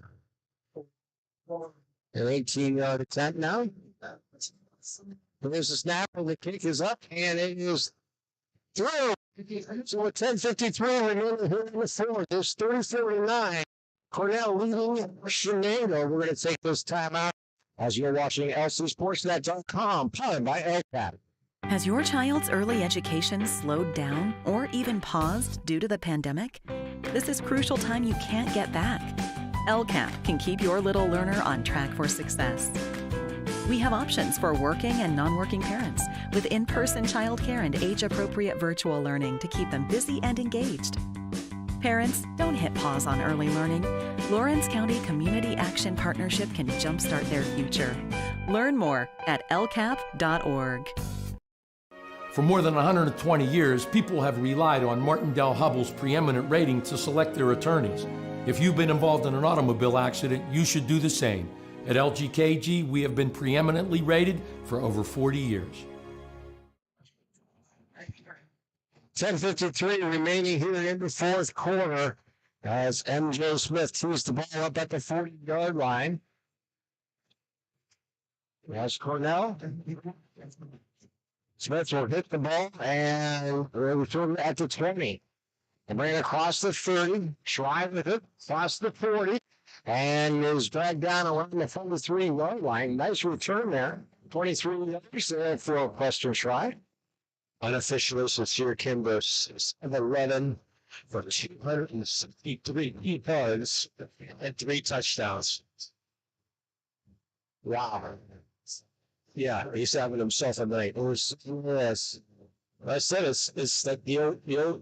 An 18-yard attempt now. There's a snap, and the kick is up, and it is through. So at 10:53, remaining here in the 4th. There's 34-9. Cornell leading Shenango. We're going to take this time out as you're watching LCSportsNet.com, powered by LCAP. Has your child's early education slowed down or even paused due to the pandemic? This is crucial time you can't get back. LCAP can keep your little learner on track for success. We have options for working and non-working parents with in-person childcare and age-appropriate virtual learning to keep them busy and engaged. Parents, don't hit pause on early learning. Lawrence County Community Action Partnership can jumpstart their future. Learn more at lcap.org. For more than 120 years, people have relied on Martindale Hubbell's preeminent rating to select their attorneys. If you've been involved in an automobile accident, you should do the same. At LGKG, we have been preeminently rated for over 40 years. 10:53 remaining here in the 4th quarter as MJ Smith tees the ball up at the 40-yard line. As Cornell. Smith will hit the ball and return at the 20. And bring it across the 30, try with it, across the 40, and is dragged down around the 43-yard line. Nice return there. 23 yards for a question try. Unofficially, Sincere Kimbrough 11 for 263 yards and 3 touchdowns. Wow. Yeah, he's having himself a night. Yes. I said it's like the old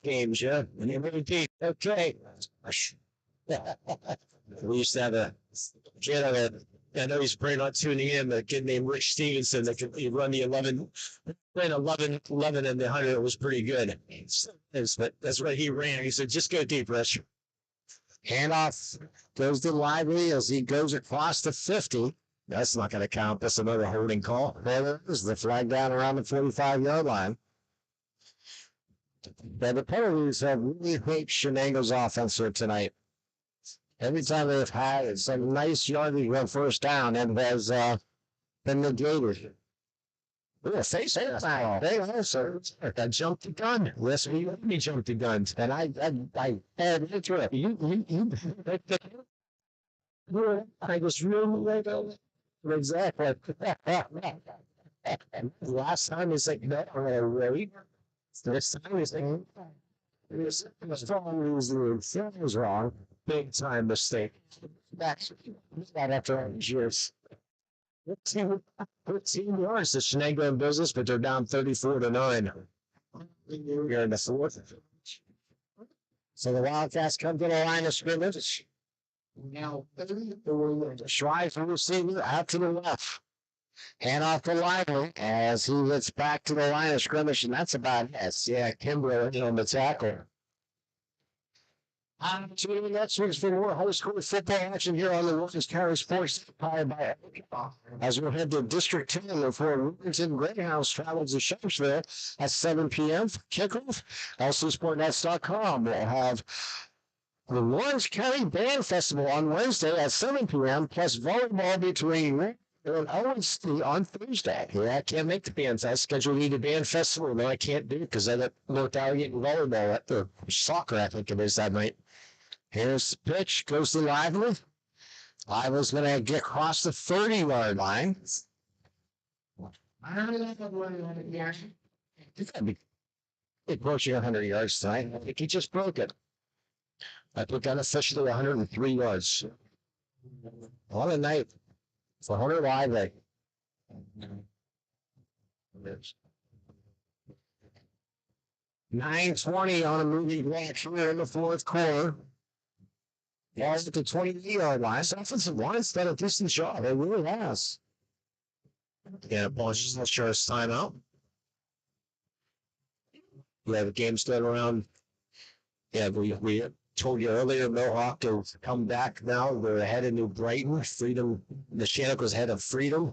games, yeah. And you really deep. Okay. We used to have a I know he's praying on tuning in. The kid named Rich Stevenson that could run the 11 in the 100. It was pretty good. But that's what he ran. He said, just go deep, Rich. Handoff goes to Lively as he goes across the 50. That's not going to count. That's another holding call. There it is. The flag down around the 45-yard line. But the penalties have really hurt Shenango's offense here tonight. Every time they've had some nice yardage on first down, and has been negated. Ooh, face it now. They also I jumped the gun. Listen, you let me jump the guns, and I had into it. I was really like, exactly. Last time he's like, no, I'm gonna wait. This time he's like, it was wrong. Big time mistake. That's not after all these years. 13 yards to Shenango in business, but they're down 34-9. Here in the fourth. So the Wildcats come to the line of scrimmage. Now, Schweizer receiver out to the left. Hand off to Lively as he gets back to the line of scrimmage, and that's about it. Yeah, Kimbrough on the tackle. Tune in next week for more high school football action here on the Wilkins County Sports powered by as we'll head to District 10 before Wilmington Greyhounds travels to Sharpsville at 7 p.m. for kickoff. Also, SportsNet.com will have the Lawrence County Band Festival on Wednesday at 7 p.m. plus volleyball between and Owens on Thursday. Yeah, I can't make the band. I scheduled the band festival. No, I can't do it because I got worked out getting volleyball at the soccer, I think it is that night. Here's the pitch. Goes to Lively. Lively's going to get across the 30-yard line. He's going to be approaching 100 yards tonight. I think he just broke it. I think that officially 103 yards. On a night for Hunter Lively. 9:20 on a moving clock here in the fourth quarter. Ball's at the 28-yard line. So offensive line's done a decent job. It really has. Yeah, ball's just not sure it's timeout. Yeah, the game's done around. Yeah, we told you earlier, Mohawk to come back now. They're ahead of New Brighton. Freedom, the Shenango's ahead of Freedom.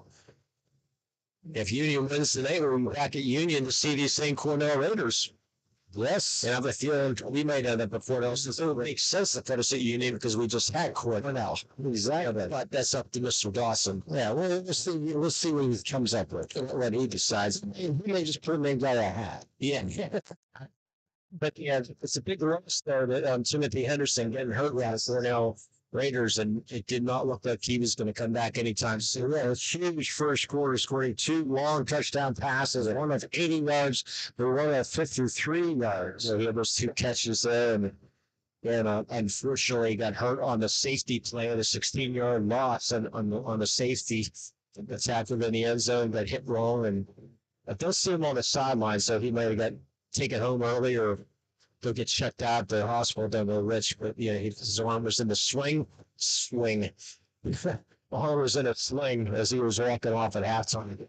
If Union wins tonight, we'll be back at Union to see these same Cornell Raiders. Yes, and I have a feeling we might end up before else. It would make sense to put us at Union because we just had Cornell. Exactly. But that's up to Mr. Dawson. Yeah, we'll see what he comes up with, what he decides. He may just put names out of a hat. Yeah. But yeah, it's a big loss there that Timothy Henderson getting hurt last Cornell Raiders, and it did not look like he was going to come back anytime soon. Yeah, it's huge first quarter, scoring 2 long touchdown passes, one of 80 yards, but one of 53 yards. So he had those 2 catches there, and unfortunately got hurt on the safety play, the 16-yard loss on the safety. The tackle in the end zone got hit wrong, and it does see him on the sideline, so he might have got taken home early or they'll get checked out at the hospital down the Rich. But yeah, his arm was in the swing. The arm was in a sling as he was walking off at halftime.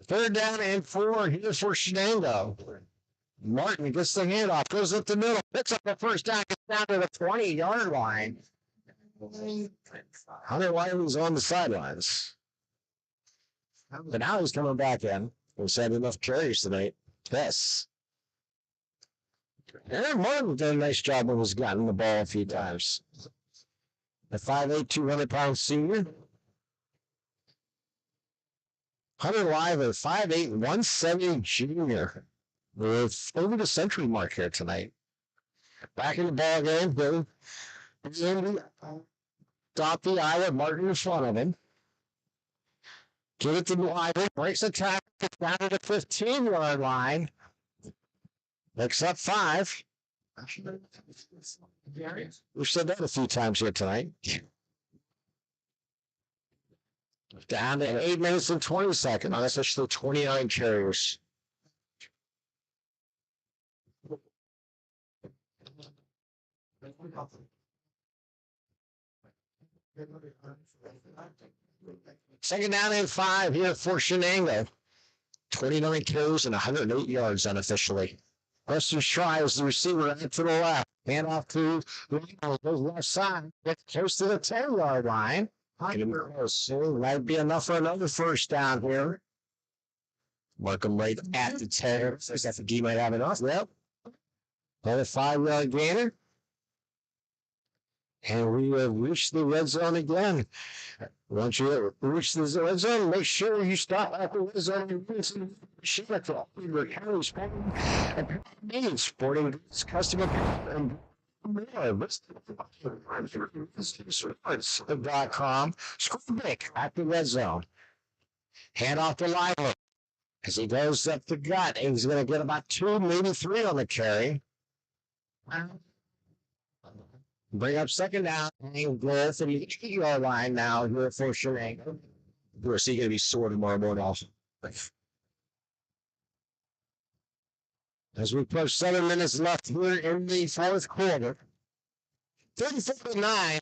3rd down and 4 here for Shenango. Martin gets the handoff, goes up the middle, picks up the first down, gets down to the 20-yard line. Hunter Wiley's on the sidelines. But now he's coming back in. He's had enough carries tonight. Yes. And Martin did a nice job when he's gotten the ball a few times. The 5'8", 200-pound senior. Hunter Lively, 5'8", 170 junior. We're over the century mark here tonight. Back in the ball game, Bill. Stop the eye with Martin in front of him. Get it to Lively, breaks the tackle, gets down to the 15-yard line. Picks up 5. We've said that a few times here tonight. Down to 8 minutes and 20 seconds. That's actually 29 carriers. Second down and 5 here for Shenango. 29 carries and 108 yards unofficially. Preston tries the receiver out to the left. Hand off to the left side. Gets close to the 10-yard line. So that'd be enough for another first down here. Mark him right at the 10. I think he might have enough. Yep. Another 5-yard gainer. And we have reached the red zone again. Once you reach the red zone, make sure you stop at the red zone. Shenango, County Sporting Goods customer and more. Sports.com. Screw Dick at the red zone. Hand off to Lively as he goes up the gut. And he's going to get about 2, maybe 3 on the carry. Bring up second down and goal for the 8-yard line now here for Shenango. We're going to be sore tomorrow morning also. As we approach 7 minutes left here in the fourth quarter. 34-9.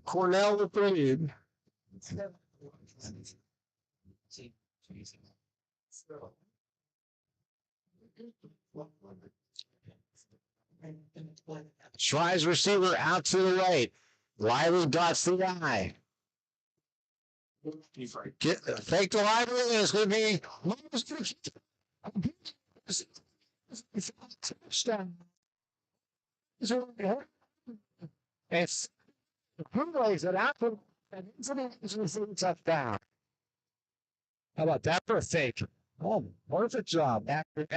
Cornell with the lead. Tries receiver out to the right. Lively dots the eye. Fake the Lively, and it's going to be touchdown. And who lays it out for an touchdown? How about that for a fake? Oh, perfect job. After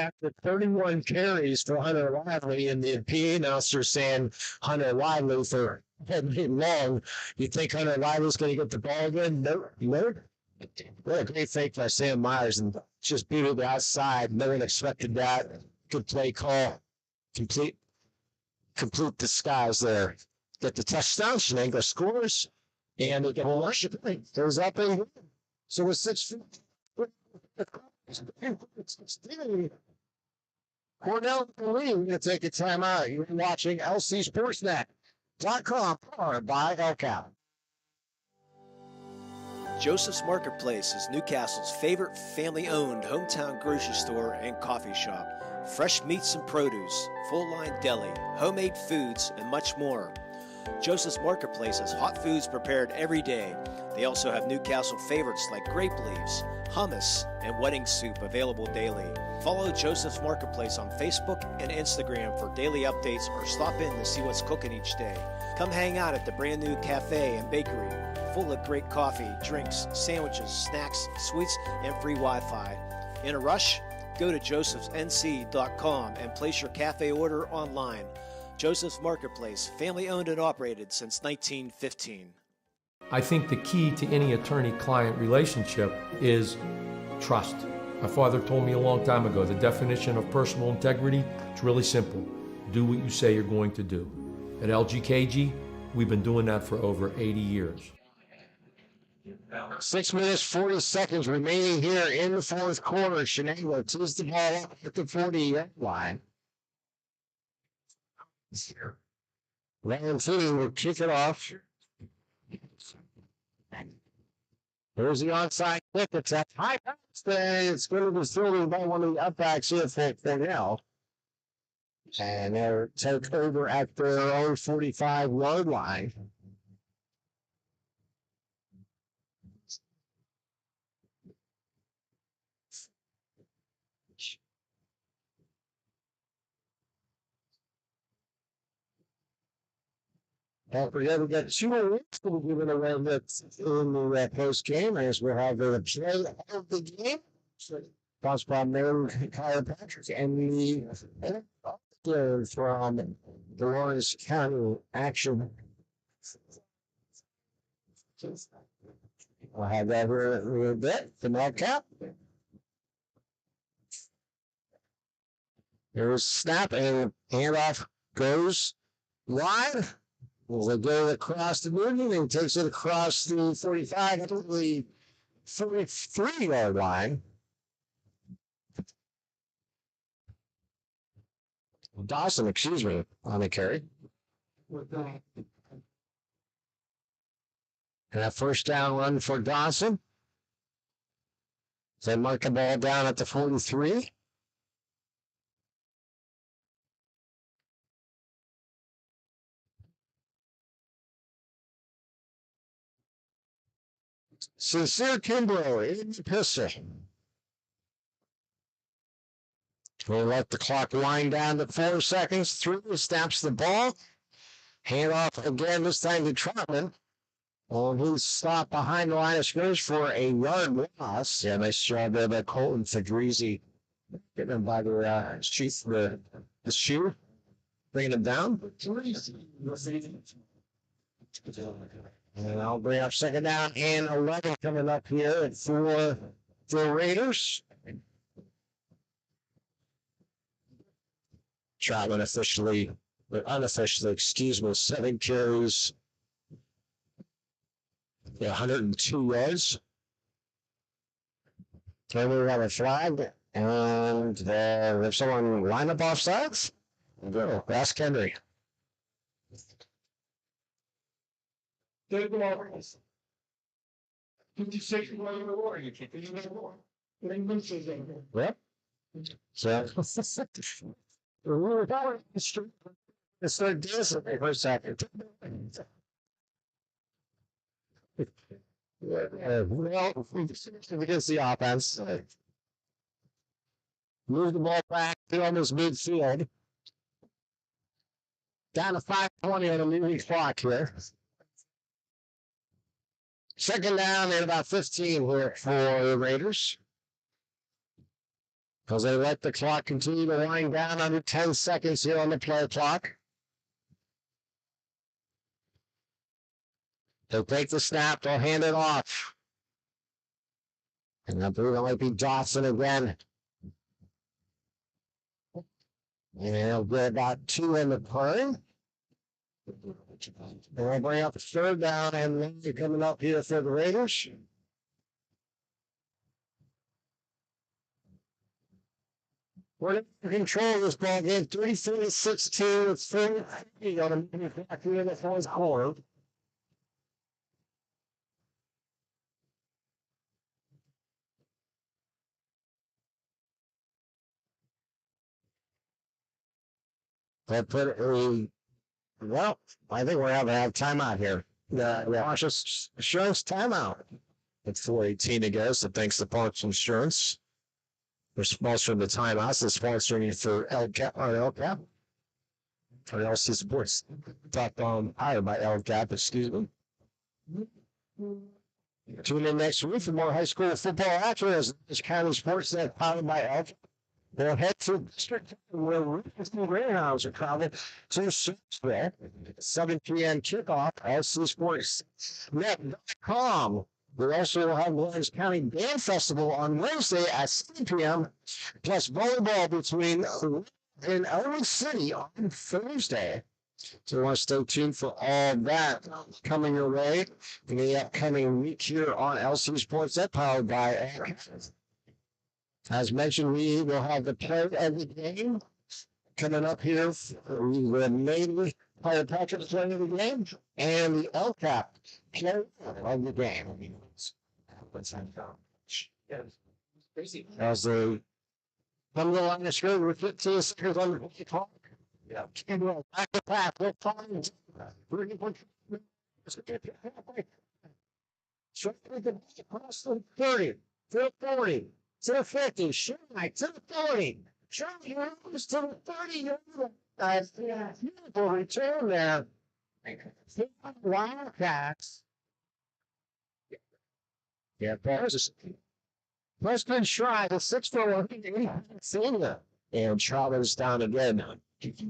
31 carries for Hunter Lively, and the PA announcer saying Hunter Lively for long, you think Hunter Lively's going to get the ball again? No. What a great fake by Sam Myers, and just beat it outside. No one expected that. Good play call. Complete disguise there. Get the touchdown. Shenango scores, and it goes up and so with 6 Cornell, we're going to take a timeout. You're watching LCSportsNet.com, powered by LCAP. Joseph's Marketplace is Newcastle's favorite family-owned hometown grocery store and coffee shop. Fresh meats and produce, full-line deli, homemade foods, and much more. Joseph's Marketplace has hot foods prepared every day. They also have Newcastle favorites like grape leaves, hummus, and wedding soup available daily. Follow Joseph's Marketplace on Facebook and Instagram for daily updates, or stop in to see what's cooking each day. Come hang out at the brand new cafe and bakery, full of great coffee, drinks, sandwiches, snacks, sweets, and free Wi-Fi. In a rush? Go to josephsnc.com and place your cafe order online. Joseph's Marketplace, family owned and operated since 1915. I think the key to any attorney-client relationship is trust. My father told me a long time ago, the definition of personal integrity is really simple. Do what you say you're going to do. At LGKG, we've been doing that for over 80 years. 6 minutes, 40 seconds remaining here in the fourth quarter. Shenango tees the ball up at the 40-yard line. Valentini will kick it off. There's the onside kick. It's at high pass. It's going to be thrown by one of the upbacks here for Cornell. And they're take over at their own 45-yard line. Don't forget, we got 2 more weeks to be given away in the post game as we're having a play of the game. Sponsored by Mary Chiropractic and the from the Lawrence County Action. We'll have that here in a little bit. The Wildcat. There's snap and handoff goes wide. We'll go across the movement and takes it across the 45 to the 43-yard line. Dawson, on the carry. And a first down run for Dawson. They mark the ball down at the 43. Sincere Kimbrough in the pistol. We'll let the clock wind down to 4 seconds. 3 snaps the ball. Hand off again, this time to Trotman. He's stopped behind the line of scrimmage for a yard loss. Yeah, nice job there by Colton Fedrizzi. Getting him by the shoe. Bringing him down. And I'll bring up second down and 11 coming up here for the Raiders. Trotman unofficially, 7 carries. 102 yards. Okay, we have a flag, and if someone line up off sides, go. Ask Henry. Yep. So, we were down the street. It's start dancing for a second. Well, against the offense. Move the ball back to almost midfield. Down to 5:20 on the moving clock here. Second down and about 15 here for the Raiders. Because they let the clock continue to wind down under 10 seconds here on the play clock. They'll take the snap, they'll hand it off. And I believe it might be Dawson again. And they'll get about 2 in the play. And we'll bring up third down and then coming up here for the Raiders. We're in control of this ball game, 33-16. It's 4-3 on a minute back here in the fourth quarter. They put well, I think we're having to have timeout here. The Cautious Insurance timeout. It's 4:18 to go, so thanks to Parks Insurance. We're sponsoring the timeouts. They're sponsoring it for LCAP. For LC Sports. Hired by LCAP, excuse me. Tune in next week for more high school football action as this county SportsNet powered by LCAP. They'll head to district where Richardson Greyhounds are traveling to Septsville. 7 p.m. kickoff, SportsNet.com. We also will have Lawrence County Band Festival on Wednesday at 7 p.m. plus volleyball between in Elwood City on Thursday. So we want to stay tuned for all that coming your way in the upcoming week here on LC Sportsnet powered by LCAP. As mentioned, we will have the play of the game coming up here. We will mainly play the Patrick's play of the game and the LCAP play of the game. As they come to the line of scrimmage with 15 seconds on the clock. Campbell back to pass. We'll find. Across the 30, to the 40. To the 50, shy, to the 40, shy, moves to the 30. Beautiful return there. Wildcats. Yeah, Paris been shy. The 6-4 senior. And Charlie's down again. Pick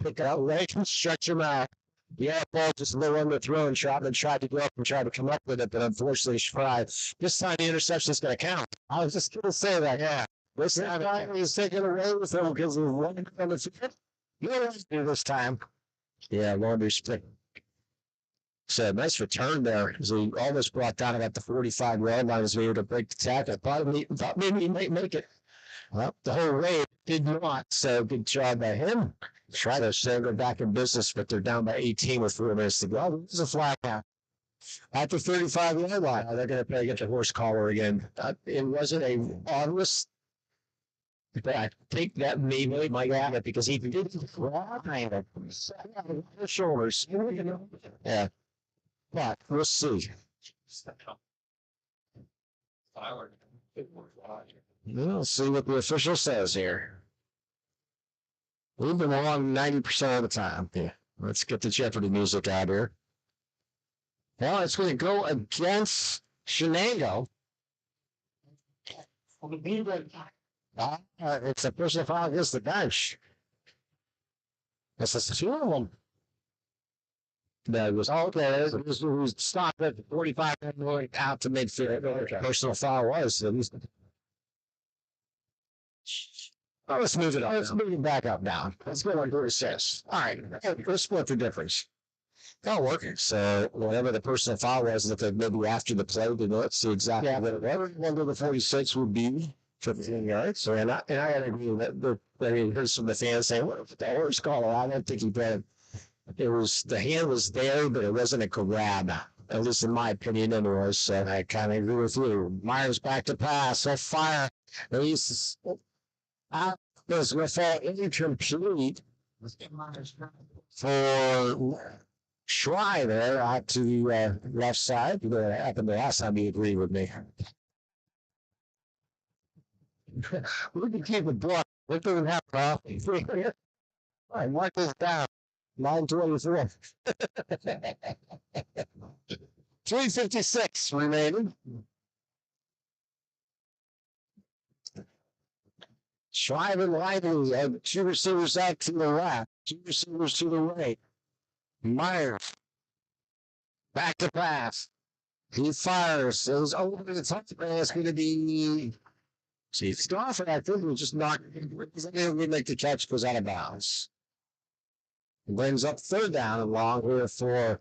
it up, right? Stretch him out. Yeah, ball just low on the throw, and Trotman tried to go up and try to come up with it, but unfortunately, Fry. This time the interception is going to count. I was just going to say that, yeah. This time he's taking away with him because of one on the field. No do this time. Yeah, Laundry's pick. So nice return there. As he almost brought down about the 45-yard line as we were to break the tackle. Thought maybe he might make it. Well, the whole way did not. So good job by him. Try to send them back in business, but they're down by 18 with 4 minutes to go. This is a flag now. At the 35-yard line, they're going to play against the horse collar again. It wasn't a obvious. But I think that maybe might have it because he did grab the shoulders. Yeah. But we'll see. We'll see what the official says here. We've been wrong 90% of the time. Yeah. Let's get the Jeopardy music out here. Well, it's going to go against Shenango. It's a personal foul against the bench. This is two of them. That was all there. It was stopped at 45 and going out to midfield. Personal foul was. At least. Oh, let's move it up. Let's move it back up now. Let's go on to assist. All right. Let's split the difference. That'll work. So whatever the personal foul was, if maybe after the play, let's see exactly what it was. Under the 46 would be 15 yards. So and I agree with that. I mean, here's some of the fans saying, "What the horse collar?" I don't think he did. It was the hand was there, but it wasn't a grab. At least in my opinion, anyways. So I kind of agree with you. Myers back to pass. So fire. He's out. Goes with incomplete for Schreiber there out to the left side. What happened the last time you agreed with me? We can keep it book. We don't have coffee. All right, mark this down. 9:24. 3:56 remaining. Schreiber Lively, two receivers out to the left, two receivers to the right. Myers back to pass. He fires. It was over the top. It's going to be. See, it's off, and I think we just knock. We make the catch, goes out of bounds. It brings up third down and long here for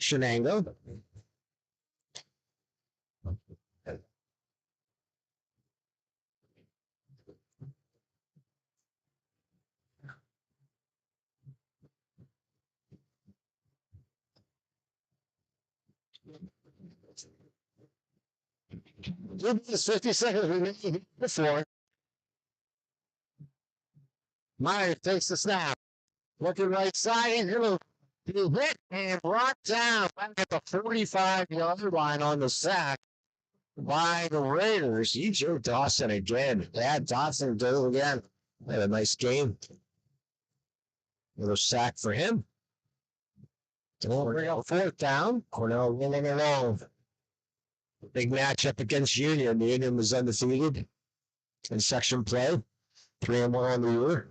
Shenango. This 50 seconds remaining before. Myers takes the snap. Looking right side, he'll be hit and brought down back at the 45-yard line on the sack by the Raiders. E.J. Dawson again. Bad Dawson do again. Had a nice game. Little sack for him. We'll bring up fourth down. Cornell rolling along. Big matchup against Union. The Union was undefeated in section play. 3-1 on the year.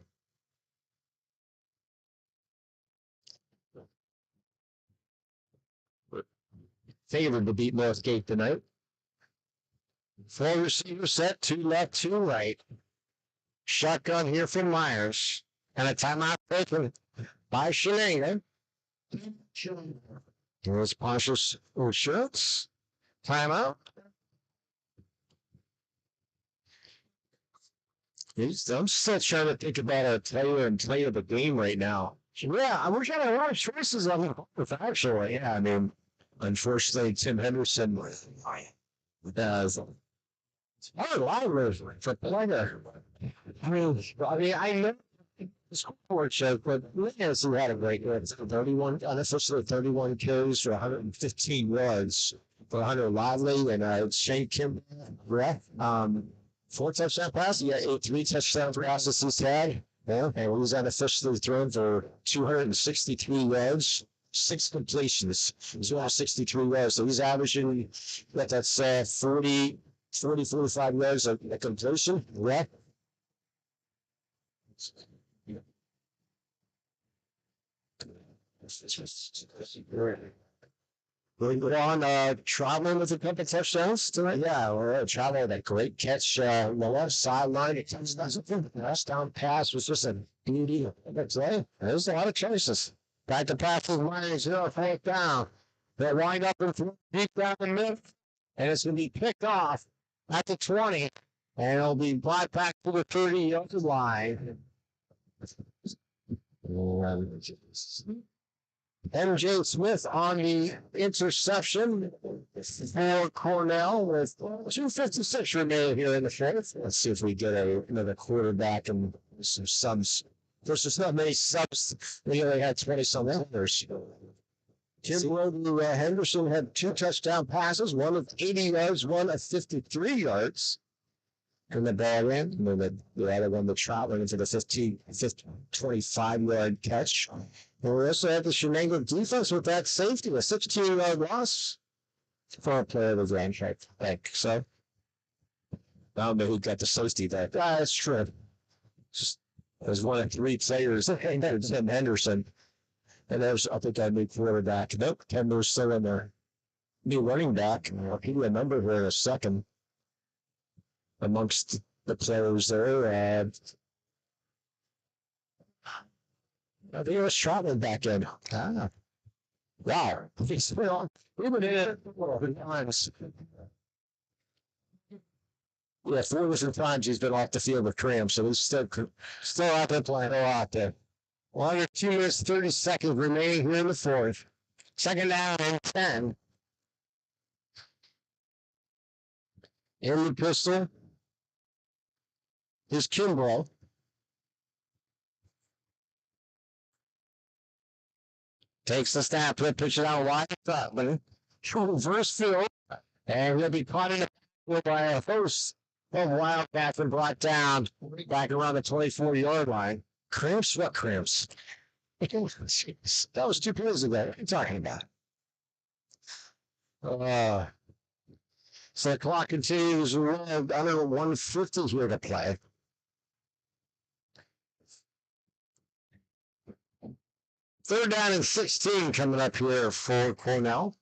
Favored to beat Northgate tonight. 4 receiver set, 2 left, 2 right. Shotgun here from Myers. And a timeout taken by Shenango. There's Pontius Schultz. Timeout. I'm still trying to think about a player and play of the game right now. Yeah, we're getting a lot of choices on the fourth, actually. Yeah, I mean, unfortunately, Tim Henderson it's hard live for player. I know the scoreboard shows, but Lance who had a great game. 31, unofficially 31 kills for 115 yards for Hunter Lively and Shane Kim. 4 touchdown passes. Yeah, 3 touchdown passes he's had. Yeah, and he was unofficially thrown for 263 yards. 6 completions, 263 yards. So he's averaging, that's 40, 45 yards of completion. Yeah. We go on traveling with a couple of touchdowns tonight. Yeah, we're traveling that great catch on the left sideline. It comes the last down pass was just a beauty. There's a lot of choices. Back to pass with Myers, 4th down. They'll wind up in deep down the middle, and it's going to be picked off at the 20, and it'll be brought back to the 30-yard line. MJ Smith on the interception for Cornell with 2:56 remaining here in the fourth. Let's see if we get another quarterback and some subs. There's not many subs. We only had 20-some others. Kim Henderson had 2 touchdown passes, one of 80 yards, one of 53 yards. And the ball in, and then the other one, the trot went into the 25-yard catch. And we also had the Shenango defense with that safety, a 16-yard loss for a player of the game, I think. So, I don't know who got the safety there. That's true. There's one of 3 players, Tim Henderson. And there's, I think, a new quarterback. Nope, Kendall's still in there. New running back. I'll give you a number here in a second. Amongst the players there, I think it was Troutman back in. Wow. We've been in it times. Yeah, 4 different times he's been off the field with cramps, so he's still out there playing a lot there. Well, under 2 minutes, 30 seconds remaining here in the fourth. Second down and 10. In the pistol is Kimbrough. Takes the snap, pitch it out wide, but reverse field, and he'll be caught in the by a host of Wildcats and brought down back around the 24-yard line. Cramps? What cramps? That was 2 plays ago. What are you talking about? So the clock continues around under 150 here to play. Third down and 16 coming up here for Cornell.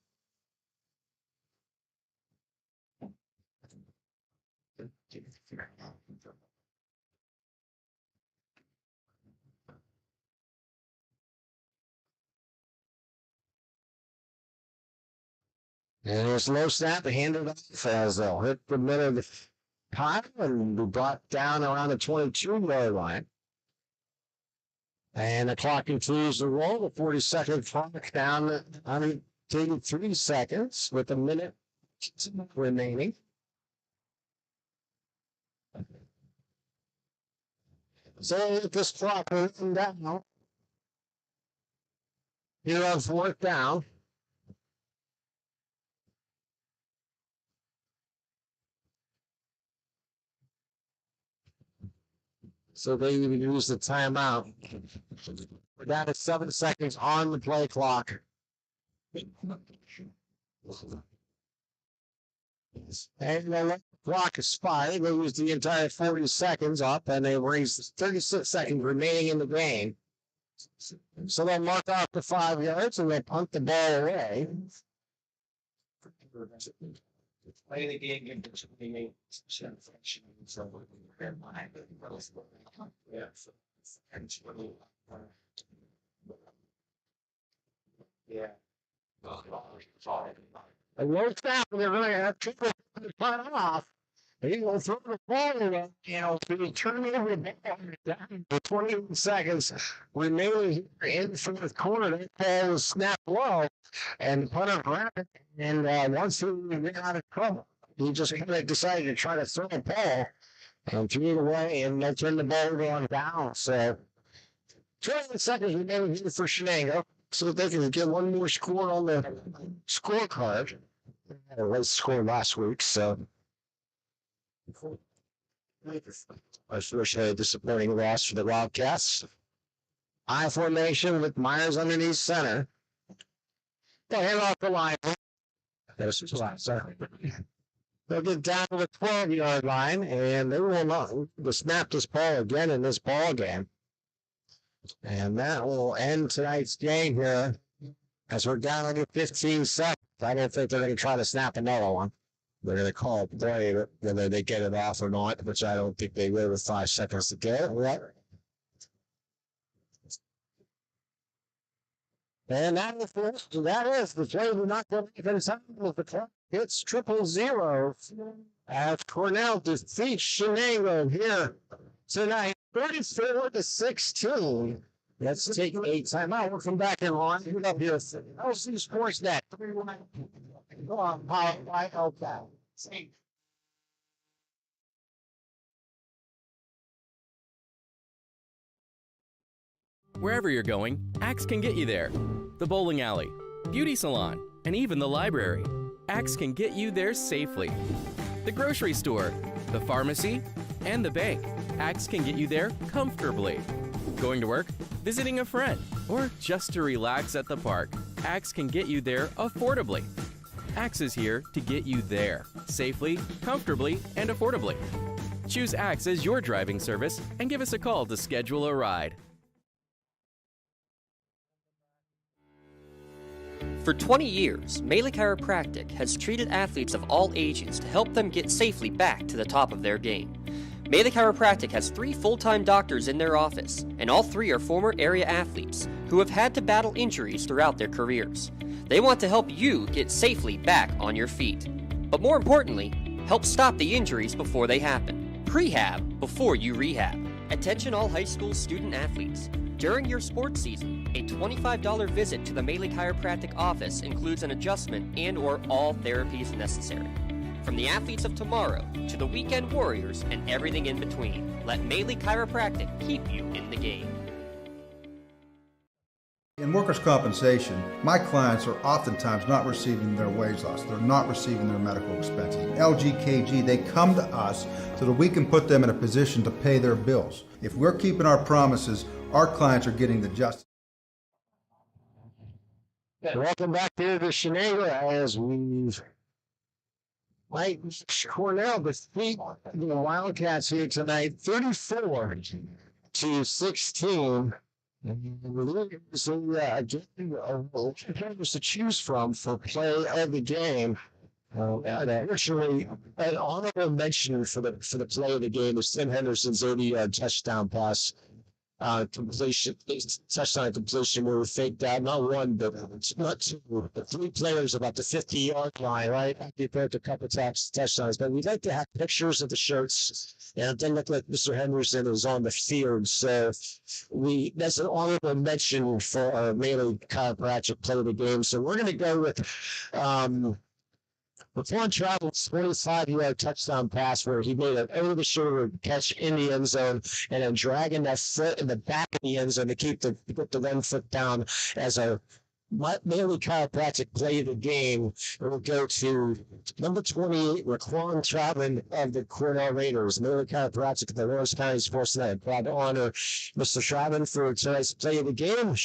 And it's low snap, handed off as they'll hit the middle of the pile and be brought down around the 22-yard line. And the clock continues to roll. The 40-second clock down at 183 seconds with a minute remaining. So with this clock moving down, here on 4th down. So they even use the timeout. We're down to 7 seconds on the play clock. And the clock expired. They use the entire 40 seconds up, and they raise 36 seconds remaining in the game. So they mark off the 5 yards, and they punt the ball away. Play the game in between. Yeah. A low snap, and they're going to have trouble to punt off. He will throw the ball away, to turn over the ball down for 20 seconds remaining in the fourth quarter. That ball was snapped low, and the punter grabbed it. And once he got out of trouble, he just kind of decided to try to throw the ball and threw it away, and they'll turn the ball on down. So 20 seconds remaining here for Shenango, so that they can get one more score on the scorecard. It was scored last week, so. Unfortunately, a disappointing loss for the Wildcats. I formation with Myers underneath center. They'll hand off the line. They'll get down to the 12-yard line, and they will not snap this ball again in this ball game. And that will end tonight's game here as we're down under 15 seconds. I don't think they're going to try to snap another one. They're going to call it play, whether they get it off or not, which I don't think they will with 5 seconds to go. Right? And that is the play we're not going to even time with the clock. It's 0-0 as Cornell defeats Shenango here tonight, 34-16. Let's take a timeout. We'll come back in line. Get up here. LC SportsNet. Go on, powered by Wildcats. Wherever you're going, Axe can get you there. The bowling alley, beauty salon, and even the library. Axe can get you there safely. The grocery store, the pharmacy, and the bank. Axe can get you there comfortably. Going to work, visiting a friend, or just to relax at the park. Axe can get you there affordably. Axe is here to get you there safely, comfortably, and affordably. Choose Axe as your driving service and give us a call to schedule a ride. For 20 years, Melee Chiropractic has treated athletes of all ages to help them get safely back to the top of their game. Melee Chiropractic has 3 full-time doctors in their office, and all 3 are former area athletes who have had to battle injuries throughout their careers. They want to help you get safely back on your feet. But more importantly, help stop the injuries before they happen. Prehab before you rehab. Attention all high school student athletes. During your sports season, a $25 visit to the Melee Chiropractic office includes an adjustment and/or all therapies necessary. From the athletes of tomorrow to the weekend warriors and everything in between, let Melee Chiropractic keep you in the game. In workers' compensation, my clients are oftentimes not receiving their wage loss. They're not receiving their medical expenses. LGKG, they come to us so that we can put them in a position to pay their bills. If we're keeping our promises, our clients are getting the justice. Welcome back here to Shenango as we've Cornell defeat the Wildcats here tonight, 34-16. And there's players to choose from for play of the game. Actually, an honorable mention for the play of the game is Tim Henderson's 80-yard touchdown pass. Touchdown completion where we faked out not one, but not 2, but 3 players about the 50-yard line, right? Compared to a couple of touchdowns. But we'd like to have pictures of the shirts, and it didn't look like Mr. Henderson was on the field. So that's an honorable mention for our Melee Chiropractic play of the game. So we're going to go with Before Travel's 45-yard touchdown pass where he made an over-the-shoulder catch in the end zone and then dragging that foot in the back of the end zone to put the 1 foot down as a Melee Chiropractic play of the game. We'll go to number 28, Raquan Travelin of the Cornell Raiders. Melee Chiropractic, the Lawrence County SportsNet. Proud to honor Mr. Travelin for tonight's play of the game.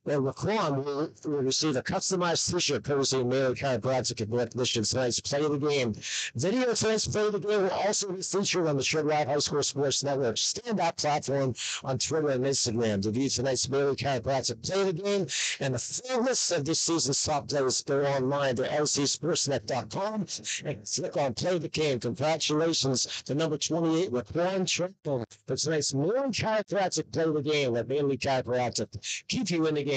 Raquan will receive a customized t-shirt courtesy of Melee Chiropractic and recognition tonight's play of the game. Video of tonight's play of the game will also be featured on the Trib Live High School Sports Network standout platform on Twitter and Instagram. To view tonight's Melee Chiropractic play of the game and the full list of this season's top players, go online to lcsportsnet.com and click on play of the game. Congratulations to number 28, Raquan Travelin, for tonight's Melee Chiropractic play of the game. Let Melee Chiropractic keep you in the game.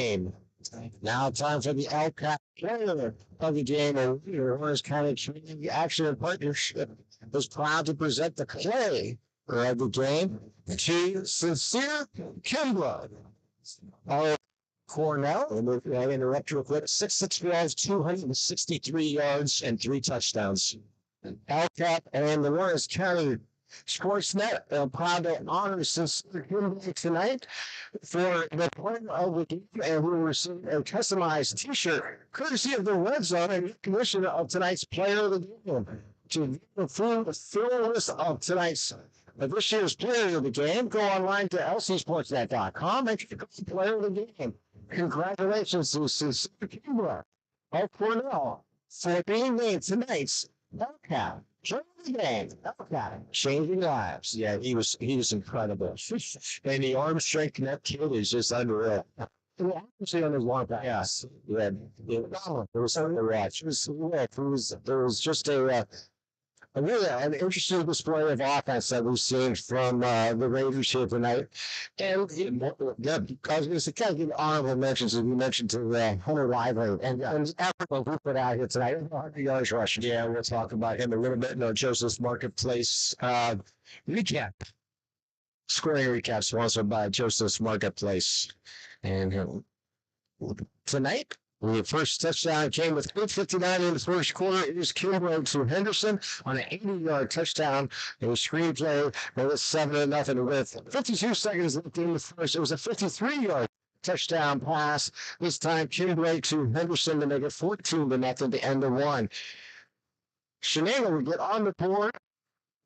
Now time for the LCAP player of the game, and Lawrence County Community Action and Partnership is proud to present the play of the game to Sincere Kimbrough of Cornell. And I interrupt real quick. 6'6", 263 yards and 3 touchdowns. LCAP and the Lawrence County SportsNet proud to honor Sincere Kimbrough tonight for the play of the game, and we will receive a customized t-shirt courtesy of the Red Zone and recognition of tonight's player of the game. To view the full list of tonight's this year's player of the game, go online to lcsportsnet.com and click on player of the game. Congratulations to Sincere Kimbrough of Cornell for being named tonight's LCAP. Changing lives. Yeah, he was incredible. And the arm strength in that kid is just unreal. Actually, on his long pass, there was something to watch. There was just an interesting display of offense that we've seen from the Raiders here tonight. And I was going to kind of give honorable mentions, as we mentioned, to Hunter Lively and Africa we put out here tonight. 100 yards rushing. Yeah, we'll talk about him a little bit in our Joseph's Marketplace recap. scoring recap sponsored by Joseph's Marketplace. And tonight, the first touchdown came with 8:59 in the first quarter. It was Kimbrough to Henderson on an 80-yard touchdown. It was screenplay. It was 7-0 with 52 seconds left in the first. It was a 53-yard touchdown pass. This time, Kimbrough to Henderson to make it 14-0 to end the one. Shenango would get on the board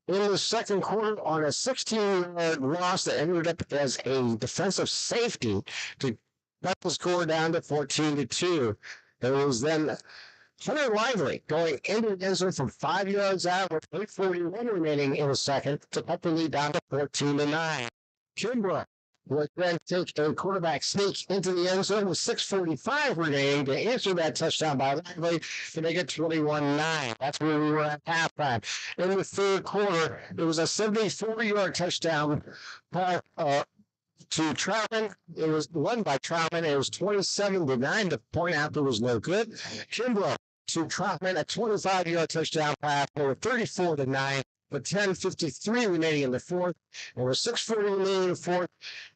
in the second quarter on a 16-yard loss that ended up as a defensive safety to cut the score down to 14-2. It was then Hunter Lively going into the end zone from 5 yards out with 8:41 remaining in the second to cut the lead down to 14-9. Kimbrough would then take a quarterback sneak into the end zone with 6:45 remaining to answer that touchdown by Lively to make it 21-9. That's where we were at halftime. In the third quarter, it was a 74-yard touchdown to Troutman. It was won by Troutman. It was 27-9. The point after was no good. Kimbrough to Troutman, a 25-yard touchdown pass for 34-9. With 10:53 remaining in the fourth. There was 6:40 remaining in the fourth.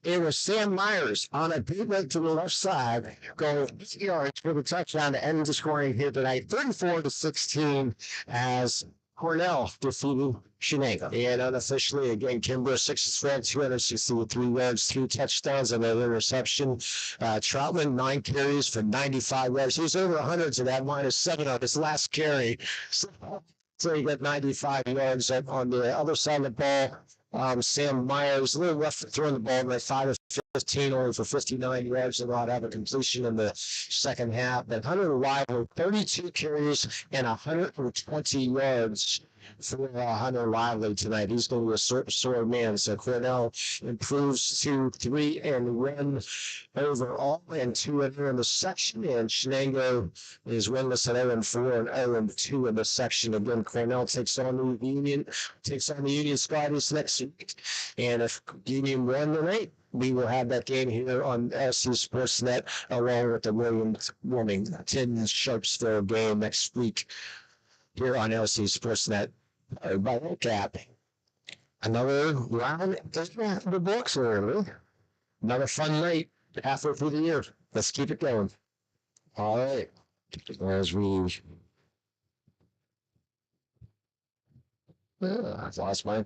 It was Sam Myers on a bootleg to the left side, going 8 yards for the touchdown to end the scoring here tonight, 34-16, as Cornell defeated Shenango. And unofficially, again, Kimbrough 6 for 263 yards, 3 touchdowns, and an interception. Troutman, 9 carries for 95 yards. He was over 100 to that, -7 on his last carry. So he got 95 yards on the other side of the ball. Sam Myers, a little rough throwing the ball, but 5 of 15, only for 59 yards, and not have a completion in the second half. And Hunter Lively, 32 carries and 120 yards for Hunter Lively tonight. He's going to be a sore man. So Cornell improves to 3-1 overall and 2-0 in the section. And Shenango is winless at 0-4 and 0-2 in the section. Again, Cornell takes on the Union Scotties next week. And if Union won tonight, we will have that game here on SC SportsNet along with the Wilmington Sharpsville game next week here on LC SportsNet by Wildcat. Another round in the books early. Another fun night halfway through the year. Let's keep it going. All right. As we I've lost my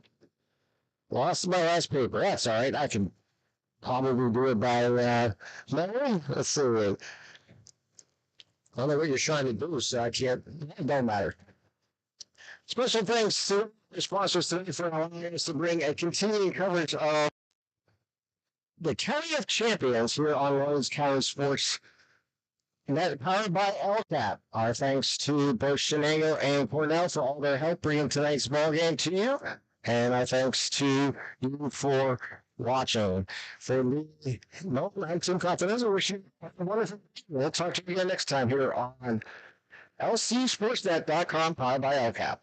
last paper. That's all right. I can probably do it by memory. Let's see. I don't know what you're trying to do, so I can't. It don't matter. Special thanks to the sponsors today for allowing us to bring a continuing coverage of the County of Champions here on Lawrence County Sports. And that powered by LCAP. Our thanks to both Shenango and Cornell for all their help bringing tonight's ball game to you. And our thanks to you for watching. For me, I'm Tim Continental. Wish you a wonderful day. We'll talk to you again next time here on LCSportsNet.com, powered by LCAP.